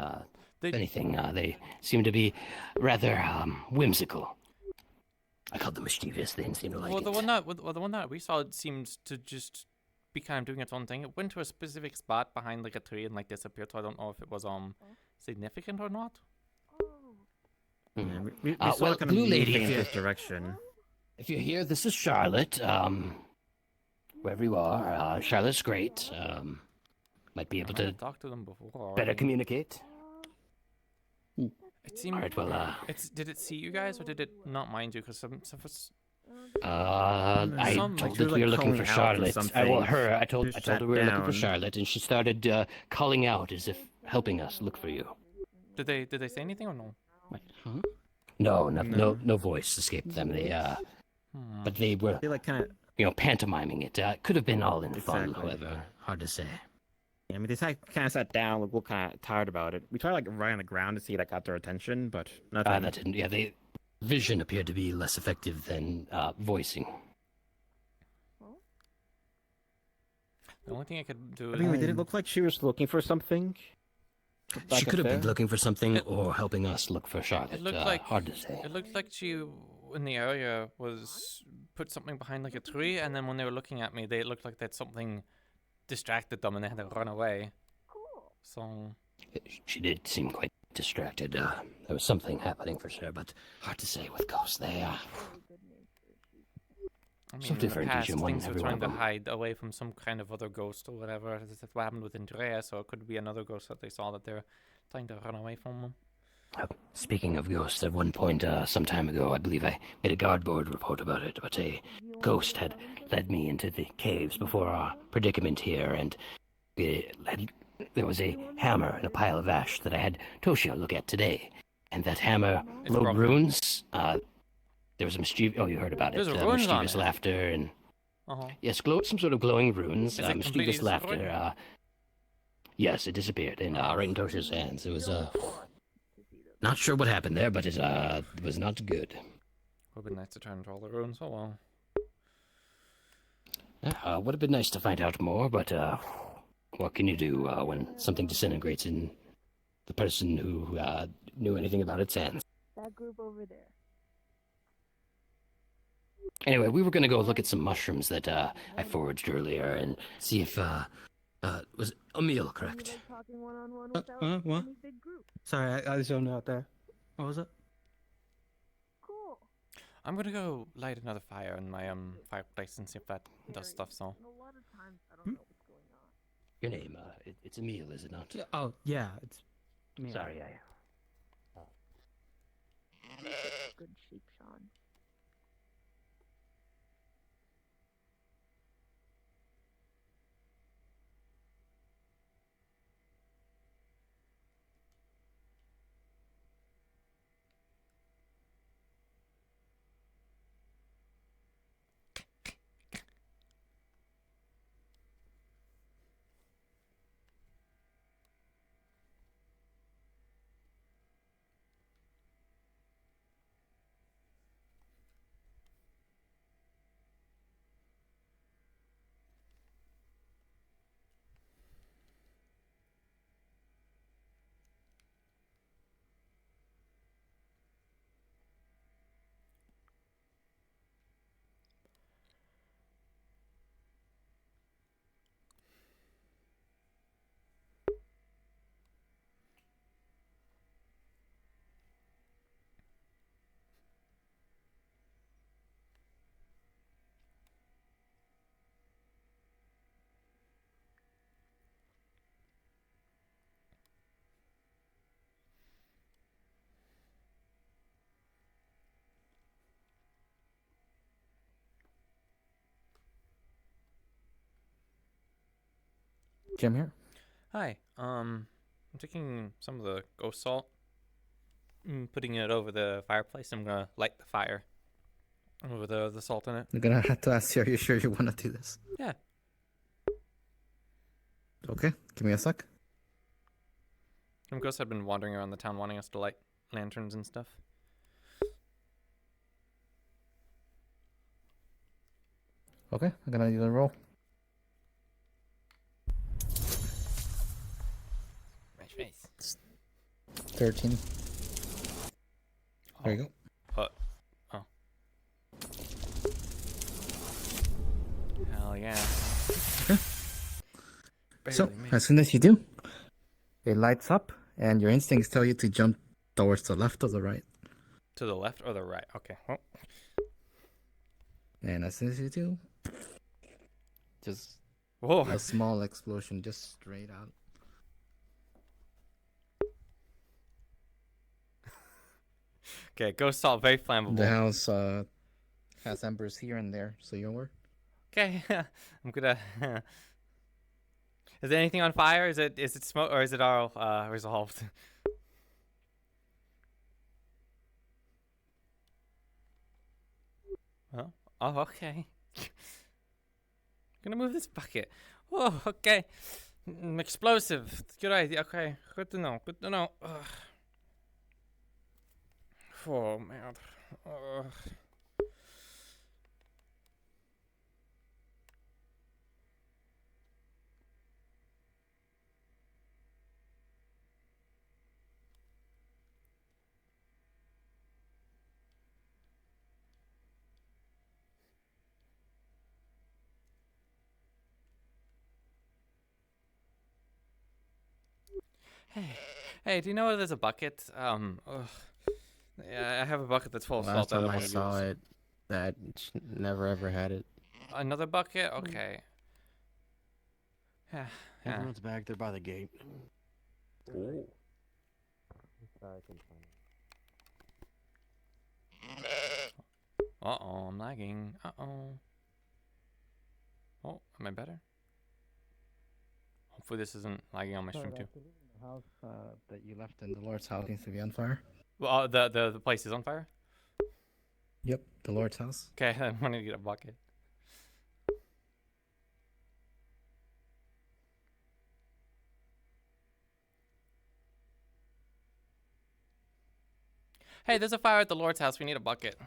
If anything, they seem to be rather whimsical. I called them mischievous. They didn't seem to like Well, it. the one that we saw, it seemed to just be kind of doing its own thing. It went to a specific spot behind like a tree and like disappeared. So I don't know if it was significant or not. We saw well, it kind blue of lady, moving if in you- this direction. If you're here, this is Charlotte. Wherever you are, Charlotte's great. Might be able I might to have talked to them before. better communicate. It seemed. All right, well, did it see you guys or did it not mind you? Because some of us. I Some- told she it was, we were like, looking for calling out for Charlotte. something. I told She her we were looking for sat down. Charlotte, and she started calling out as if helping us look for you. Did they say anything or no? Huh? No voice escaped them. But they were, They like kind of, pantomiming it. Could have been all in fun, Exactly. however, hard to say. Yeah, I mean, they kind of sat down, looked kind of tired about it. We tried like right on the ground to see that got their attention, but nothing. That didn't. Yeah, vision appeared to be less effective than voicing. The only thing I could do. I mean, did it look like she was looking for something? Back She up could have been there? looking for something or helping us look for Charlotte. It looked like hard to say. It looked like she in the area was put something behind like a tree, and then when they were looking at me, they looked like that something distracted them and they had to run away. So She did seem quite distracted. There was something happening for sure, but hard to say with ghosts. They I mean, so in the different past, each and one, things were every one trying of to them. hide away from some kind of other ghost or whatever. That's what happened with Andrea, so it could be another ghost that they saw that they're trying to run away from them. Speaking of ghosts, at one point, some time ago, I believe I made a cardboard report about it, but a ghost had led me into the caves before our predicament here, and there was a hammer in a pile of ash that I had Toshio look at today, and that hammer It's glowed broken. runes. There was a mischievous. Oh, you heard about it? There's a runes on Mischievous it. laughter and Uh-huh. yes, some sort of glowing runes. Is it completely Mischievous laughter. destroyed? Yes, it disappeared in right in Toshio's hands. It was not sure what happened there, but it was not good. Would have been nice to turn into all the runes. Oh well. Would have been nice to find out more, but what can you do when something disintegrates in the person who knew anything about its hands? That group over there. Anyway, we were going to go look at some mushrooms that I foraged earlier and see if was Emil correct? Talking one-on-one without What? any big group. Sorry, I zoned out there. What was it? Cool. I'm gonna go light another fire in my fireplace and see if that does stuff. So. A lot of times I don't know what's going on. Your name, it's Emil, is it not? Oh, yeah, it's me. Sorry, Good sheep, Sean. Jim here. Hi. I'm taking some of the ghost salt, putting it over the fireplace. I'm gonna light the fire over the salt in it. I'm gonna have to ask you, are you sure you want to do this? Yeah. Okay, give me a sec. Some ghosts have been wandering around the town wanting us to light lanterns and stuff. Okay, I'm gonna do the roll. Right face. 13. There you go. Oh. Hell yeah. Okay. So, as soon as you do, it lights up, and your instincts tell you to jump towards the left or the right. To the left or the right? Okay. Oh. And as soon as you do, just Whoa. a small explosion just straight out. Okay, ghost salt, very flammable. The house has embers here and there, so you're aware. Okay, I'm gonna. Is there anything on fire? Is it smoke or is it all resolved? Oh, okay. Gonna move this bucket. Oh, okay. Explosive. Good idea. Okay, good to know. Good to know. Ugh. Oh man. Ugh. Hey, do you know there's a bucket? Yeah, I have a bucket that's full of Last salt. time I saw it, that never ever had it. Another bucket? Okay. Yeah. Everyone's back there by the gate. Ooh. Uh-oh, I'm lagging. Uh-oh. Oh, am I better? Hopefully this isn't lagging on my stream too. The house that you left in the Lord's house seems to be on fire. Well, the place is on fire? Yep, the Lord's house. Okay, I'm gonna get a bucket. Hey, there's a fire at the Lord's house. We need a bucket.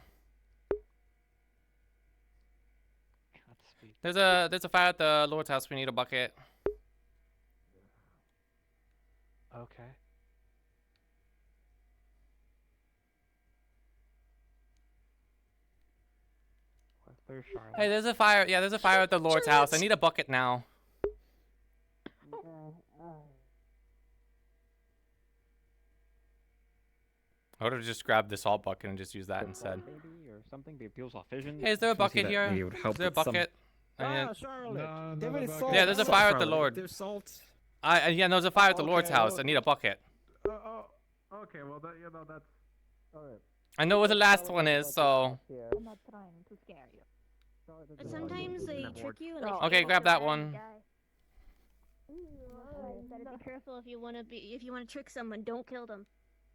There's a fire at the Lord's house. We need a bucket. Okay. There's Charlotte. Hey, there's a fire. Yeah, there's a fire at the Lord's house. I need a bucket now. I would have just grabbed the salt bucket and just used that instead. Maybe or something. Maybe people saw vision. Hey, is there a bucket here? Is there a bucket? Yeah, there's a fire at the Lord. There's salt. Yeah, there's a fire at the Lord's house. I need a bucket. Okay, well, that's... Alright. I know what the last one is, so... I'm not trying to scare you. But sometimes they trick you and they Okay, grab that one. Gotta be careful if you wanna trick someone. Don't kill them.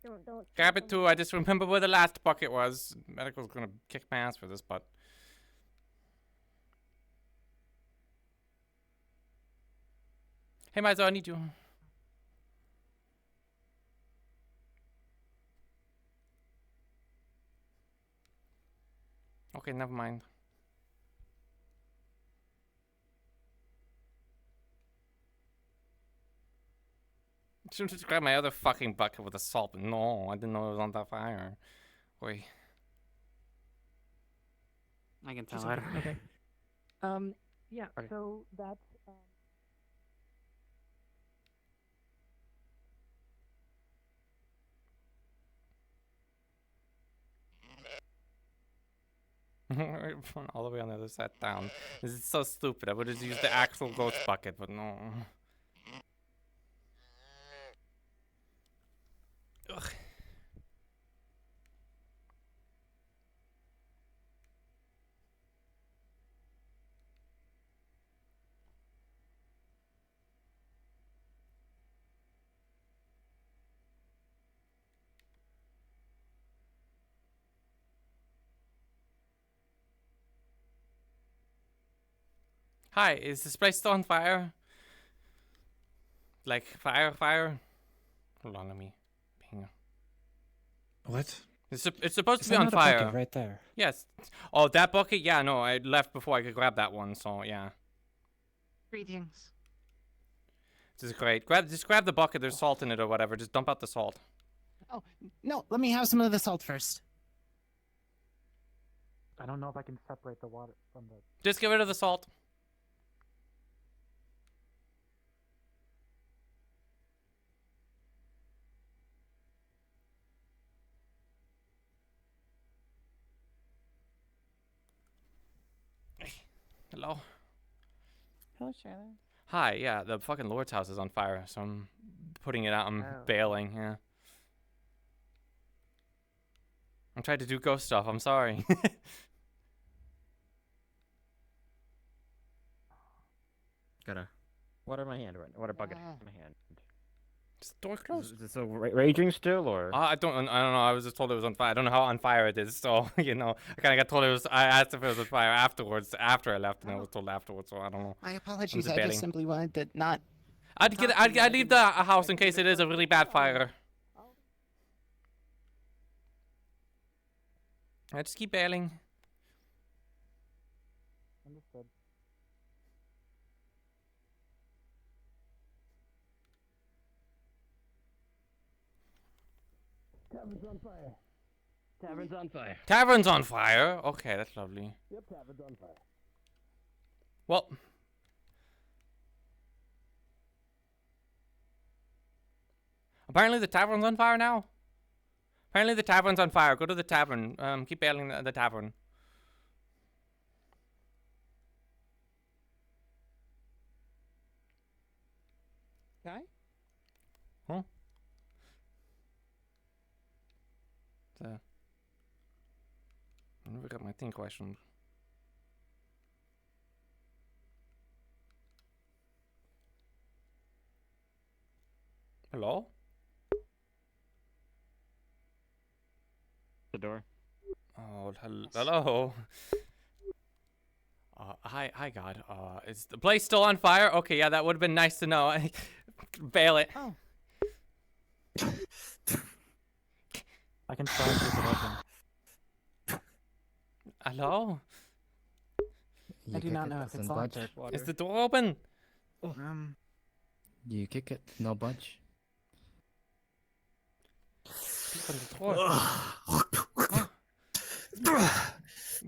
Don't. Grab it too. I just remember where the last bucket was. Medical's gonna kick my ass for this, but... Hey, Marceau, I need you. Okay, never mind. Shouldn't just grab my other fucking bucket with the salt. No, I didn't know it was on that fire. Wait. I can tell. Okay. Yeah. Okay. So that's. All the way on the other side down. This is so stupid. I would have used the actual ghost bucket, but no. Ugh. Hi, is this place still on fire? Like, fire? Hold on, let me ping. What? It's supposed Is to be that on not a fire. bucket right there? Yes. Oh, that bucket? Yeah, no, I left before I could grab that one, so yeah. Greetings. This is great. Just grab the bucket, there's salt in it or whatever. Just dump out the salt. Oh, no, let me have some of the salt first. I don't know if I can separate the water from the. Just get rid of the salt. Hello? Hello, Charlotte. Hi, yeah, the fucking Lord's house is on fire, so I'm putting it out. I'm bailing, yeah. I'm trying to do ghost stuff, I'm sorry. Got a water in my hand right now. Water bucket in my hand. Is the door closed? Is it still raging still, or? I don't know. I was just told it was on fire. I don't know how on fire it is. So you know, I kind of got told it was. I asked if it was on fire afterwards. After I left, and I was told afterwards. So I don't know. My apologies. I'm I just simply wanted to not. I'd leave the house in case it is a really bad fire. I just keep bailing. Understood. Tavern's on fire. Tavern's on fire. Tavern's on fire. Okay, that's lovely. Yep, tavern's on fire. Well. Apparently the tavern's on fire now. Apparently the tavern's on fire. Go to the tavern. Keep bailing the tavern. Guy? Huh? I never got my thing questioned. Hello? The door. Oh, hello. Hi, God. Is the place still on fire? Okay, yeah, that would have been nice to know. Bail it. Oh. I can try and keep it open. Hello? I do not know if it's locked or. Is the door open? You kick it, no budge. Open the door.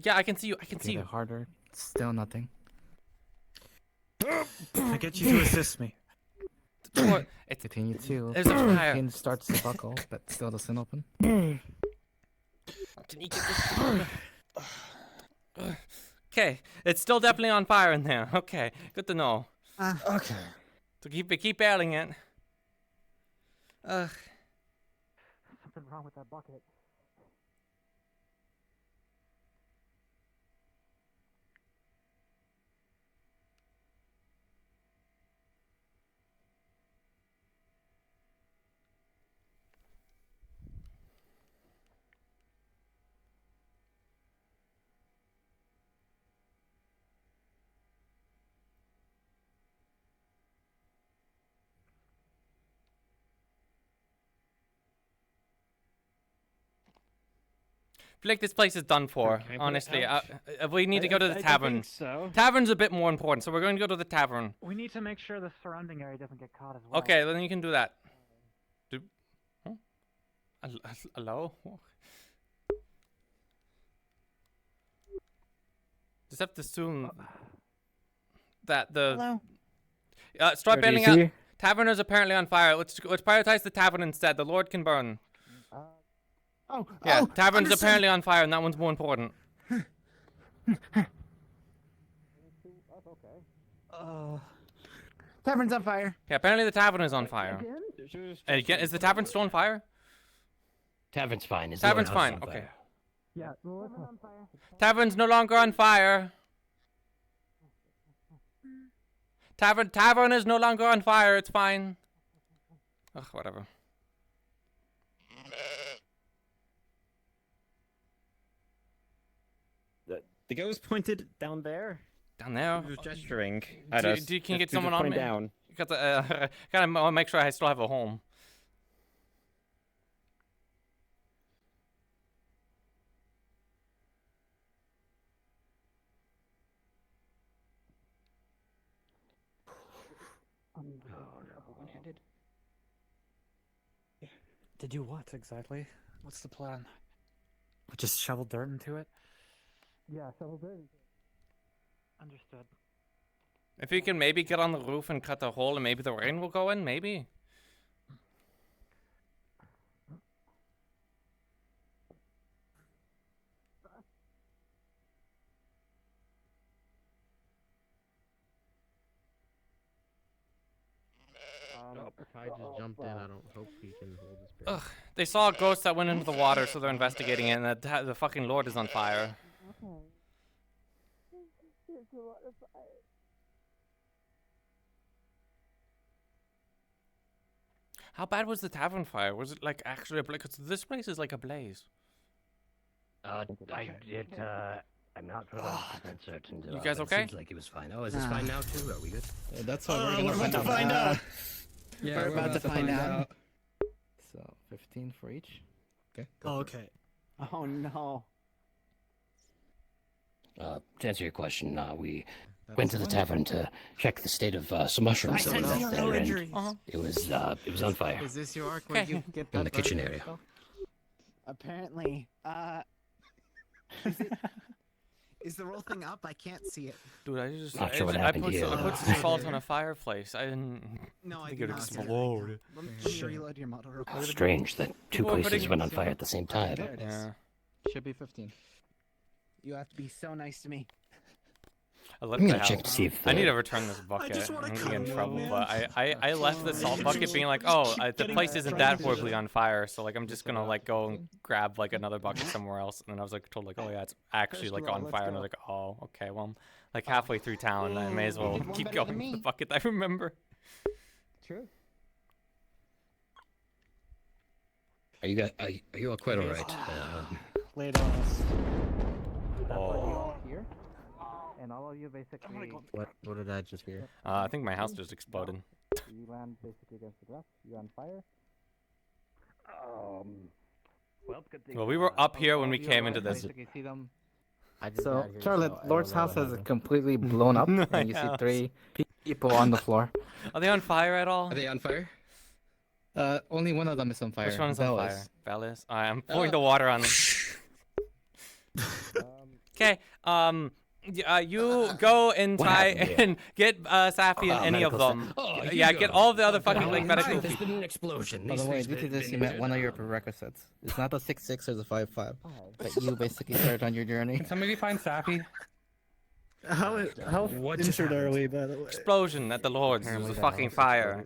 Yeah, I can see you. I can see you. Harder. Still nothing. I get you to assist me. The door. It's Continue to. There's a fire. Pin starts to buckle, but still doesn't open. Can you get this? Okay, it's still definitely on fire in there. Okay, good to know. Okay. So keep bailing it. Something wrong with that bucket. I feel like this place is done for, Okay, honestly. ouch. We need to go to the I tavern. think so. Tavern's a bit more important, so we're going to go to the tavern. We need to make sure the surrounding area doesn't get caught as well. Okay, then you can do that. Huh? Hello? Just have to assume that the... Hello? Start Sir, do you bailing out. see? Tavern is apparently on fire. Let's prioritize the tavern instead. The Lord can burn. Yeah, tavern's understood. apparently on fire, and that one's more important. Tavern's on fire. Yeah, apparently the tavern is on fire. Again, is the tavern still on fire? Tavern's fine. Is Tavern's Lord House fine. on Okay. fire? Yeah, tavern's on fire. Tavern's no longer on fire. Tavern is no longer on fire. It's fine. Ugh, whatever. The ghost pointed down there. Down there. He was gesturing at us. Can you get Just someone on pointing me? down. Got the, gotta make sure I still have a home. One-handed. To do what exactly? What's the plan? Just shovel dirt into it? Yeah, shovel dirt. Understood. If you can maybe get on the roof and cut a hole and maybe the rain will go in, maybe. If I just jumped in, I don't hope he can hold his breath. Ugh, they saw a ghost that went into the water, so they're investigating it, and the fucking Lord is on fire. There's a lot of fire. How bad was the tavern fire? Was it like actually a blaze? Because this place is like a blaze. I'm not 100% certain. You guys but okay? It seems like he was fine. Oh, is this fine now too? Are we good? That's what we're about to find out. Yeah, we're about to find out. So 15 for each. Okay. Okay. Oh no. To answer your question, we went to the tavern to check the state of some mushrooms that were left there, and it was on fire. Is this your arc where you get in the that kitchen burn? area. Apparently. Is the roll thing up? I can't see it. Dude, I just Not sure what I happened put here. I put some salt on a fireplace. I didn't No, I think do it not see it. exploded. Let me reload your model real quick. Strange that two Well, places putting- went on fire at the same time. There it is. Yeah. Should be 15. You have to be so nice to me. I left I'm the gonna check house. to see if I need the- to return this bucket. just wanna I'm gonna get in cut trouble, it. but I left the salt bucket being like, oh, the place isn't that horribly on fire, so like I'm just gonna like go and grab like another bucket somewhere else, and then I was like told like, oh yeah, it's actually like on fire, and I was like, oh okay, well I'm like halfway through town, I may as well did one keep better than going with the me. bucket I remember. True. Are you all quite all right? Lay it on us. Oh. Here. And all of you basically. What did I just hear? I think my house just exploded. You land basically against the grass. You're on fire. Well, good thing. Well, we were up here when we You came all into this. basically see them. I just So, got here, Charlotte, so I Lord's don't know house what has happened. completely blown up, My and you see house. 3 people on the floor. Are they on fire at all? Are they on fire? Only one of them is on fire. Which one's on Bella's. fire? Bellis. I'm pouring the water on them. Okay, you go and What try happened here? and get Safi and any of medical them. Oh, Yeah, you get go. all the other fucking Oh, like medical. There's been an explosion. By the These way, things due to have this, been you met injured. one of your prerequisites. It's not a 6-6 or the 5-5, but you basically started on your journey. Can somebody find Safi? How injured are we, by the way? Explosion at the Lord's. It was a fucking fire.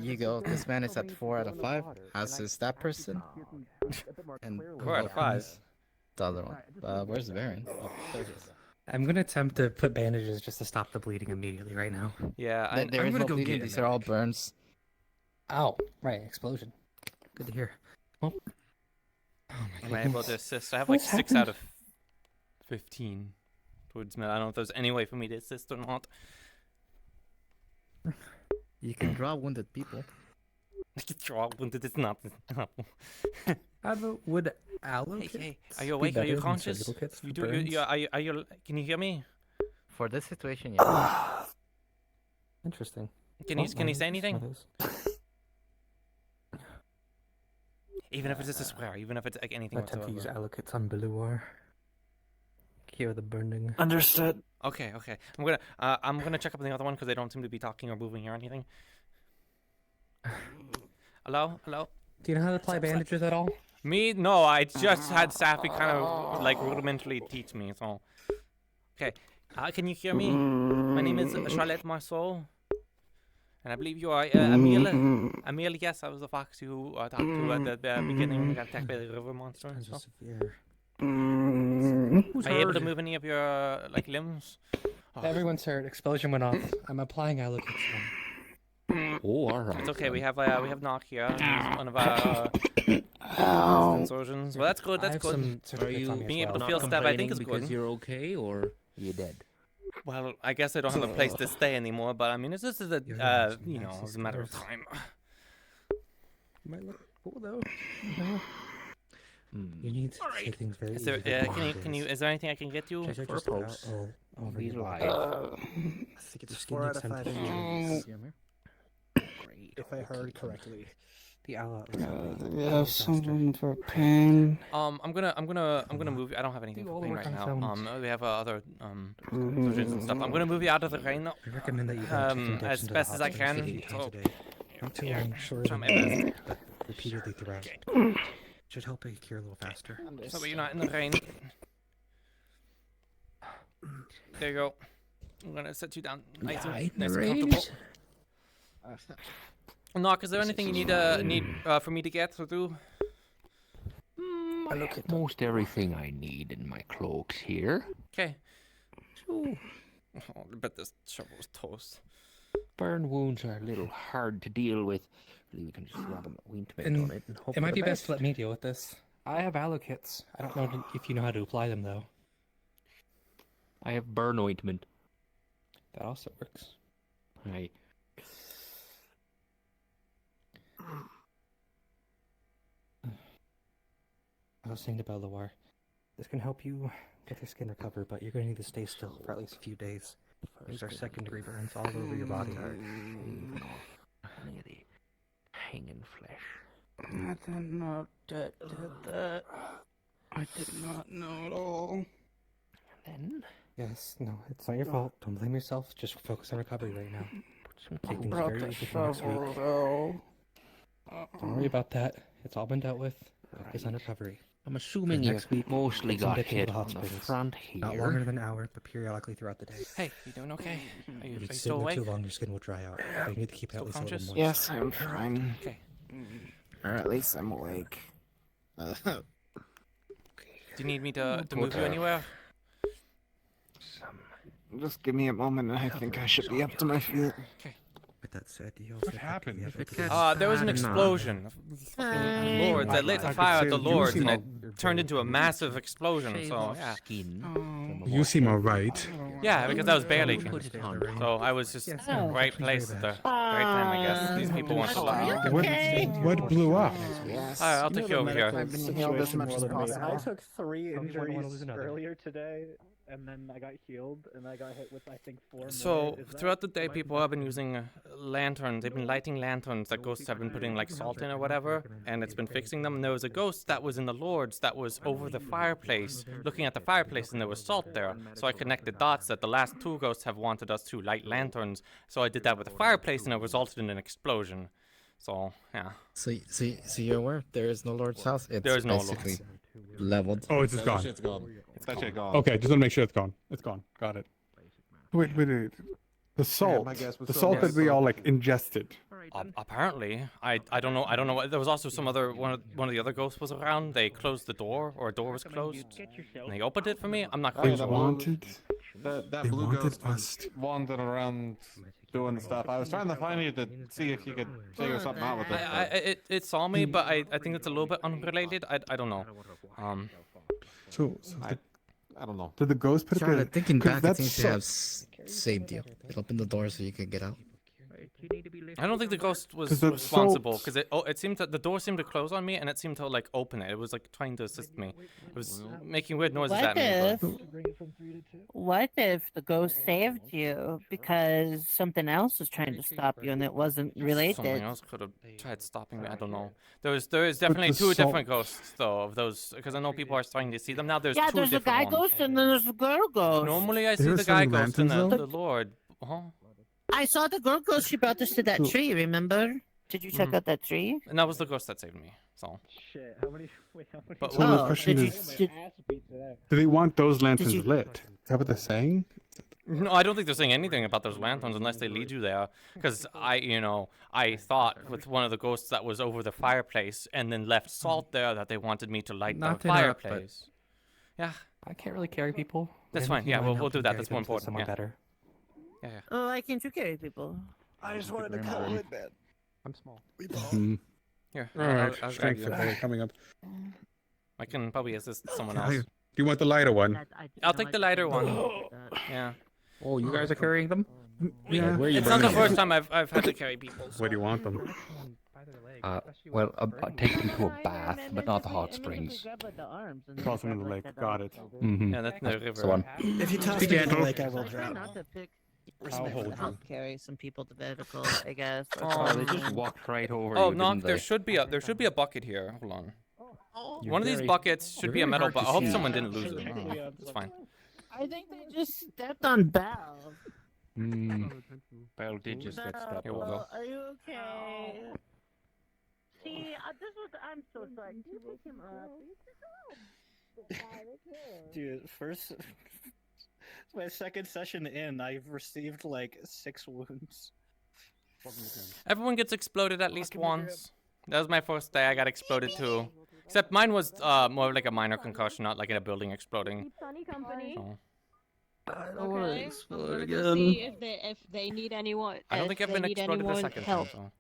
You go. This man is at 4 out of 5. As is that person. And 4 out of 5. the other one. Where's the Baron? Oh, there he is. I'm gonna attempt to put bandages just to stop the bleeding immediately right now. Yeah, There I'm is gonna no go bleeding. get These him. are all burns. Ow! Right, explosion. Good to hear. Well, oh my Am I able to assist? I have like 6 out of 15 towards me. I don't know if there's any way for me to assist or not. You can draw wounded people. I can draw wounded. It's not. Would aloe Hey, kits are you be awake? Are you better than conscious? surgical kits for You do. burns? Are you? Can you hear me? For this situation, yeah. Interesting. Can you say anything? Even if it's just a swear, even if it's like anything I attempt to use whatsoever. aloe kits on Beluar. Cure the burning. Understood. Okay. I'm gonna check up on the other one because they don't seem to be talking or moving or anything. Hello. Do you know how to apply bandages at all? Me? No, I just had Safi kind of like rudimentarily teach me. So, okay. Can you hear me? My name is Charlotte Marceau, and I believe you are Emile. Emile, yes, I was the foxy who talked to at the beginning when we got attacked by the river monster and stuff. Are you able to move any of your like limbs? Oh. Everyone's hurt. Explosion went off. I'm applying aloe kits now. Oh, all right. It's okay. We have Knock here. He's one of our surgeons. Well, that's good. I That's have good. some certificates on me as Being able well. to feel stab, I think is because good. you're okay, or You dead? Well, I guess I don't have a place to stay anymore, but I mean, it's just a, you know, it's a matter of time. Might look cool though. You need to say things very Is there, is there anything I can get you for a post? Over your body. I think it's 4 out of 5 injuries. If I heard correctly. The ally. We have something for pain. I'm gonna move you. I don't have anything for pain right now. We have other potions and stuff. I'm gonna move you out of the rain though. I recommend that you go as best as I can. So, not too long, shorter try than my best. but repeatedly throughout. Should help it cure a little faster. So that you're not in the rain. There you go. I'm gonna set you down nice and comfortable. Knock, is there anything you need for me to get or do? I look at most everything I need in my cloaks here. Okay. Oh, I bet this shovel's toast. Burn wounds are a little hard to deal with. Really, we can just rub an ointment on it and hope It might for be the best to let me deal with this. I have aloe kits. I don't know if you know how to apply them though. I have burn ointment. That also works. Right. I was saying to Belloir, this can help you get your skin recover, but you're going to need to stay still for at least a few days. These are second-degree burns all over your body. Any of the hanging flesh. I did not did that. I did not know at all. Then? Yes, no, it's not your fault. Don't blame yourself. Just focus on recovery right now. Take things Brought very the easy for next shovel, week. though. Don't worry about that. It's all been dealt with. Focus on recovery. I'm assuming next you week, mostly get some got dips into hit the hot on the springs. front here. Not longer than an hour, but periodically throughout the day. Hey, you doing okay? Are you If you still sit there awake? too long, your skin will dry out. So you need to keep it at least a little conscious? moist. Yes, I'm trying. Okay. Or at least I'm awake. Do you need me to move you anywhere? Just give me a moment and I think I should be up to my feet. Okay. With that said, you also What happened? There was an explosion. Fucking lords. I lit a fire at the lords and it turned into a massive explosion. So yeah. You seem alright. Yeah, because I was barely. So I was just right place at the right time, I guess. These people want to look. What blew up? I'll take you over here. I've been healed as much as possible. I took 3 injuries earlier today, and then I got healed, and I got hit with, I think, 4 more. So throughout the day, people have been using lanterns. They've been lighting lanterns that ghosts have been putting like salt in or whatever, and it's been fixing them. And there was a ghost that was in the Lords that was over the fireplace, looking at the fireplace, and there was salt there. So I connected dots that the last 2 ghosts have wanted us to light lanterns. So I did that with the fireplace, and it resulted in an explosion. So yeah. So you're aware there is no Lord's house. It's There is no basically Lord's. leveled. Oh, it's just gone. Shit's gone. That shit gone. Okay, just want to make sure it's gone. It's gone. Got it. Wait. The salt. my guess was The so. salt Yes. that we all like ingested. Apparently, I don't know. There was also some other one of the other ghosts was around. They closed the door, or a door was closed, and they opened it for me. I'm not Oh, quite yeah, sure. that They blue wanted ghost us was wandering around doing stuff. I was trying to find you to see if you could figure something out with it. It saw me, but I think it's a little bit unrelated. I don't know. So I don't know. did the ghost put it there? Charlotte, thinking 'Cause back, it that's seems to so- have saved you. It opened the door so you could get out. I don't think the ghost was 'Cause the responsible salt- because it seemed that the door seemed to close on me and it seemed to like open it. It was like trying to assist me. It was making weird noises What at me. What if the ghost saved you because something else was trying to stop you and it wasn't Something related? else could have tried stopping me. I don't know. There is definitely the 2 different salt- ghosts though of those because I know people are starting to see them now. There's Yeah, 2 there's a different guy ones. ghost and then there's a girl ghost. Normally I see There the are guy some ghost and lanterns, the though? Lord. I saw the girl ghost. She brought us to that So- tree. Remember? Did you check out that tree? And that was the ghost that saved me. So. Shit, how many? Wait, how many? But So the Oh, question did you- is, did- do they want those lanterns you- lit? Is that what they're saying? No, I don't think they're saying anything about those lanterns unless they lead you there. Because I thought with one of the ghosts that was over the fireplace and then left salt there that they wanted me to light Not the to interrupt, but- fireplace. Yeah, I can't really carry people. that's Maybe fine. you Yeah, might we'll help do them that. carry That's them more to important. someone Yeah. better. Yeah. Oh, I can carry people. I just wanted to cuddle it, man. I'm small. Hmm. Here. All right. I'll grab Strength you. check coming up. I can probably assist someone Do else. you want the lighter one? I'll take the lighter one. Yeah. Oh, you guys are carrying them? Yeah. Where are you It's not the bringing first them? time I've had to carry people. Where do you want them? Well, take them to a bath, but not the hot springs. Toss them in the lake. Got it. Mm-hmm. Yeah, that's the river. So on. If you toss Be me in the gentle. lake, I will I try drown. not to pick. I'll hold you. Help carry some people to vehicles, I guess. or Oh, they just something. walked right over Oh, you, Knock, didn't there they? should be a bucket here. Hold on. You're One of these very- buckets should you're be a very metal hard bucket. to I hope see. someone didn't lose it. It's fine. I think they just stepped on Belle. Belle did just get stepped Here we'll on. go. Are you okay? See, this was. I'm so sorry. Can you pick him up? Dude, first. My second session in, I've received like 6 wounds. Everyone gets exploded at least once. That was my first day. I got exploded too. Except mine was more like a minor concussion, not like in a building exploding. Keep Sunny company. So. I don't want to Okay, explode I'm gonna again. go see if they need anyone. I don't if think I've they been need exploded the anyone second help. time.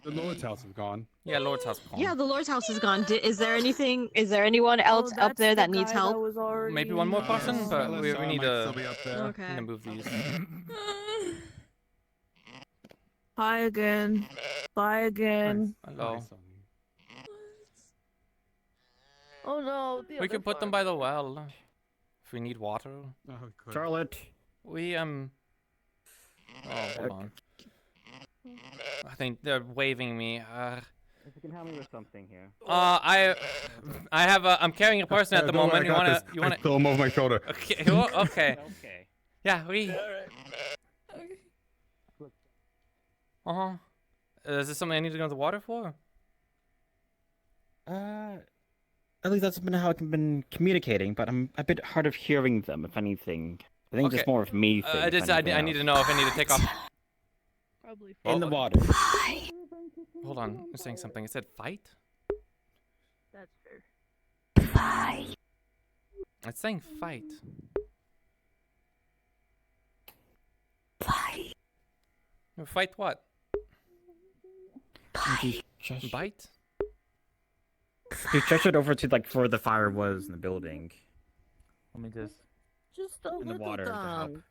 The Lord's house is gone. Yeah, Lord's house is gone. Yeah, the Lord's house is gone. Is there anything? Is there anyone else up there that needs help? Maybe one more person, but we need to Okay. need to move these. Hi again. Bye again. Hello. Oh no. the We other could put them by the well if we need water. Oh, we could. Charlotte. We Oh, hold on. I think they're waving me. If you can help me with something here. I have a. I'm carrying a person at the Don't moment. worry, I You got wanna? this. You I wanna? throw him over my shoulder. Okay. Okay. Okay. Yeah. We. Is this something I need to go to the water for? At least that's been how I've been communicating, but I'm a bit hard of hearing them, if anything. I think Okay. it's more of me thing. I if anything need to else. know if I need to take off. Probably. In the water. Hold on. I'm saying something. It said fight. That's fair. Fight. It's saying fight. Fight. Fight what? Just Bite? You gestured over to like where the fire was in the building. Let me just. Just a In the little water to help. dong.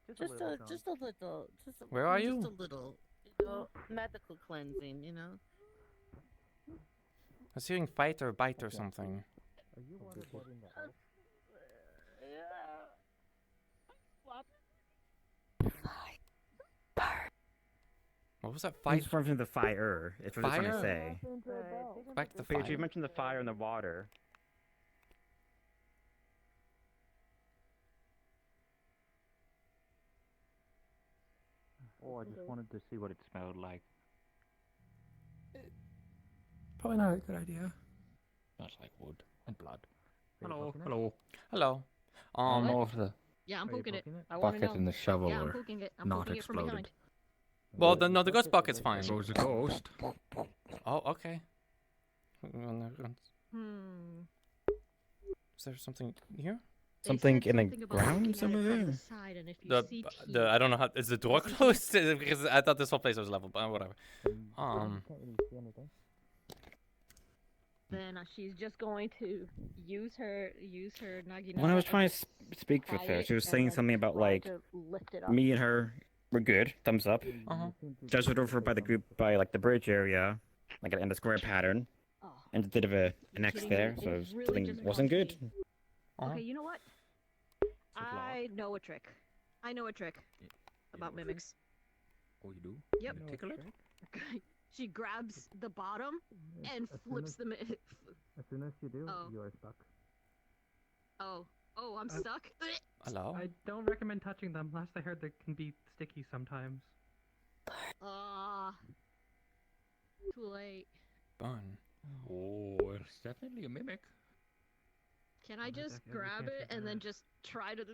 Just a little. Just a, Where are just you? a little. Medical cleansing, you know. I was hearing fight or bite or something. What was that Fight fight? from the fire. It's what it's trying to Fire? say. Back to the Paige, fire. you mentioned the fire and the water. Oh, I just wanted to see what it smelled like. Probably not a good idea. Smells like wood and blood. Hello. Hello. Hello. More of the Yeah, I'm poking it. I want to bucket know. and the shovel Yeah, I'm are poking it. I'm not poking it from exploded. behind. Well, no, the ghost bucket's fine. There goes the ghost. Oh, okay. Hmm. Is there something here? They Something said in the something about ground looking at it from somewhere? the side, and if you see The I don't know how is the door closed because I thought this whole place was level, but whatever. then she's just going to use her Nagina. When I was and trying to speak with pry her, it she was and saying then something about try like to lift it up. me and her were good, thumbs up. Gestured over by the group by like the bridge area, like in the square pattern, and a bit of an X kidding there, me? so It is really something just wasn't gone good. to Okay, you know what? I know a trick. I know a trick about mimics. Oh, you do? Yep. You tickle it? She grabs the bottom and flips them. As soon as you do, Oh. you are stuck. Oh, I'm stuck. Hello. I don't recommend touching them. Last I heard, they can be sticky sometimes. Too late. Burn. Oh, it's definitely a mimic. Can I just grab it and then just try to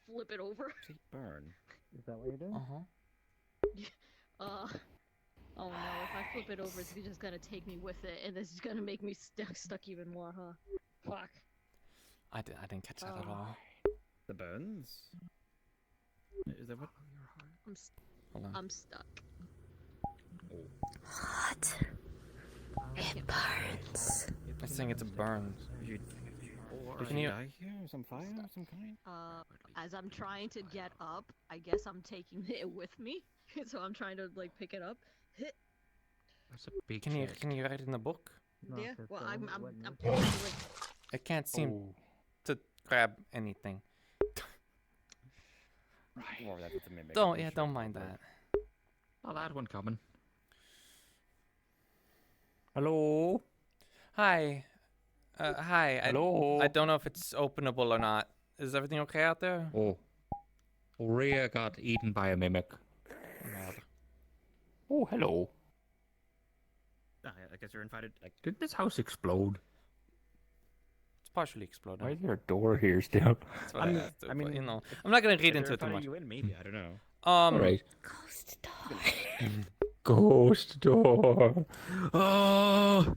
flip it over? Burn. Is that what you're doing? Oh no, if I flip it over, it's just gonna take me with it, and this is gonna make me stuck even more, huh? Fuck. I didn't catch that at all. The burns? Is that what? Hold on. I'm stuck. Hot. It burns. I'm saying it's a burn. Can you? die here? Some fire of some kind? As I'm trying to get up, I guess I'm taking it with me. So I'm trying to like pick it up. That's a big Can you chest. write it in the book? Yeah. Well, I'm trying to like. I can't seem to grab anything. Or that's a mimic. Don't mind that. Oh, that one coming. Hello. Hi. Hi. Hello? I don't know if it's openable or not. Is everything okay out there? Oh. Rhea got eaten by a mimic. Oh, hello. I guess you're invited. Did this house explode? It's partially exploded. Why is there a door here still? That's what I asked, but, you know, I'm not gonna read into it too much. You in, maybe, I don't know. Alright. Ghost door. Ghost door. Oh.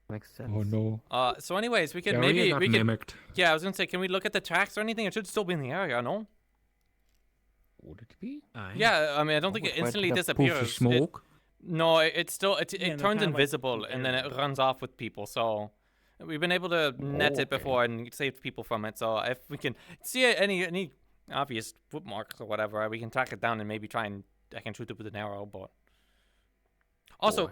Makes sense. Oh no. So anyways, we could Yeah, maybe Rhea got we could. mimicked. Yeah, I was gonna say, can we look at the tracks or anything? It should still be in the area, no? Would it be? Yeah, I mean, I don't think it Why instantly did that disappears. poofy smoke? No, it still it they're turns kind of like invisible and then it runs off with people. So we've been able to net it before and saved people from it. So if we can see any obvious footmarks or whatever, we can track it down and maybe I can shoot it with an arrow. But also,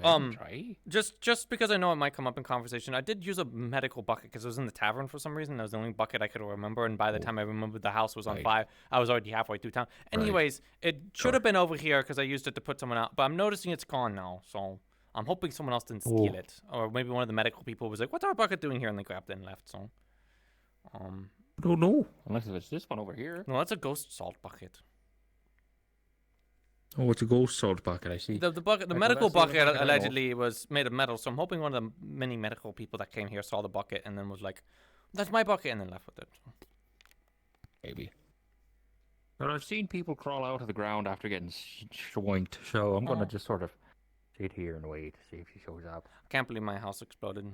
just because I know it might come up in conversation, I did use a medical bucket because it was in the tavern for some reason. That was the only bucket I could remember, and by the time I remembered the house was on fire, I was already halfway through town. Anyways, it should have been over here because I used it to put someone out, but I'm noticing it's gone now, so I'm hoping someone else didn't steal it, or maybe one of the medical people was like, "What's our bucket doing here?" and they grabbed it and left. So, I don't know. Unless it's this one over here. no, that's a ghost salt bucket. Oh, it's a ghost salt bucket, I see. The bucket, the medical bucket allegedly was made of metal, so I'm hoping one of the many medical people that came here saw the bucket and then was like, "That's my bucket," and then left with it. Maybe. But I've seen people crawl out of the ground after getting shoinked, so I'm gonna just sort of sit here and wait to see if she shows up. I can't believe my house exploded.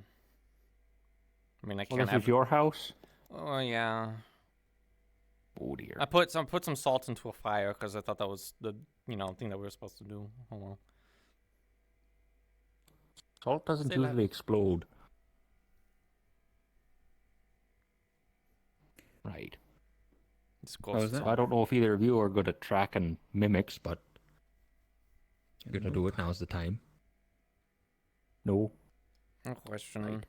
I mean, I Well, can't this have is your house? Oh yeah. Oh dear. I put some salt into a fire because I thought that was the thing that we were supposed to do. Oh well. Salt doesn't Say that. usually explode. Right. It's ghost salt. I don't know if either of you are good at tracking mimics, but you're gonna do it. Now's the time. No. No question. Right.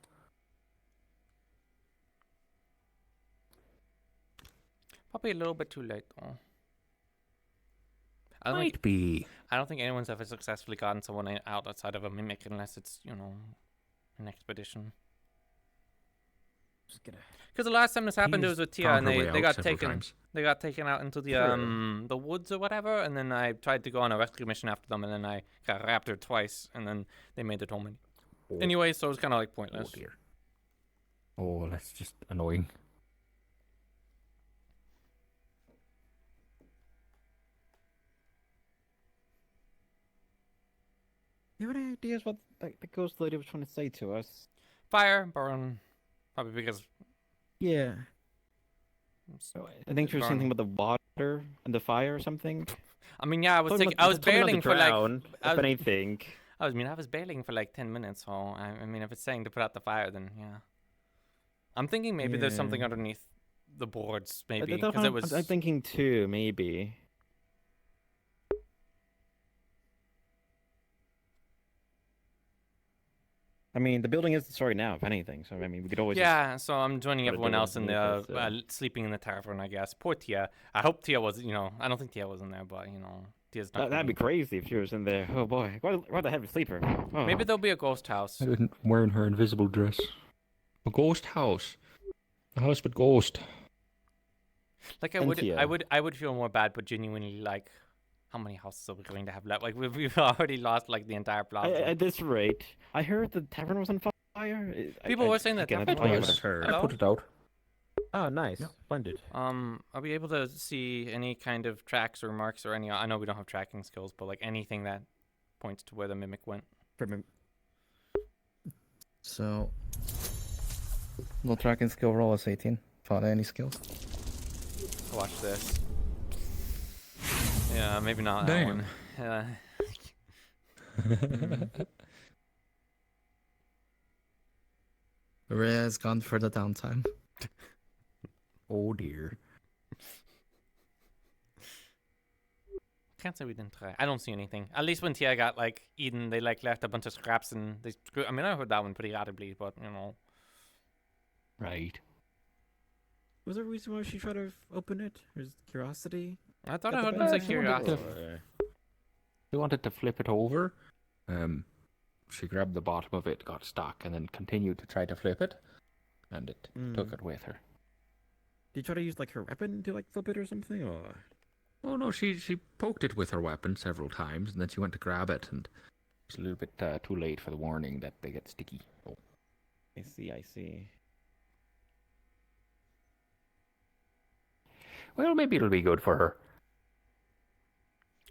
Probably a little bit too late though. Might be. I don't think anyone's ever successfully gotten someone out outside of a mimic unless it's an expedition. Because the last time this happened, it was with Tia, and they got taken out into the woods or whatever, and then I tried to go on a rescue mission after them, and then I got raptured twice, and then they made it home. Anyway, so it was kind of like pointless. Oh dear. Oh, that's just annoying. You have any ideas what the ghost lady was trying to say to us? Fire, burn. Probably because. Yeah. I think she was burn. something about the water and the fire or something. I mean, yeah, I was bailing for like. If anything. I was bailing for like 10 minutes, so I mean, if it's saying to put out the fire, then yeah. I'm thinking maybe there's something underneath the boards, maybe because it was. I'm thinking too, maybe. I mean, the building is the story now, if anything. So I mean, we could always. Yeah, so I'm joining everyone else in the sleeping in the tavern, I guess. Poor Tia. I hope Tia was, I don't think Tia was in there, but Tia's not. That'd be crazy if she was in there. Oh boy, what a heavy sleeper. Oh. Maybe there'll be a ghost house. Wearing her invisible dress. A ghost house. A house with ghost. Like I would feel more bad, but genuinely like. How many houses are we going to have left? Like we've already lost like the entire plot. At this rate, I heard the tavern was on fire. People were saying that tavern was. I put it out. Oh, nice, splendid. Are we able to see any kind of tracks or marks or any? I know we don't have tracking skills, but like anything that points to where the mimic went. So, no tracking skill roll is 18. Found any skills? Watch this. Yeah, maybe not Damn. that one. Rhea has gone for the downtime. Oh dear. Can't say we didn't try. I don't see anything. At least when Tia got like eaten, they like left a bunch of scraps and they screw. I mean, I heard that one pretty audibly, but you know. Right. Was there a reason why she tried to open it? Or is it curiosity? I thought Got I the heard them say bag? curiosity. They wanted to flip it over. She grabbed the bottom of it, got stuck, and then continued to try to flip it, and it took it with her. Did you try to use like her weapon to like flip it or something? Or Oh no, she poked it with her weapon several times, and then she went to grab it, and it's a little bit too late for the warning that they get sticky. Oh, I see, I see. Well, maybe it'll be good for her.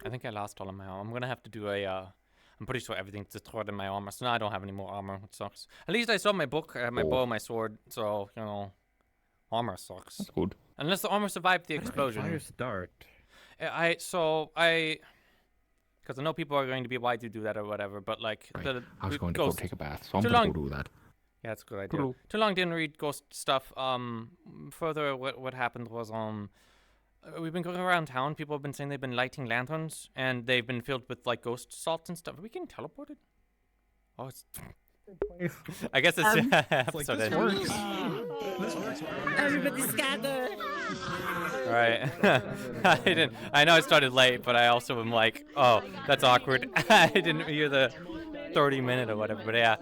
I think I lost all of my armor. I'm gonna have to do a. I'm pretty sure everything's destroyed in my armor, so now I don't have any more armor, which sucks. At least I still have my book, my bow, my sword, so you know, armor sucks. That's good. Unless the armor survived the explosion. Fire start. Because I know people are going to be why to do that or whatever, but like Right. I was the going to go ghost- take a bath, so I'm too gonna long- go do that. Yeah, that's a good idea. Toodaloo. Too long didn't read ghost stuff. Further, what happened was we've been going around town. People have been saying they've been lighting lanterns, and they've been filled with like ghost salts and stuff. Are we getting teleported? Oh, it's. I guess it's episode this end. works. This works. Everybody scatter! Right. I know I started late, but I also am like, oh, that's awkward. I didn't hear the 30-minute or whatever. But yeah,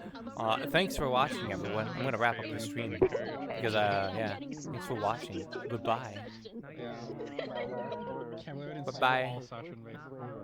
thanks for watching, everyone. I'm gonna wrap up the stream because yeah, thanks for watching. Goodbye. Yeah. Bye bye.